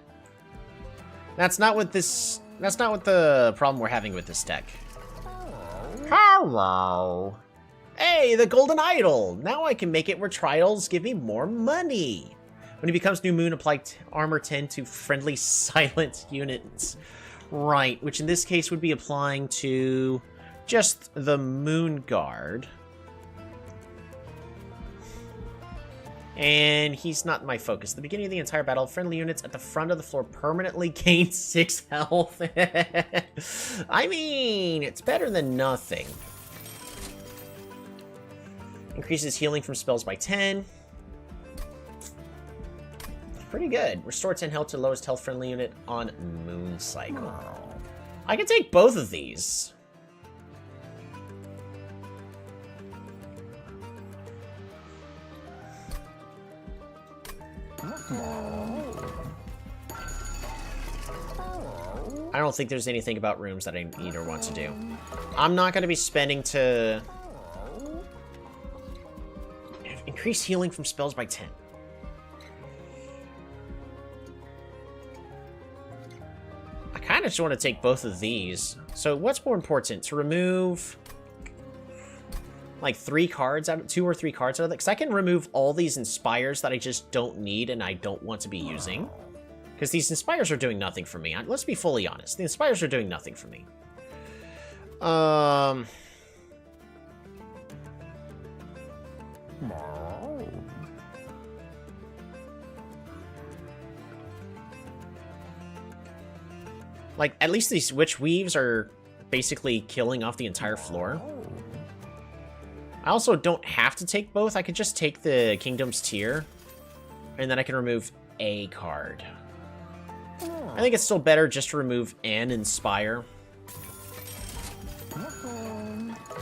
That's not what this... That's not what the problem we're having with this deck. Hello. Hey, the Golden Idol! Now I can make it where trials give me more money. When it becomes New Moon, apply armor 10 to friendly silent units. Right, which in this case would be applying to just the Moon Guard. And he's not my focus. At the beginning of the entire battle, friendly units at the front of the floor permanently gain 6 health. I mean, it's better than nothing. Increases healing from spells by 10. Pretty good. Restore 10 health to lowest health friendly unit on Moon Cycle. I can take both of these. I don't think there's anything about rooms that I need or want to do. I'm not going to be spending to... Increase healing from spells by 10. I kind of just want to take both of these. So what's more important? To remove... like 3 cards out of 2 or 3 cards out of it, because I can remove all these Inspires that I just don't need and I don't want to be using. Because these Inspires are doing nothing for me. Let's be fully honest. The Inspires are doing nothing for me. Like, at least these Witch Weaves are basically killing off the entire floor. I also don't have to take both. I could just take the Kingdom's Tier, and then I can remove a card. I think it's still better just to remove an Inspire.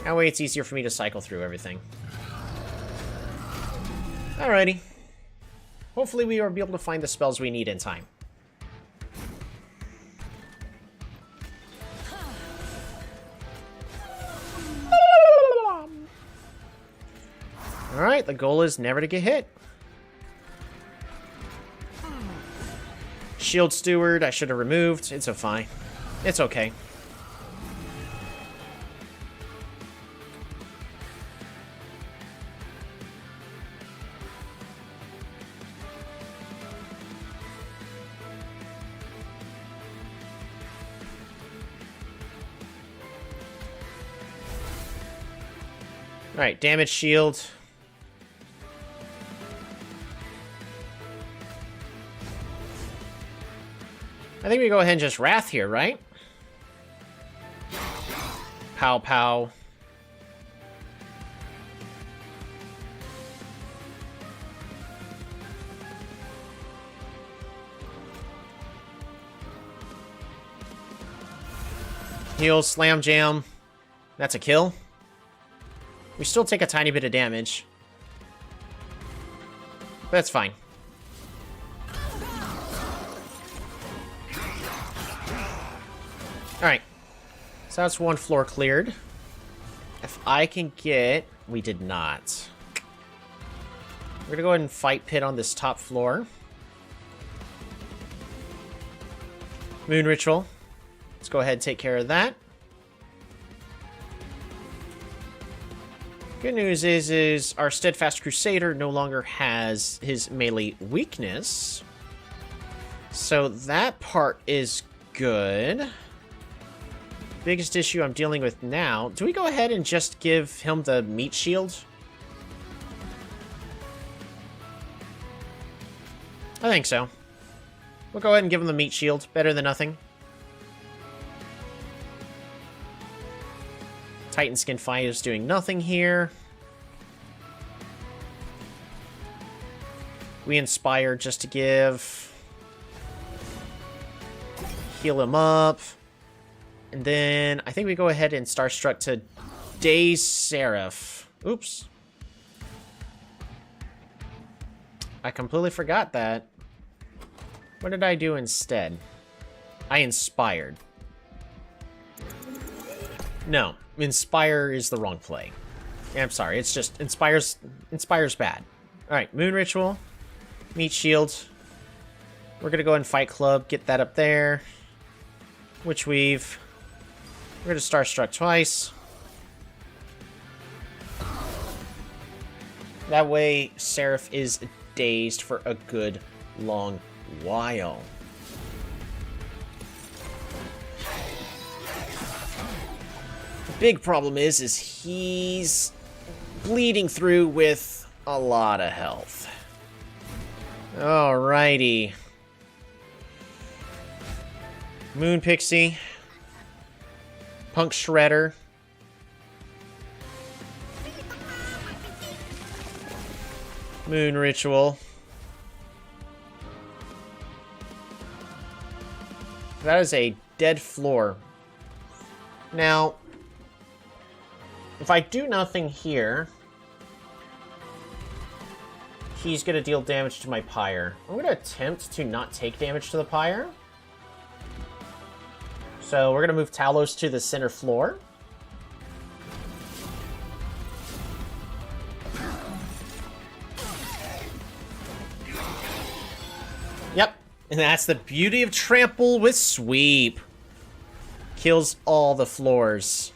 That way it's easier for me to cycle through everything. Alrighty. Hopefully we will be able to find the spells we need in time. Alright, the goal is never to get hit. Shield Steward, I should have removed. It's fine. It's okay. Alright, damage shield. I think we go ahead and just Wrath here, right? Pow, pow. Heal, Slam Jam. That's a kill. We still take a tiny bit of damage. But that's fine. Alright. So that's one floor cleared. If I can get... We did not. We're gonna go ahead and fight Pit on this top floor. Moon Ritual. Let's go ahead and take care of that. Good news is our Steadfast Crusader no longer has his melee weakness. So that part is good. Biggest issue I'm dealing with now. Do we go ahead and just give him the meat shield? I think so. We'll go ahead and give him the meat shield. Better than nothing. Titan Skin Fight is doing nothing here. We Inspire just to give... Heal him up. And then I think we go ahead and Starstruck to Daze Seraph. Oops. I completely forgot that. What did I do instead? I Inspired. No, Inspire is the wrong play. Yeah, I'm sorry, it's just Inspire's bad. Alright, Moon Ritual. Meat Shield. We're gonna go ahead and Fight Club, get that up there. Witch Weave. We're gonna Starstruck twice. That way, Seraph is dazed for a good long while. The big problem is he's bleeding through with a lot of health. Alrighty. Moon Pixie. Punk Shredder. Moon Ritual. That is a dead floor. Now, if I do nothing here, he's going to deal damage to my Pyre. I'm going to attempt to not take damage to the Pyre. So we're going to move Talos to the center floor. Yep. And that's the beauty of Trample with Sweep. Kills all the floors.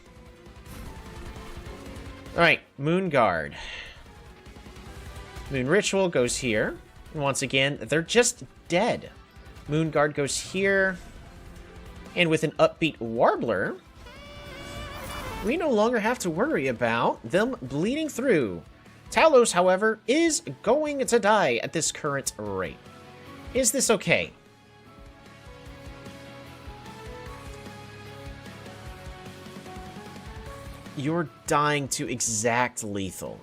Alright, Moon Guard. Moon Ritual goes here. And once again, they're just dead. Moon Guard goes here. And with an Upbeat Warbler, we no longer have to worry about them bleeding through. Talos, however, is going to die at this current rate. Is this okay? You're dying to exact lethal.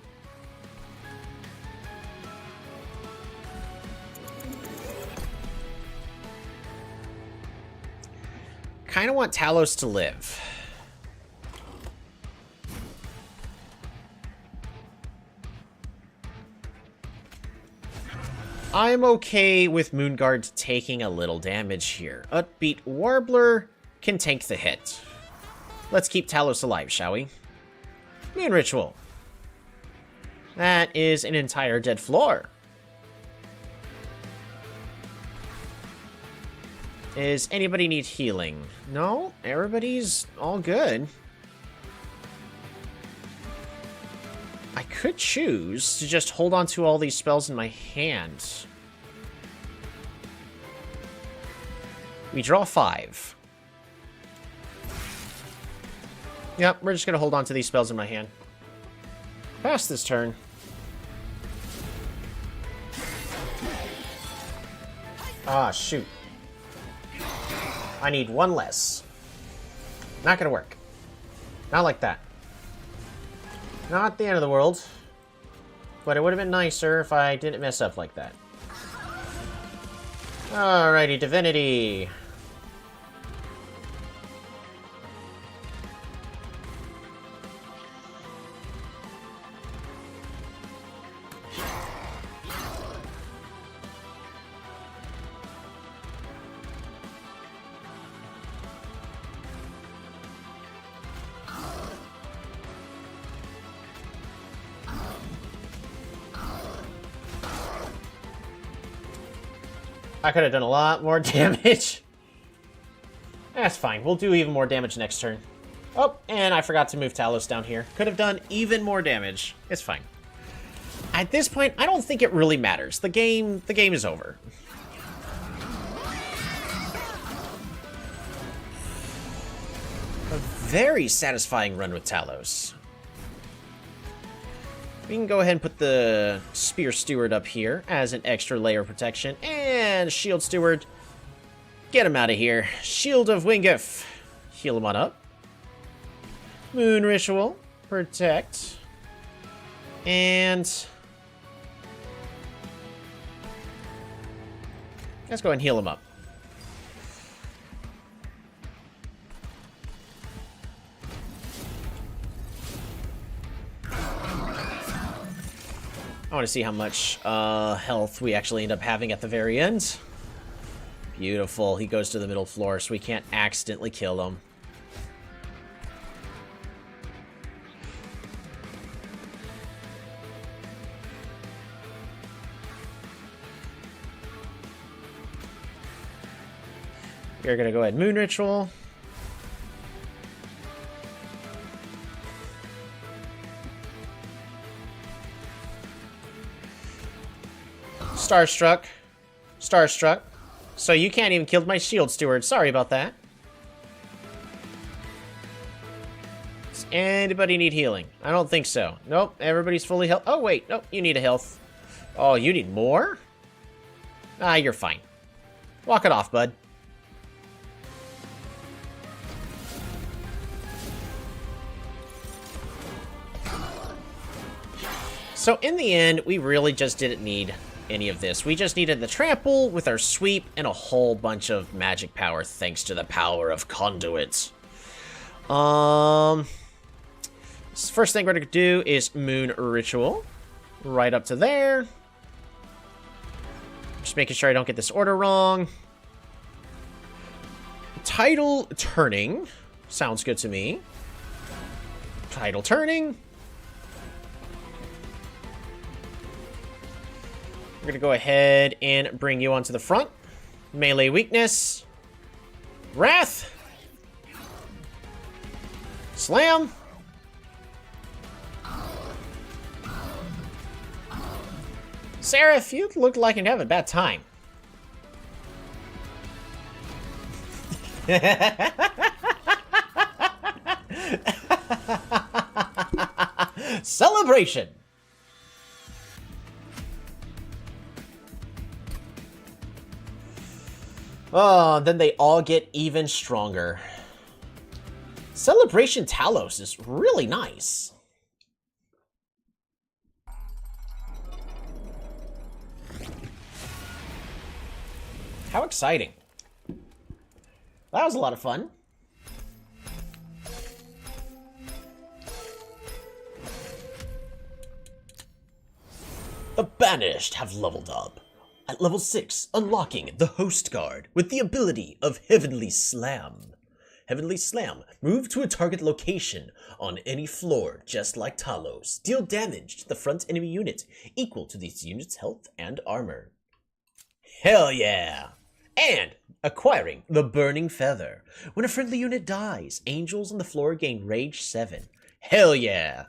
Kind of want Talos to live. I'm okay with Moonguard taking a little damage here. Upbeat Warbler can tank the hit. Let's keep Talos alive, shall we? Moon Ritual. That is an entire dead floor. Does anybody need healing? No? Everybody's all good. I could choose to just hold on to all these spells in my hand. We draw 5. Yep, we're just going to hold on to these spells in my hand. Pass this turn. Ah, shoot. I need one less. Not gonna work. Not like that. Not the end of the world. But it would have been nicer if I didn't mess up like that. Alrighty, Divinity. I could have done a lot more damage. That's fine. We'll do even more damage next turn. Oh, and I forgot to move Talos down here. Could have done even more damage. It's fine. At this point, I don't think it really matters. The game is over. A very satisfying run with Talos. We can go ahead and put the Spear Steward up here as an extra layer of protection. And Shield Steward, get him out of here. Shield of Wingif, heal him on up. Moon Ritual, protect. And let's go ahead and heal him up. I want to see how much health we actually end up having at the very end. Beautiful. He goes to the middle floor, so we can't accidentally kill him. We're going to go ahead and Moon Ritual. Starstruck. Starstruck. So you can't even kill my Shield Steward. Sorry about that. Does anybody need healing? I don't think so. Nope, everybody's fully health. Oh, wait. Nope, you need a health. Oh, you need more? Ah, you're fine. Walk it off, bud. So in the end, we really just didn't need any of this. We just needed the trample with our sweep and a whole bunch of magic power thanks to the power of conduits. First thing we're going to do is Moon Ritual. Right up to there. Just making sure I don't get this order wrong. Tidal Turning. Sounds good to me. Tidal Turning. We're going to go ahead and bring you onto the front. Melee weakness. Wrath. Slam. Seraph, you look like you'd have a bad time. Celebration. Oh, then they all get even stronger. Celebration Talos is really nice. How exciting. That was a lot of fun.
The Banished have leveled up. At level 6, unlocking the Host Guard with the ability of Heavenly Slam. Heavenly Slam, move to a target location on any floor just like Talos. Deal damage to the front enemy unit equal to this unit's health and armor. Hell yeah! And acquiring the Burning Feather. When a friendly unit dies, angels on the floor gain Rage 7. Hell yeah!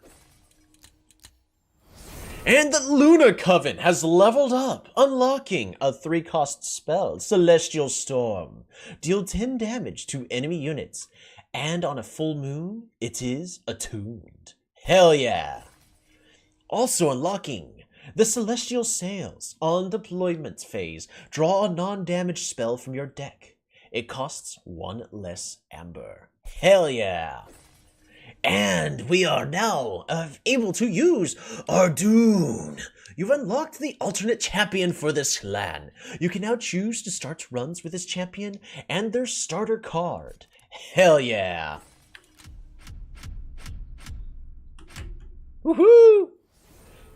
And the Lunar Coven has leveled up, unlocking a 3-cost spell, Celestial Storm. Deal 10 damage to enemy units, and on a full moon, it is attuned. Hell yeah! Also unlocking the Celestial Sails. On deployment phase, draw a non-damage spell from your deck. It costs 1 less amber. Hell yeah! And we are now able to use Ardoon. You've unlocked the alternate champion for this clan. You can now choose to start runs with this champion and their starter card. Hell yeah. Woohoo!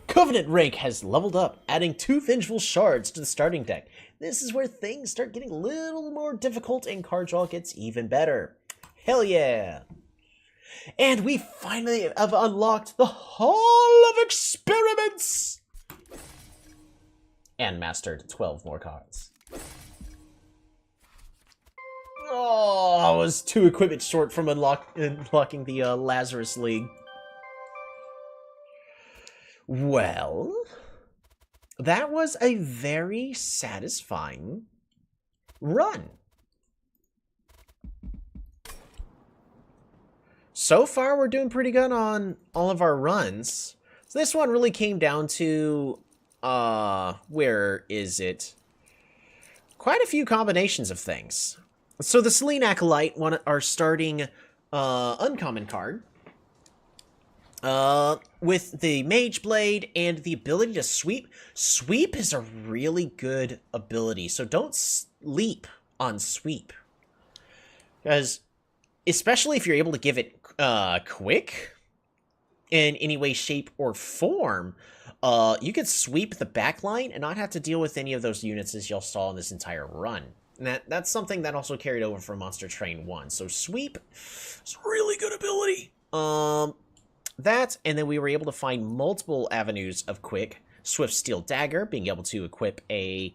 Covenant rank has leveled up, adding 2 Vengeful Shards to the starting deck. This is where things start getting a little more difficult and card draw gets even better. Hell yeah. And we finally have unlocked the Hall of Experiments! And mastered 12 more cards.
Oh, I was 2 equipment short from unlocking the Lazarus League. Well, that was a very satisfying run. So far, we're doing pretty good on all of our runs. So this one really came down to, where is it? Quite a few combinations of things. So the Selene Acolyte, our starting uncommon card, with the Mage Blade and the ability to sweep. Sweep is a really good ability, so don't sleep on sweep. Because, especially if you're able to give it quick in any way, shape, or form, you could sweep the backline and not have to deal with any of those units as y'all saw in this entire run. And that's something that also carried over from Monster Train 1. So sweep is a really good ability. That, and then we were able to find multiple avenues of quick. Swift Steel Dagger, being able to equip an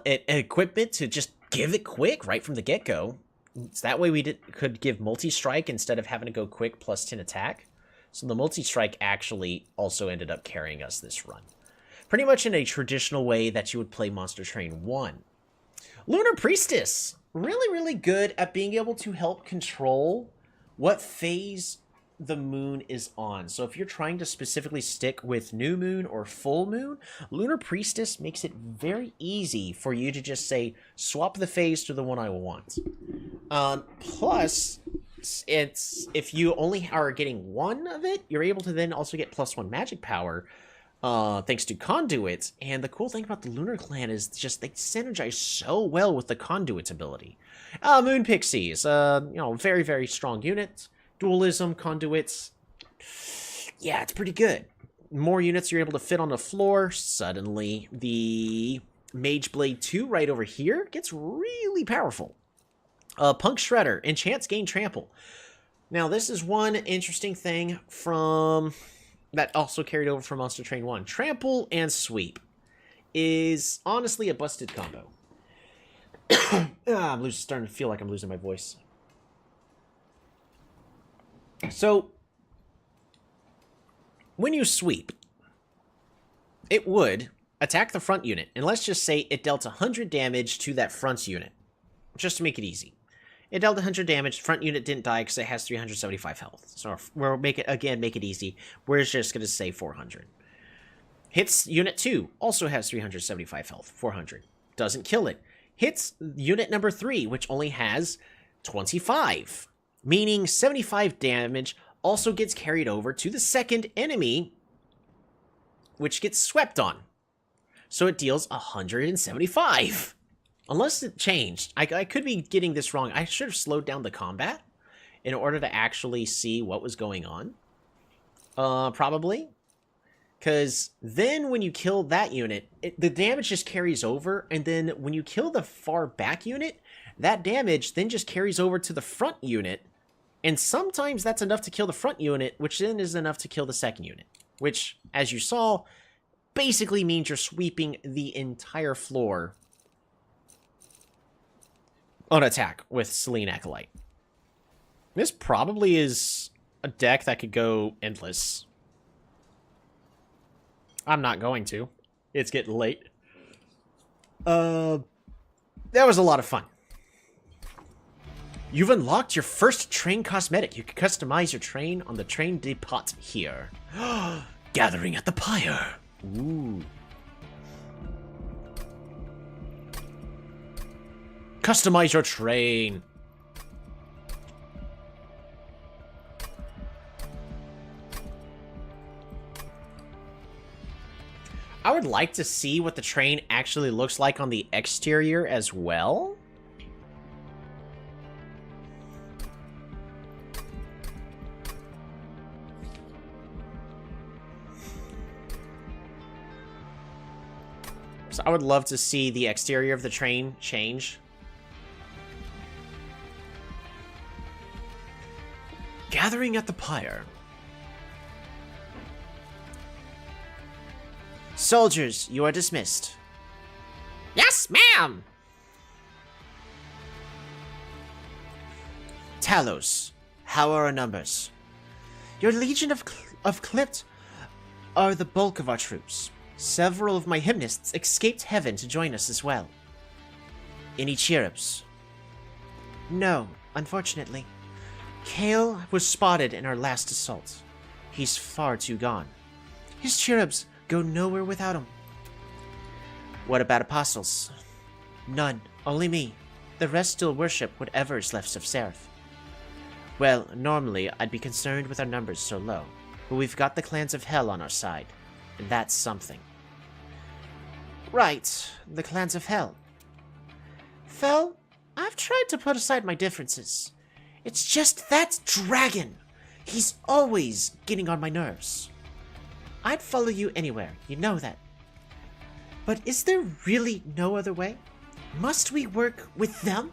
equipment to just give it quick right from the get-go. So that way we could give multi-strike instead of having to go quick plus 10 attack. So the multi-strike actually also ended up carrying us this run. Pretty much in a traditional way that you would play Monster Train 1. Lunar Priestess, really, really good at being able to help control what phase the moon is on. So if you're trying to specifically stick with new moon or full moon, Lunar Priestess makes it very easy for you to just say, swap the phase to the one I want. Plus, if you only are getting one of it, you're able to then also get +1 magic power, thanks to Conduit. And the cool thing about the Lunar Clan is just they synergize so well with the Conduit ability. Moon Pixies, very, very strong unit. Dualism, Conduits. Yeah, it's pretty good. More units you're able to fit on the floor. Suddenly, the Mage Blade 2 right over here gets really powerful. Punk Shredder, Enchants gain Trample. Now, this is one interesting thing from that also carried over from Monster Train 1. Trample and Sweep is honestly a busted combo. I'm starting to feel like I'm losing my voice. So, when you sweep, it would attack the front unit, and let's just say it dealt 100 damage to that front unit, just to make it easy. It dealt 100 damage, front unit didn't die because it has 375 health. So we'll make it easy. We're just going to say 400. Hits unit 2, also has 375 health, 400. Doesn't kill it. Hits unit number 3, which only has 25. Meaning 75 damage also gets carried over to the second enemy, which gets swept on. So it deals 175. Unless it changed. I could be getting this wrong. I should have slowed down the combat in order to actually see what was going on. Probably. Because then when you kill that unit, the damage just carries over. And then when you kill the far back unit, that damage then just carries over to the front unit. And sometimes that's enough to kill the front unit, which then is enough to kill the second unit. Which, as you saw, basically means you're sweeping the entire floor on attack with Selene Acolyte. This probably is a deck that could go endless. I'm not going to. It's getting late. That was a lot of fun. You've unlocked your first train cosmetic. You can customize your train on the train depot here. Gathering at the pyre. Ooh. Customize your train. I would like to see what the train actually looks like on the exterior as well. So I would love to see the exterior of the train change. Gathering at the pyre. Soldiers, you are dismissed.
Yes, ma'am.
Talos, how are our numbers? Your legion of Clipped are the bulk of our troops. Several of my hymnists escaped heaven to join us as well. Any cheer-ups? No, unfortunately. Kale was spotted in our last assault. He's far too gone. His cheer-ups go nowhere without him. What about apostles? None, only me. The rest still worship whatever is left of Seraph. Well, normally I'd be concerned with our numbers so low, but we've got the clans of Hell on our side, and that's something. Right, the clans of Hell. Fel, I've tried to put aside my differences. It's just that dragon. He's always getting on my nerves. I'd follow you anywhere, you know that. But is there really no other way? Must we work with them?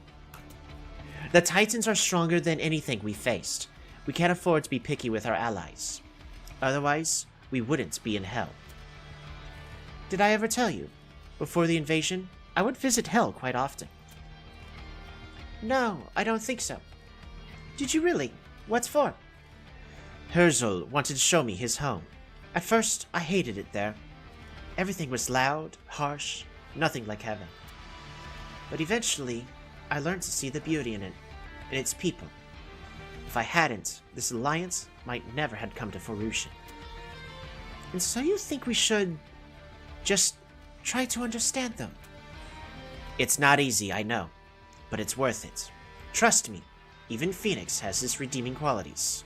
The Titans are stronger than anything we faced. We can't afford to be picky with our allies. Otherwise, we wouldn't be in Hell. Did I ever tell you? Before the invasion, I would visit Hell quite often. No, I don't think so. Did you really? What for? Herzl wanted to show me his home. At first, I hated it there. Everything was loud, harsh, nothing like heaven. But eventually, I learned to see the beauty in it, and its people. If I hadn't, this alliance might never have come to fruition. And so you think we should just try to understand them? It's not easy, I know, but it's worth it. Trust me, even Phoenix has its redeeming qualities.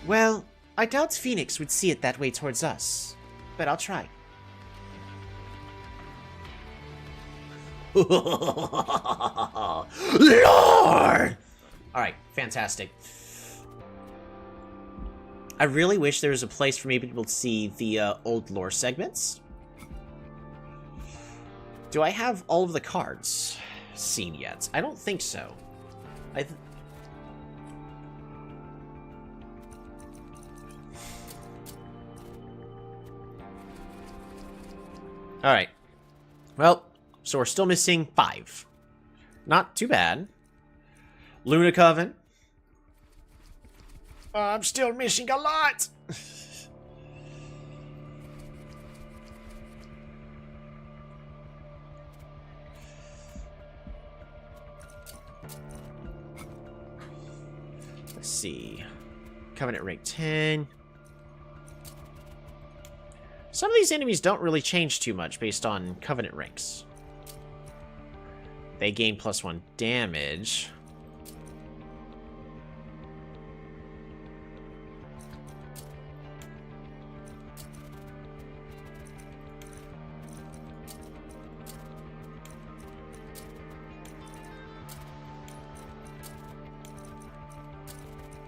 Well, I doubt Phoenix would see it that way towards us, but I'll try.
Lord! Alright, fantastic. I really wish there was a place for me to be able to see the old lore segments. Do I have all of the cards seen yet? I don't think so. Alright. Well, so we're still missing 5. Not too bad. Luna Coven. I'm still missing a lot. Let's see. Covenant rank 10. Some of these enemies don't really change too much based on Covenant ranks. They gain +1 damage.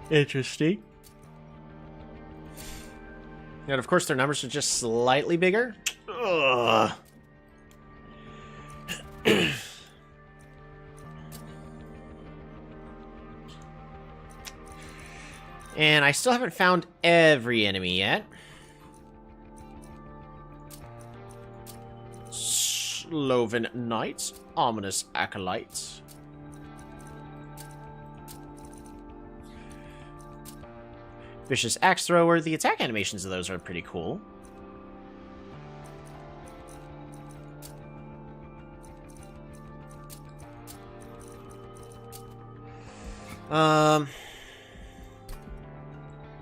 Interesting. And of course their numbers are just slightly bigger. Ugh. And I still haven't found every enemy yet. Sloven Knight, Ominous Acolyte. Vicious Axe Thrower. The attack animations of those are pretty cool.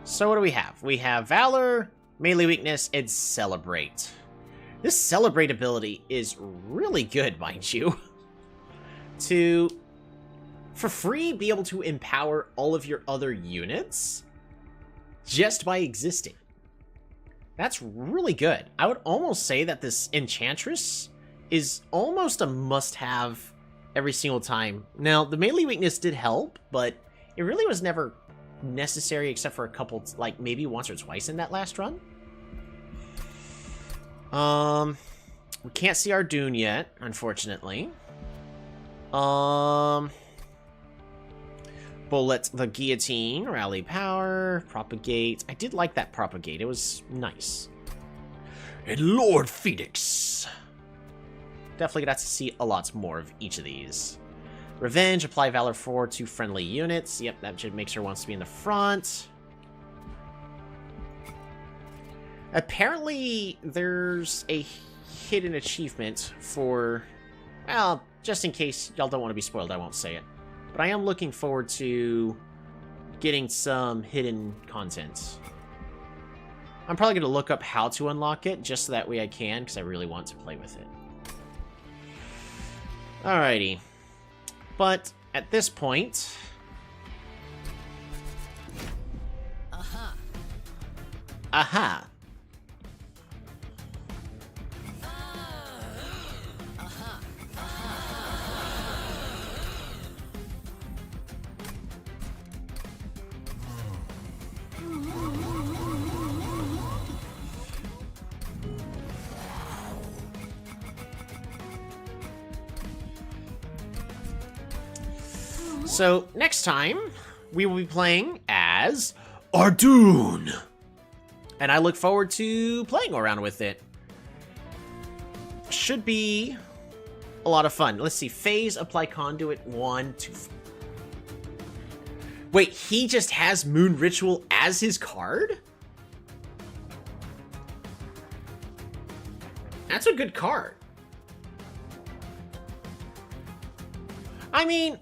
So what do we have? We have Valor, Melee Weakness, and Celebrate. This Celebrate ability is really good, mind you. To, for free, be able to empower all of your other units just by existing. That's really good. I would almost say that this Enchantress is almost a must-have every single time. Now, the Melee Weakness did help, but it really was never necessary except for a couple, like maybe once or twice in that last run. We can't see our Dune yet, unfortunately. Bullet, the Guillotine, Rally Power, Propagate. I did like that Propagate. It was nice. And Lord Phoenix. Definitely got to see a lot more of each of these. Revenge, apply Valor 4 to friendly units. Yep, that should make sure wants to be in the front. Apparently, there's a hidden achievement for... Well, just in case y'all don't want to be spoiled, I won't say it. But I am looking forward to getting some hidden content. I'm probably going to look up how to unlock it, just so that way I can, because I really want to play with it. Alrighty. But, at this point...
Aha.
Aha! So, next time, we will be playing as Ardoon. And I look forward to playing around with it. Should be a lot of fun. Let's see. Phase, apply conduit, 1, 2... Wait, he just has Moon Ritual as his card? That's a good card. I mean...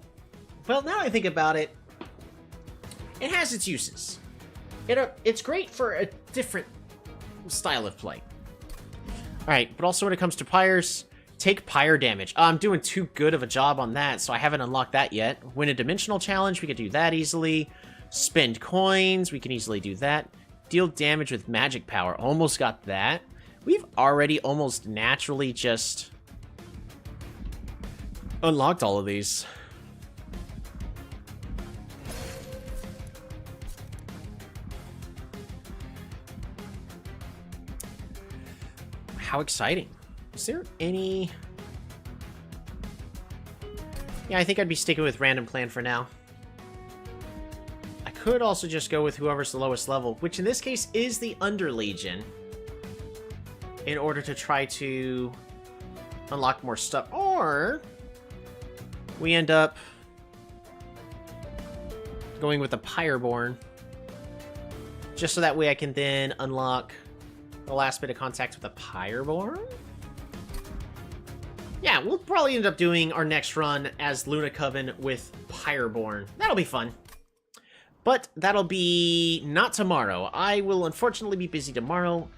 Well, now I think about it, it has its uses. It's great for a different style of play. Alright, but also when it comes to pyres, take pyre damage. I'm doing too good of a job on that, so I haven't unlocked that yet. Win a dimensional challenge, we could do that easily. Spend coins, we can easily do that. Deal damage with magic power, almost got that. We've already almost naturally just unlocked all of these. How exciting. Is there any... Yeah, I think I'd be sticking with random clan for now. I could also just go with whoever's the lowest level, which in this case is the Under Legion, in order to try to unlock more stuff. Or we end up going with the Pyreborn, just so that way I can then unlock the last bit of contact with the Pyreborn? Yeah, we'll probably end up doing our next run as Luna Coven with Pyreborn. That'll be fun. But that'll be not tomorrow. I will unfortunately be busy tomorrow.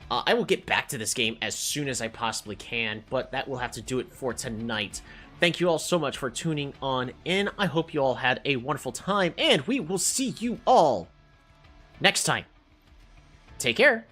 I will get back to this game as soon as I possibly can, but that will have to do it for tonight. Thank you all so much for tuning on in. I hope you all had a wonderful time, and we will see you all next time. Take care.